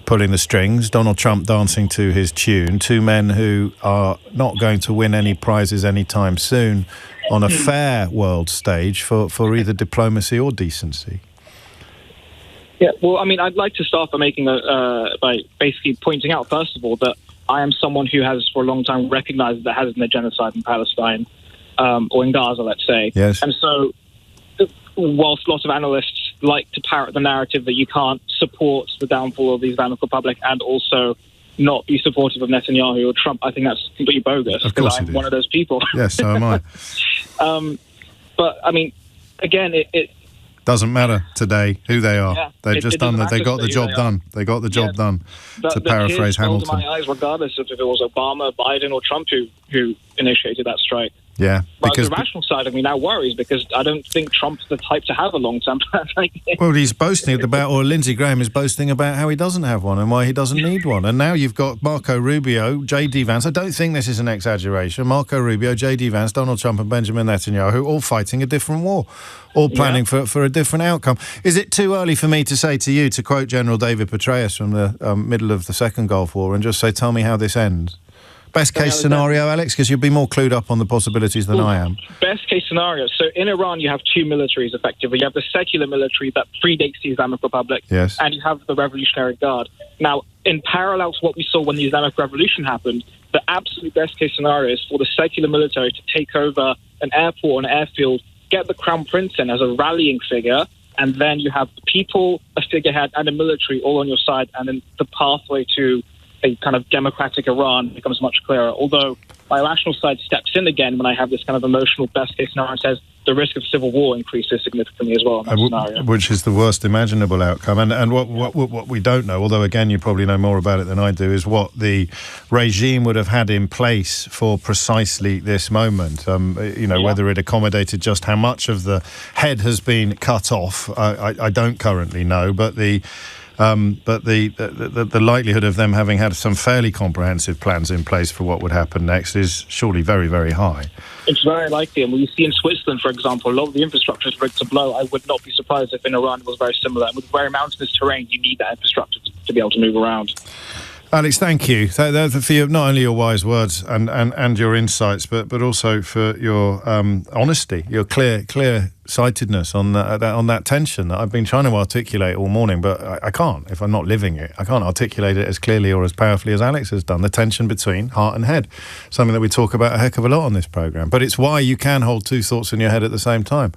pulling the strings, Donald Trump dancing to his tune, two men who are not going to win any prizes anytime soon on a fair world stage for either diplomacy or decency. Yeah, well, I mean, I'd like to start by by basically pointing out, first of all, that I am someone who has for a long time recognized that there has been a genocide in Palestine, or in Gaza, let's say. Yes. And so, whilst lots of analysts like to parrot the narrative that you can't support the downfall of the Islamic Republic and also not be supportive of Netanyahu or Trump, I think that's completely bogus, because I'm one of those people. Yes, so am I. But, I mean, again, it doesn't matter today who they are. Yeah, They've just done that. They got the job done. They got the job done. To paraphrase Hamilton. My eyes, regardless of if it was Obama, Biden, or Trump who initiated that strike. Yeah, but the rational side of me now worries, because I don't think Trump's the type to have a long-term plan like this. Well, he's boasting about, or Lindsey Graham is boasting about how he doesn't have one and why he doesn't need one. And now you've got Marco Rubio, J.D. Vance. I don't think this is an exaggeration. Marco Rubio, J.D. Vance, Donald Trump and Benjamin Netanyahu, all fighting a different war, all planning for a different outcome. Is it too early for me to say to you, to quote General David Petraeus from the middle of the Second Gulf War, and just say, tell me how this ends? Best case scenario, Alex, because you'll be more clued up on the possibilities than I am. Best case scenario. So in Iran, you have two militaries, effectively. You have the secular military that predates the Islamic Republic, yes, and you have the Revolutionary Guard. Now, in parallel to what we saw when the Islamic Revolution happened, the absolute best case scenario is for the secular military to take over an airport, an airfield, get the Crown Prince in as a rallying figure, and then you have the people, a figurehead, and a military all on your side, and then the pathway to a kind of democratic Iran becomes much clearer. Although my rational side steps in again when I have this kind of emotional best case scenario and says the risk of civil war increases significantly as well in that scenario. Which is the worst imaginable outcome. And what we don't know, although again you probably know more about it than I do, is what the regime would have had in place for precisely this moment. Whether it accommodated just how much of the head has been cut off, I don't currently know, but the But the likelihood of them having had some fairly comprehensive plans in place for what would happen next is surely very, very high. It's very likely, and we see in Switzerland, for example, a lot of the infrastructure is rigged to blow. I would not be surprised if in Iran it was very similar. And with very mountainous terrain, you need that infrastructure to be able to move around. Alex, thank you for not only your wise words and your insights, but also for your honesty, your clear-sightedness on that tension that I've been trying to articulate all morning, but I can't if I'm not living it. I can't articulate it as clearly or as powerfully as Alex has done. The tension between heart and head, something that we talk about a heck of a lot on this programme. But it's why you can hold two thoughts in your head at the same time.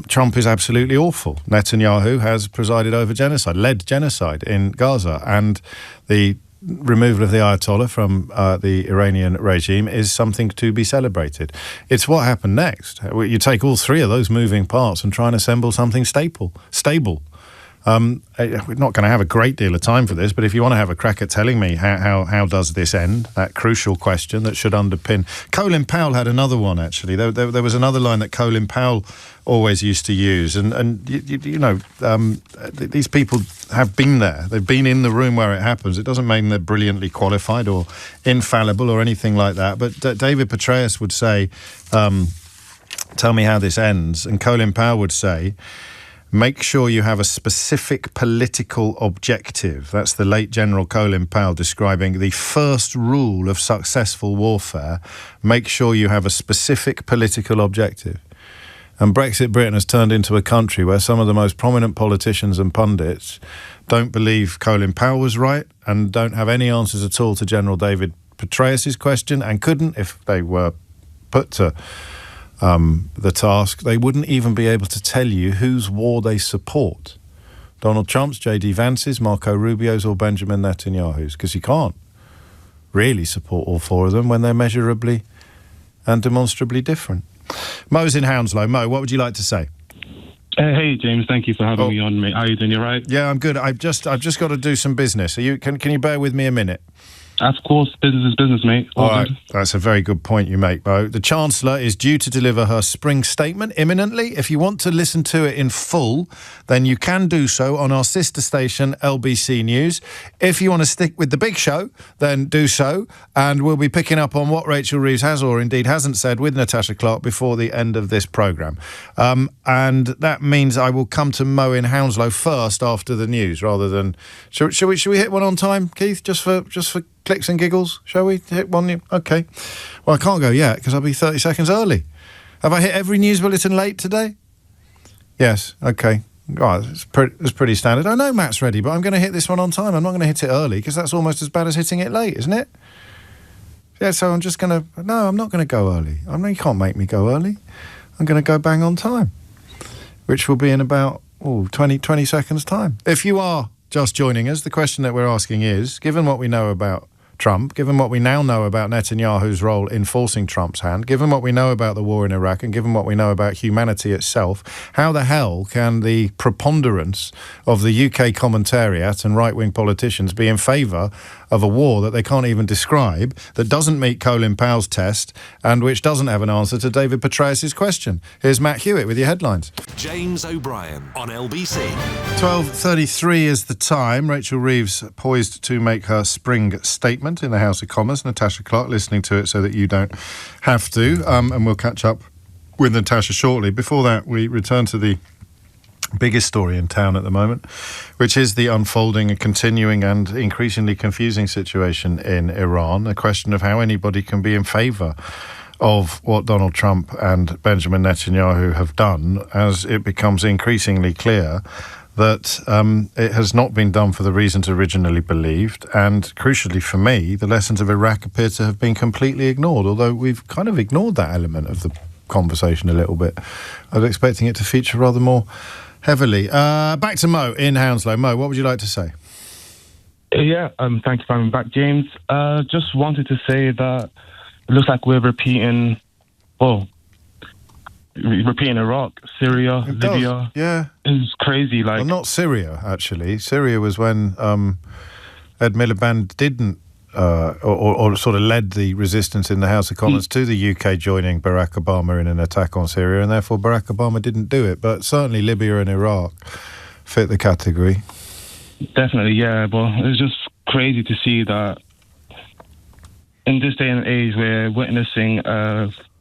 Trump is absolutely awful. Netanyahu has presided over genocide, led genocide in Gaza, and the removal of the Ayatollah from the Iranian regime is something to be celebrated. It's what happened next. You take all three of those moving parts and try and assemble something stable. We're not going to have a great deal of time for this, but if you want to have a crack at telling me how does this end, that crucial question that should underpin... Colin Powell had another one, actually. There was another line that Colin Powell always used to use, and these people have been there. They've been in the room where it happens. It doesn't mean they're brilliantly qualified or infallible or anything like that, but David Petraeus would say, tell me how this ends, and Colin Powell would say, make sure you have a specific political objective. That's the late General Colin Powell describing the first rule of successful warfare. Make sure you have a specific political objective. And Brexit Britain has turned into a country where some of the most prominent politicians and pundits don't believe Colin Powell was right and don't have any answers at all to General David Petraeus' question, and couldn't, if they were put to the task, they wouldn't even be able to tell you whose war they support. Donald Trump's, J.D. Vance's, Marco Rubio's or Benjamin Netanyahu's, because you can't really support all four of them when they're measurably and demonstrably different. Mo's in Hounslow. Mo, what would you like to say? Hey, James, thank you for having me on, mate. How are you doing? You right? Yeah, I'm good. I've just got to do some business. Can you bear with me a minute? Of course, business is business, mate. All right, that's a very good point you make, Bo. The Chancellor is due to deliver her spring statement imminently. If you want to listen to it in full, then you can do so on our sister station, LBC News. If you want to stick with the big show, then do so. And we'll be picking up on what Rachel Reeves has or indeed hasn't said with Natasha Clark before the end of this programme. And that means I will come to Mo in Hounslow first after the news, rather than... Should we hit one on time, Keith, just for clicks and giggles? Shall we hit one? Okay. Well, I can't go yet because I'll be 30 seconds early. Have I hit every news bulletin late today? Yes. Okay. Right, it's pretty standard. I know Matt's ready, but I'm going to hit this one on time. I'm not going to hit it early because that's almost as bad as hitting it late, isn't it? Yeah, so I'm just going to... No, I'm not going to go early. I mean, you can't make me go early. I'm going to go bang on time, which will be in about 20 seconds' time. If you are just joining us, the question that we're asking is, given what we know about Trump, given what we now know about Netanyahu's role in forcing Trump's hand, given what we know about the war in Iraq, and given what we know about humanity itself, how the hell can the preponderance of the UK commentariat and right-wing politicians be in favour of a war that they can't even describe, that doesn't meet Colin Powell's test, and which doesn't have an answer to David Petraeus' question? Here's Matt Hewitt with your headlines. James O'Brien on LBC. 12:33 is the time. Rachel Reeves poised to make her spring statement in the House of Commons. Natasha Clark listening to it so that you don't have to. And we'll catch up with Natasha shortly. Before that, we return to the biggest story in town at the moment, which is the unfolding and continuing and increasingly confusing situation in Iran. A question of how anybody can be in favour of what Donald Trump and Benjamin Netanyahu have done, as it becomes increasingly clear that it has not been done for the reasons originally believed, and crucially for me, the lessons of Iraq appear to have been completely ignored, although we've kind of ignored that element of the conversation a little bit. I was expecting it to feature rather more heavily. Back to Mo in Hounslow. Mo, what would you like to say? Thank you for having me back, James. Just wanted to say that it looks like we're repeating Iraq, Syria, Libya. Yeah. It's crazy. Well, not Syria, actually. Syria was when Ed Miliband didn't or sort of led the resistance in the House of Commons to the UK joining Barack Obama in an attack on Syria, and therefore Barack Obama didn't do it. But certainly Libya and Iraq fit the category. Definitely, yeah. But it's just crazy to see that in this day and age we're witnessing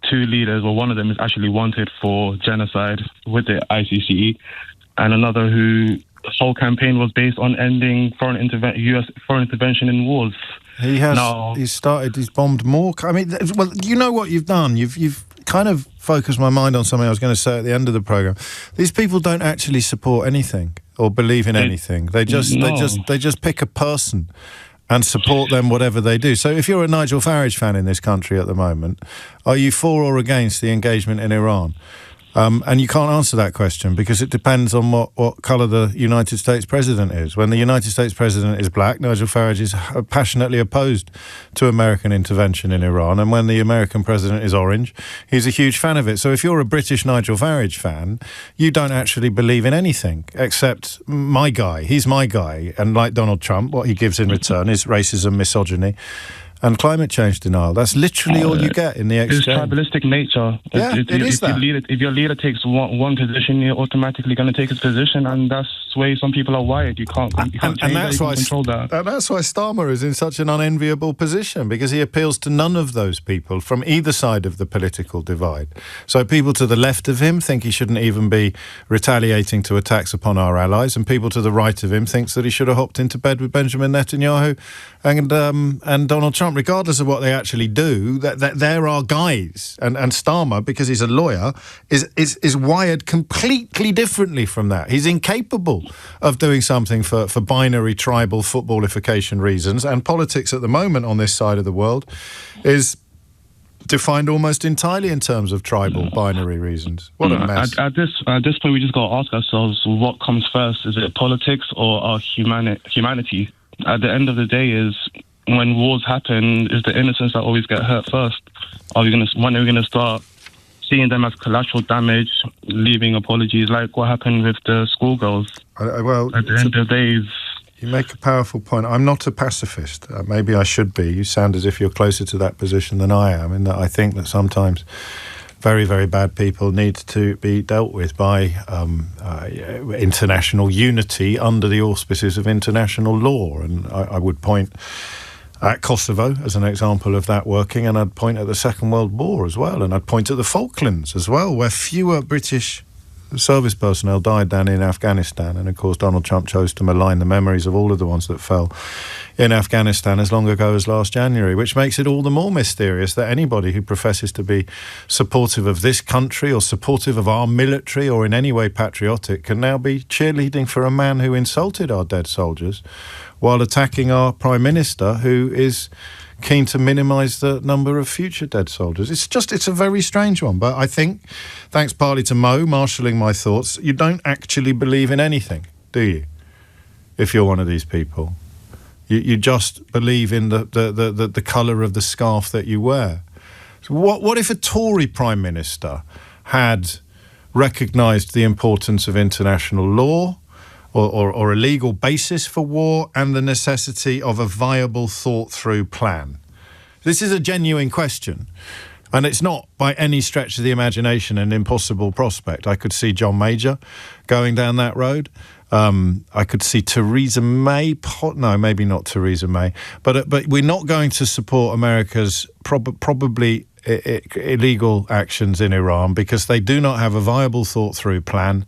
two leaders, or one of them is actually wanted for genocide with the ICC, and another whose whole campaign was based on ending U.S. foreign intervention in wars. He has. He's bombed more. I mean, well, you know what you've done. You've kind of focused my mind on something I was going to say at the end of the program. These people don't actually support anything or believe in anything. They just pick a person and support them whatever they do. So if you're a Nigel Farage fan in this country at the moment, are you for or against the engagement in Iran? And you can't answer that question because it depends on what colour the United States president is. When the United States president is black, Nigel Farage is passionately opposed to American intervention in Iran. And when the American president is orange, he's a huge fan of it. So if you're a British Nigel Farage fan, you don't actually believe in anything except my guy. He's my guy. And like Donald Trump, what he gives in return is racism, misogyny, and climate change denial. That's literally all you get in the exchange. It's tribalistic nature. Yeah, it is that. If your leader takes one position, you're automatically going to take his position, and that's the way some people are wired. You can't change that, you can't control that. And that's why Starmer is in such an unenviable position, because he appeals to none of those people from either side of the political divide. So people to the left of him think he shouldn't even be retaliating to attacks upon our allies, and people to the right of him thinks that he should have hopped into bed with Benjamin Netanyahu and Donald Trump. Regardless of what they actually do, that there are guys, and Starmer, because he's a lawyer, is wired completely differently from that. He's incapable of doing something for binary tribal footballification reasons, and politics at the moment on this side of the world is defined almost entirely in terms of tribal binary reasons. What a mess. At this point, we just got to ask ourselves, what comes first? Is it politics or our humanity? At the end of the day is, when wars happen, is the innocents that always get hurt first? When are we going to start seeing them as collateral damage, leaving apologies, like what happened with the schoolgirls? Well, at the end of the day, you make a powerful point. I'm not a pacifist. Maybe I should be. You sound as if you're closer to that position than I am, in that I think that sometimes very, very bad people need to be dealt with by international unity under the auspices of international law. And I would point at Kosovo as an example of that working, and I'd point at the Second World War as well, and I'd point at the Falklands as well, where fewer British service personnel died than in Afghanistan. And of course Donald Trump chose to malign the memories of all of the ones that fell in Afghanistan as long ago as last January, which makes it all the more mysterious that anybody who professes to be supportive of this country or supportive of our military or in any way patriotic can now be cheerleading for a man who insulted our dead soldiers while attacking our Prime Minister, who is keen to minimise the number of future dead soldiers. It's a very strange one. But I think, thanks partly to Mo marshalling my thoughts, you don't actually believe in anything, do you? If you're one of these people. You just believe in the colour of the scarf that you wear. So what if a Tory Prime Minister had recognised the importance of international law, or a legal basis for war, and the necessity of a viable, thought-through plan? This is a genuine question, and it's not by any stretch of the imagination an impossible prospect. I could see John Major going down that road. I could see Theresa May. No, maybe not Theresa May. But we're not going to support America's probably illegal actions in Iran because they do not have a viable, thought-through plan,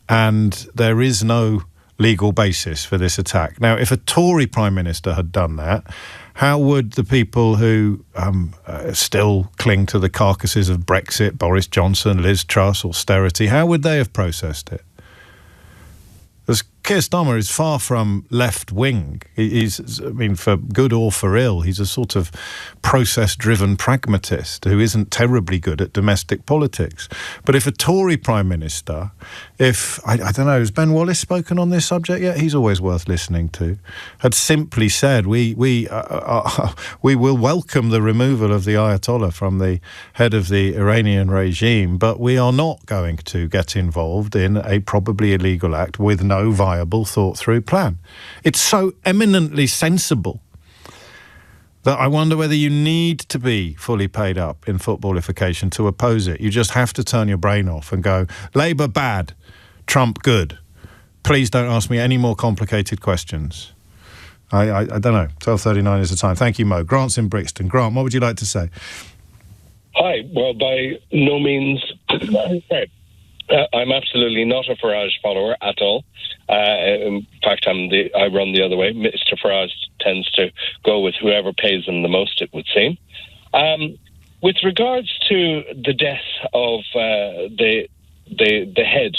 and there is no legal basis for this attack. Now, if a Tory Prime Minister had done that, how would the people who still cling to the carcasses of Brexit, Boris Johnson, Liz Truss, austerity, how would they have processed it? Because Keir Starmer is far from left-wing. For good or for ill, he's a sort of process-driven pragmatist who isn't terribly good at domestic politics. But if a Tory Prime Minister, I don't know, has Ben Wallace spoken on this subject yet? He's always worth listening to. Had simply said, we will welcome the removal of the Ayatollah from the head of the Iranian regime, but we are not going to get involved in a probably illegal act with no viable, thought-through plan. It's so eminently sensible that I wonder whether you need to be fully paid up in footballification to oppose it. You just have to turn your brain off and go, Labour bad, Trump good. please don't ask me any more complicated questions. I don't know. 12:39 is the time. Thank you, Mo. Grant's in Brixton. Grant, what would you like to say? Hi. Well, by no means. I'm absolutely not a Farage follower at all. In fact, I run the other way. Mr. Farage tends to go with whoever pays them the most, it would seem. With regards to the death of the head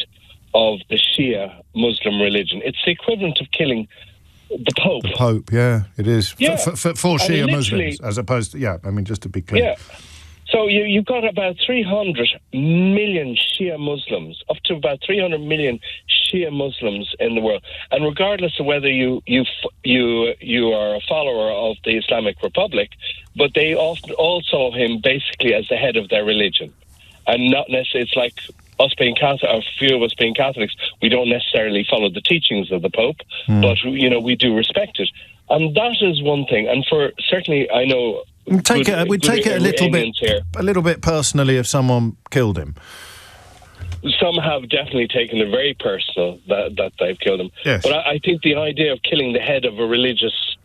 of the Shia Muslim religion, it's the equivalent of killing the Pope. The Pope, yeah, it is. Yeah. For Shia Muslims, as opposed to, just to be clear. Yeah. So you've got about 300 million Shia Muslims, up to about 300 million Shia Muslims in the world. And regardless of whether you are a follower of the Islamic Republic, but they often all saw him basically as the head of their religion. And not necessarily, it's like us being Catholic, or a few of us being Catholics, we don't necessarily follow the teachings of the Pope, but, we do respect it. And that is one thing. And certainly, I know... We'd take it a little bit personally if someone killed him. Some have definitely taken it very personal that they've killed him. Yes. But I think the idea of killing the head of a religious,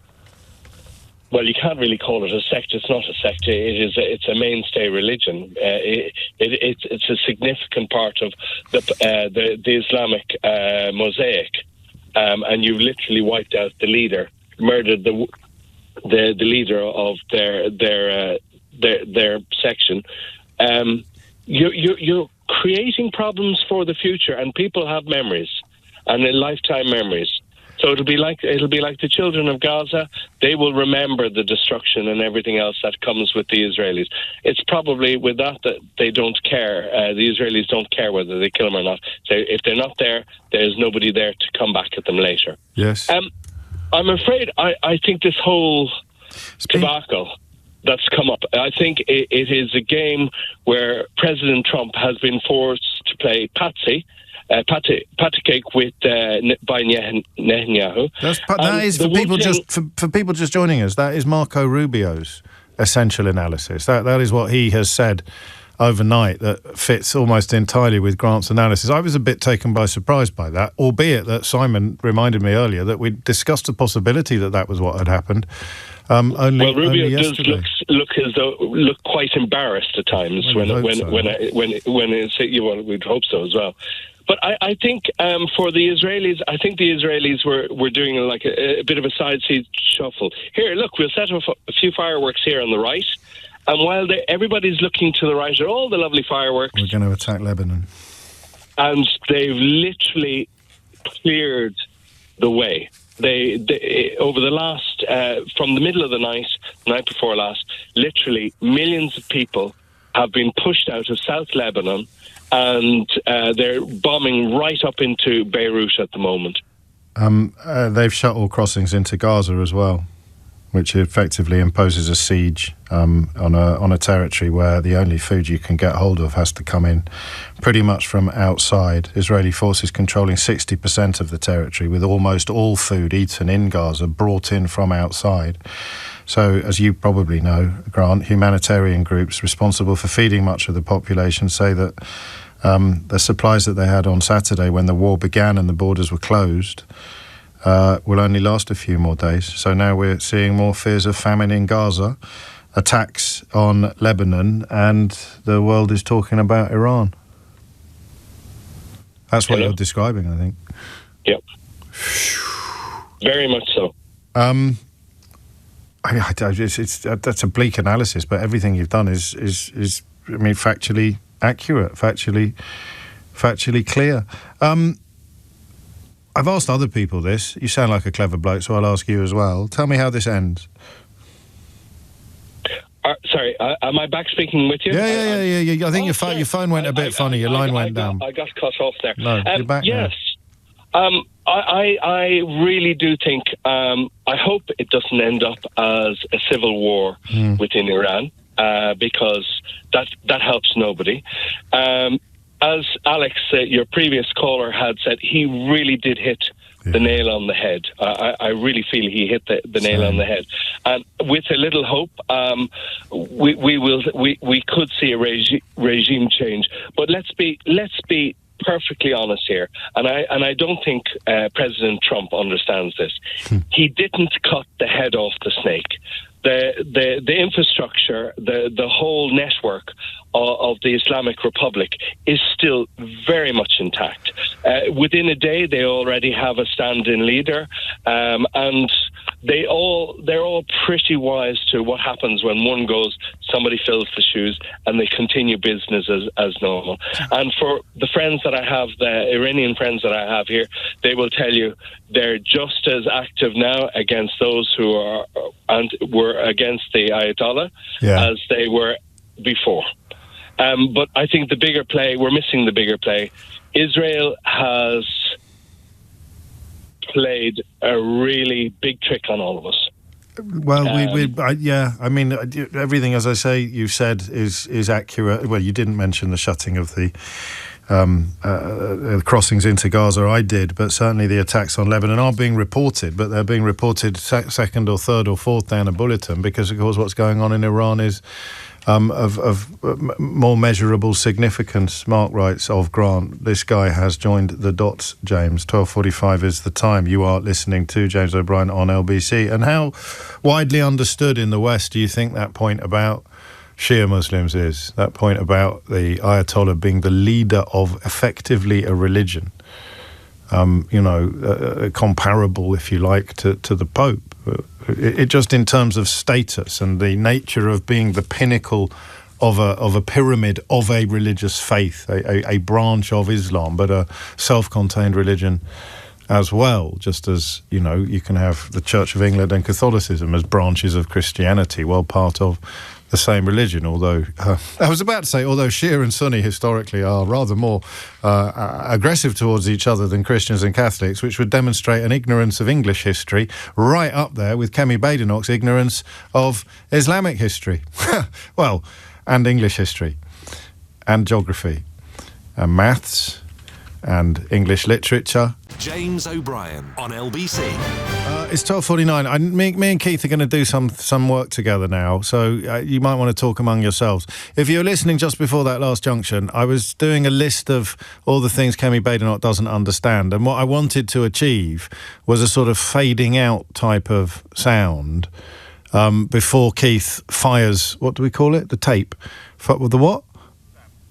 well, you can't really call it a sect. It's not a sect. It's a mainstay religion. It's a significant part of the Islamic mosaic, and you've literally wiped out the leader, murdered the leader of their section. You're creating problems for the future, and people have memories, and lifetime memories. So it'll be like the children of Gaza. They will remember the destruction and everything else that comes with the Israelis. It's probably with that they don't care. The Israelis don't care whether they kill them or not. So if they're not there, there's nobody there to come back at them later. Yes. I'm afraid I think this whole debacle that's come up, I think it is a game where President Trump has been forced to play patty cake with by Netanyahu. That is for people just joining us. That is Marco Rubio's essential analysis. That is what he has said overnight that fits almost entirely with Grant's analysis. I was a bit taken by surprise by that, albeit that Simon reminded me earlier that we discussed the possibility that was what had happened. Rubio does look quite embarrassed at times when it's, we'd hope so as well. But I think for the Israelis, I think the Israelis were doing like a bit of a side seat shuffle. Here, look, we'll set off a few fireworks here on the right. And while everybody's looking to the right at all the lovely fireworks... We're going to attack Lebanon. And they've literally cleared the way. They over the last... from the middle of the night before last, literally millions of people have been pushed out of South Lebanon, and they're bombing right up into Beirut at the moment. They've shut all crossings into Gaza as well, which effectively imposes a siege on a territory where the only food you can get hold of has to come in pretty much from outside. Israeli forces controlling 60% of the territory, with almost all food eaten in Gaza brought in from outside. So, as you probably know, Grant, humanitarian groups responsible for feeding much of the population say that the supplies that they had on Saturday when the war began and the borders were closed will only last a few more days. So now we're seeing more fears of famine in Gaza, attacks on Lebanon, and the world is talking about Iran. That's what you're describing, I think. Yep. Very much so. That's a bleak analysis, but everything you've done is factually accurate, factually clear. I've asked other people this. You sound like a clever bloke, so I'll ask you as well. Tell me how this ends. Sorry, am I back speaking with you? Yeah. I think your phone went a bit funny. Your line went down. I got cut off there. No, you're back yes. Now. I really do think, I hope it doesn't end up as a civil war within Iran, because that helps nobody. As Alex, your previous caller, had said, he really did hit the nail on the head. I really feel he hit the nail on the head. And with a little hope, we could see a regime change. But let's be perfectly honest here, and I don't think President Trump understands this. He didn't cut the head off the snake. The infrastructure, the whole network of the Islamic Republic is still very much intact. Within a day, they already have a stand-in leader, and they're all pretty wise to what happens when one goes, somebody fills the shoes, and they continue business as normal. And for the friends that I have, the Iranian friends that I have here, they will tell you they're just as active now against those who were against the Ayatollah as they were before. But I think the bigger play, we're missing the bigger play. Israel has played a really big trick on all of us. Well, I mean, everything, as I say, you said is accurate. Well, you didn't mention the shutting of the crossings into Gaza. I did, but certainly the attacks on Lebanon are being reported, but they're being reported second or third or fourth down a bulletin, because, of course, what's going on in Iran is of more measurable significance. Mark writes of Grant, this guy has joined the dots, James. 12:45 is the time. You are listening to James O'Brien on LBC. And how widely understood in the West do you think that point about Shia Muslims is? That point about the Ayatollah being the leader of effectively a religion, comparable, if you like, to the Pope. It just in terms of status and the nature of being the pinnacle of a pyramid of a religious faith, a branch of Islam, but a self-contained religion as well. Just as, you can have the Church of England and Catholicism as branches of Christianity, well part of the same religion, although I was about to say, although Shia and Sunni historically are rather more aggressive towards each other than Christians and Catholics, which would demonstrate an ignorance of English history right up there with Kemi Badenoch's ignorance of Islamic history. Well, and English history, and geography, and maths, and English literature. James O'Brien on LBC. It's 12:49. Me and Keith are going to do some work together now, so you might want to talk among yourselves. If you're listening just before that last junction, I was doing a list of all the things Kemi Badenoch doesn't understand, and what I wanted to achieve was a sort of fading out type of sound before Keith fires, what do we call it? The tape. The what?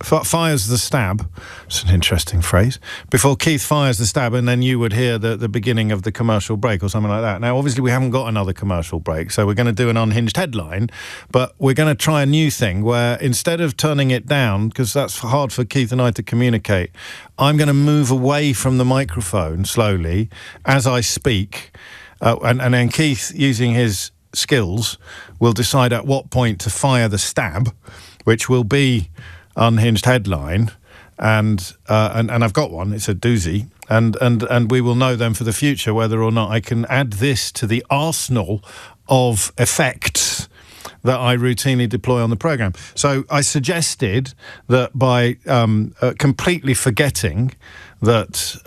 Fires the stab. It's an interesting phrase. Before Keith fires the stab, and then you would hear the beginning of the commercial break or something like that. Now, obviously, we haven't got another commercial break, so we're going to do an unhinged headline, but we're going to try a new thing where instead of turning it down, because that's hard for Keith and I to communicate, I'm going to move away from the microphone slowly as I speak, and then Keith, using his skills, will decide at what point to fire the stab, which will be unhinged headline, and I've got one. It's a doozy, and we will know then for the future whether or not I can add this to the arsenal of effects that I routinely deploy on the programme. So I suggested that by completely forgetting that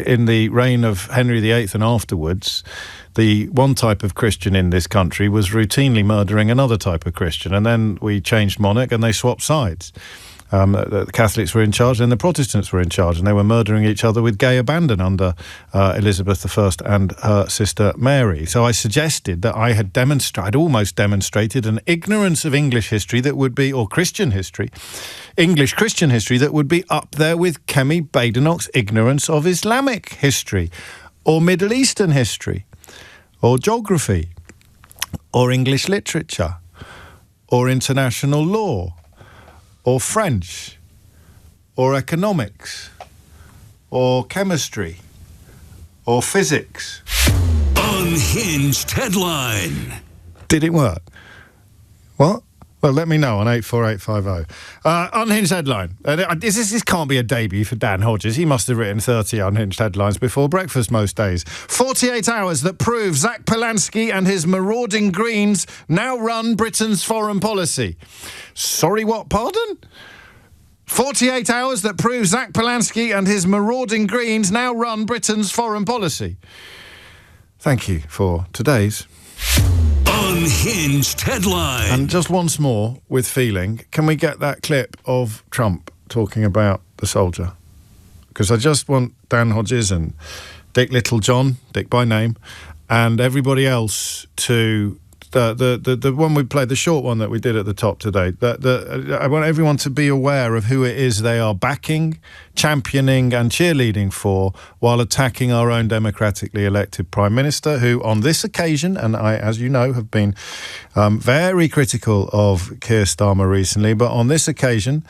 in the reign of Henry VIII and afterwards, the one type of Christian in this country was routinely murdering another type of Christian, and then we changed monarch and they swapped sides. The Catholics were in charge and the Protestants were in charge, and they were murdering each other with gay abandon under Elizabeth I and her sister Mary. So I suggested that I'd almost demonstrated an ignorance of English history that would be, or Christian history, English Christian history that would be up there with Kemi Badenoch's ignorance of Islamic history, or Middle Eastern history, or geography, or English literature, or international law, or French, or economics, or chemistry, or physics. Unhinged headline. Did it work? What? Well, let me know on 84850. Unhinged headline. This can't be a debut for Dan Hodges. He must have written 30 unhinged headlines before breakfast most days. 48 hours that prove Zach Polanski and his marauding Greens now run Britain's foreign policy. Sorry, what? Pardon? 48 hours that prove Zach Polanski and his marauding Greens now run Britain's foreign policy. Thank you for today's Unhinged headline. And just once more, with feeling, can we get that clip of Trump talking about the soldier? because I just want Dan Hodges and Dick Littlejohn, Dick by name, and everybody else to... The one we played, the short one that we did at the top today, I want everyone to be aware of who it is they are backing, championing and cheerleading for while attacking our own democratically elected Prime Minister, who on this occasion, and I, as you know, have been very critical of Keir Starmer recently, but on this occasion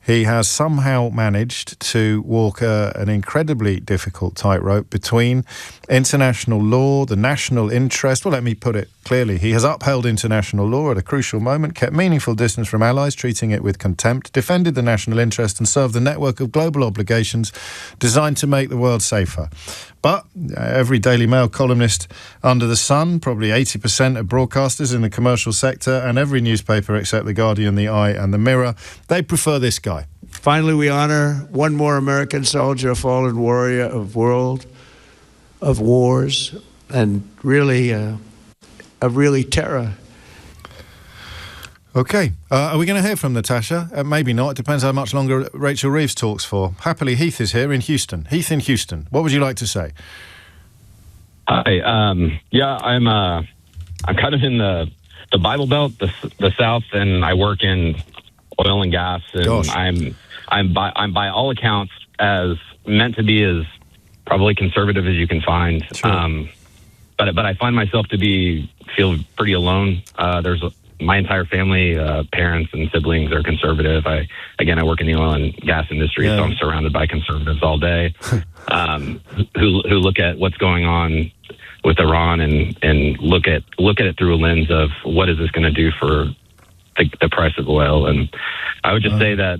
he has somehow managed to walk an incredibly difficult tightrope between international law, the national interest. Well, let me put it clearly. He has upheld international law at a crucial moment, kept meaningful distance from allies, treating it with contempt, defended the national interest and served the network of global obligations designed to make the world safer. But every Daily Mail columnist under the sun, probably 80% of broadcasters in the commercial sector, and every newspaper except The Guardian, The Eye and The Mirror, they prefer this guy. Finally, we honor one more American soldier, a fallen warrior of world, of wars, and really, terror. OK. Are we going to hear from Natasha? Maybe not. It depends how much longer Rachel Reeves talks for. Happily, Heath is here in Houston. Heath in Houston. What would you like to say? Hi. I'm kind of in the Bible Belt, the South, and I work in oil and gas. And Gosh. I'm by all accounts as meant to be as probably conservative as you can find. Sure. But I find myself to feel pretty alone. My entire family, parents and siblings are conservative. I work in the oil and gas industry, so I'm surrounded by conservatives all day, who look at what's going on with Iran and look at it through a lens of what is this going to do for the price of oil. And I would just say that,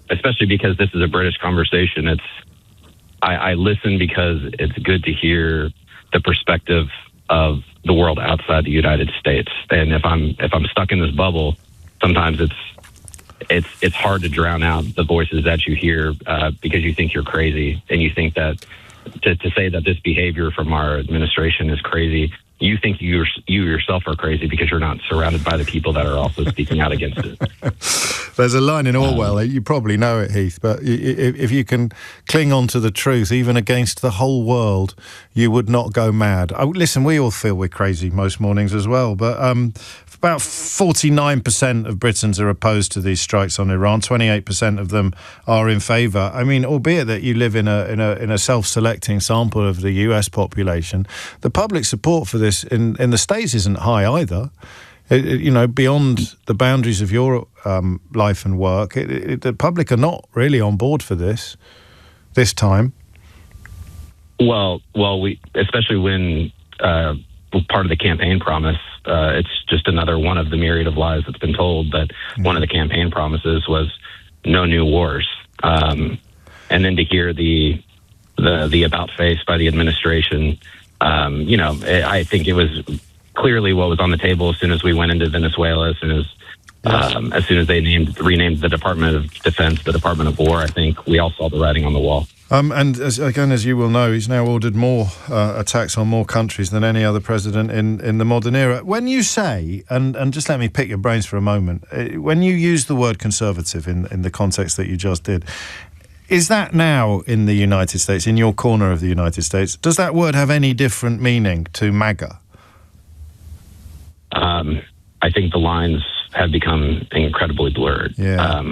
especially because this is a British conversation, I listen because it's good to hear the perspective of the world outside the United States. And if I'm stuck in this bubble, sometimes it's hard to drown out the voices that you hear because you think you're crazy, and you think that to say that this behavior from our administration is crazy, you think you yourself are crazy because you're not surrounded by the people that are also speaking out against it. There's a line in Orwell, you probably know it, Heath, but if you can cling on to the truth, even against the whole world, you would not go mad. Listen, we all feel we're crazy most mornings as well, but about 49% of Britons are opposed to these strikes on Iran. 28% of them are in favour. I mean, albeit that you live in a self-selecting sample of the US population, the public support for this in the States isn't high either. Beyond the boundaries of your life and work, the public are not really on board for this time. Well, we especially when part of the campaign promise, it's just another one of the myriad of lies that's been told. That one of the campaign promises was no new wars, and then to hear the about face by the administration, I think it was clearly what was on the table as soon as we went into Venezuela, as soon as they renamed the Department of Defense the Department of War. I think we all saw the writing on the wall. And as you will know, he's now ordered more attacks on more countries than any other president in the modern era. When you say, and just let me pick your brains for a moment, when you use the word conservative in the context that you just did, is that now in the United States, in your corner of the United States, does that word have any different meaning to MAGA? I think the lines have become incredibly blurred. Yeah.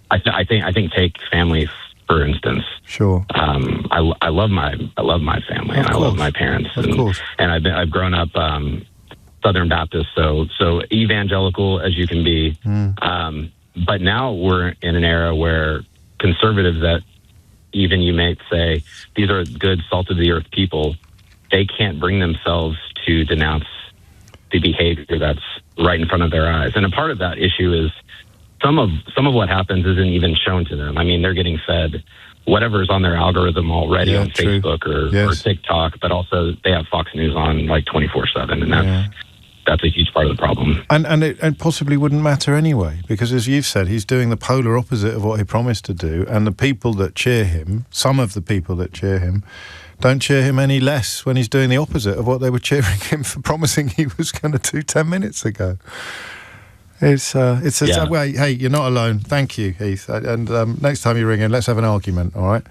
I think take family for instance. Sure. I love my family, and I love my parents, and I've grown up Southern Baptist, so evangelical as you can be. But now we're in an era where conservatives that even you may say these are good salt of the earth people, they can't bring themselves to denounce the behavior that's right in front of their eyes. And a part of that issue is some of what happens isn't even shown to them. I mean, they're getting fed whatever's on their algorithm already on Facebook or TikTok, but also they have Fox News on like 24/7, and that's a huge part of the problem. And it possibly wouldn't matter anyway, because as you've said, he's doing the polar opposite of what he promised to do, and the people that cheer him, some of the people that cheer him, don't cheer him any less when he's doing the opposite of what they were cheering him for promising he was going to do 10 minutes ago. Wait, hey, you're not alone. Thank you, Heath. And next time you ring in, let's have an argument. All right,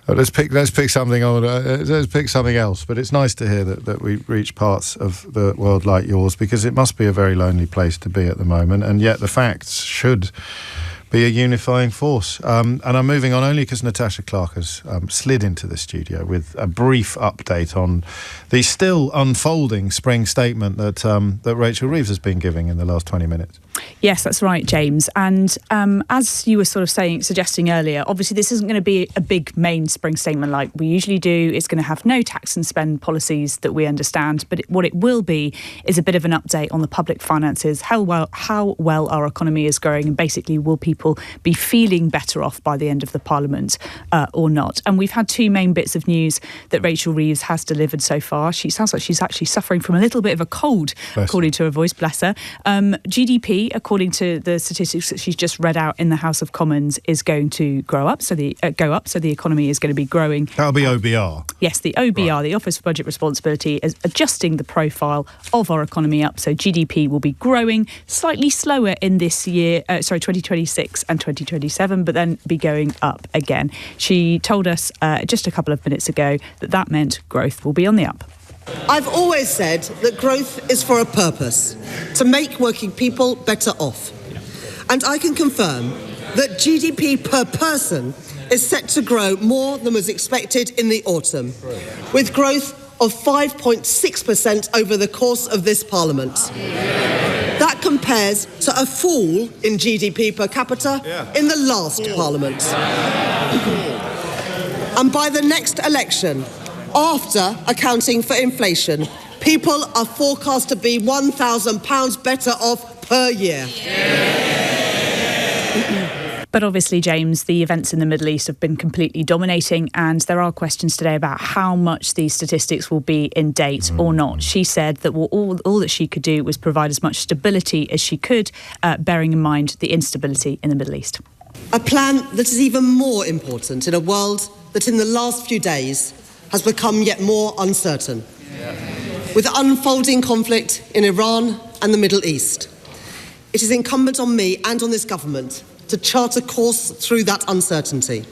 let's pick something on. Let's pick something else. But it's nice to hear that we reach parts of the world like yours, because it must be a very lonely place to be at the moment. And yet the facts should be a unifying force. And I'm moving on only because Natasha Clark has slid into the studio with a brief update on the still unfolding spring statement that Rachel Reeves has been giving in the last 20 minutes. Yes, that's right, James. And as you were sort of suggesting earlier, obviously this isn't going to be a big main spring statement like we usually do. It's going to have no tax and spend policies that we understand. But what it will be is a bit of an update on the public finances, how well our economy is growing, and basically will people be feeling better off by the end of the Parliament or not. And we've had two main bits of news that Rachel Reeves has delivered so far. She sounds like she's actually suffering from a little bit of a cold, according to her voice, bless her. GDP, according to the statistics that she's just read out in the House of Commons, is going to go up, so the economy is going to be growing. That'll be OBR. Yes, the OBR, right. The Office for Budget Responsibility, is adjusting the profile of our economy up, so GDP will be growing slightly slower in this year, 2026 and 2027, but then be going up again. She told us just a couple of minutes ago that meant growth will be on the up. I've always said that growth is for a purpose, to make working people better off. And I can confirm that GDP per person is set to grow more than was expected in the autumn, with growth of 5.6% over the course of this Parliament. That compares to a fall in GDP per capita in the last Parliament. And by the next election, after accounting for inflation, people are forecast to be £1,000 better off per year. But obviously, James, the events in the Middle East have been completely dominating, and there are questions today about how much these statistics will be in date or not. She said that all that she could do was provide as much stability as she could, bearing in mind the instability in the Middle East. A plan that is even more important in a world that in the last few days has become yet more uncertain. With unfolding conflict in Iran and the Middle East, it is incumbent on me and on this government to chart a course through that uncertainty,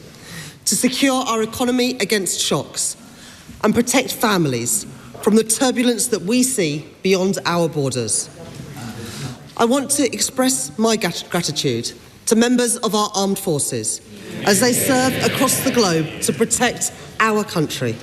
to secure our economy against shocks and protect families from the turbulence that we see beyond our borders. I want to express my gratitude to members of our armed forces as they serve across the globe to protect our country.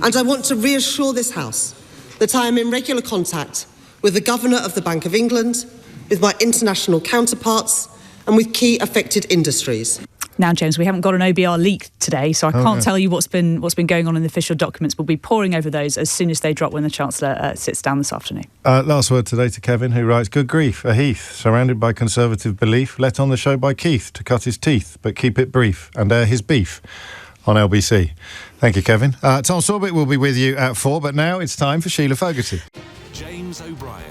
And I want to reassure this House that I am in regular contact with the Governor of the Bank of England, with my international counterparts, and with key affected industries. Now, James, we haven't got an OBR leak today, so I can't tell you what's been going on in the official documents. We'll be poring over those as soon as they drop when the Chancellor sits down this afternoon. Last word today to Kevin, who writes, "Good grief, a Heath, surrounded by conservative belief, let on the show by Keith to cut his teeth, but keep it brief, and air his beef on LBC." Thank you, Kevin. Tom Sorbitt will be with you at 4, but now it's time for Sheila Fogarty. James O'Brien.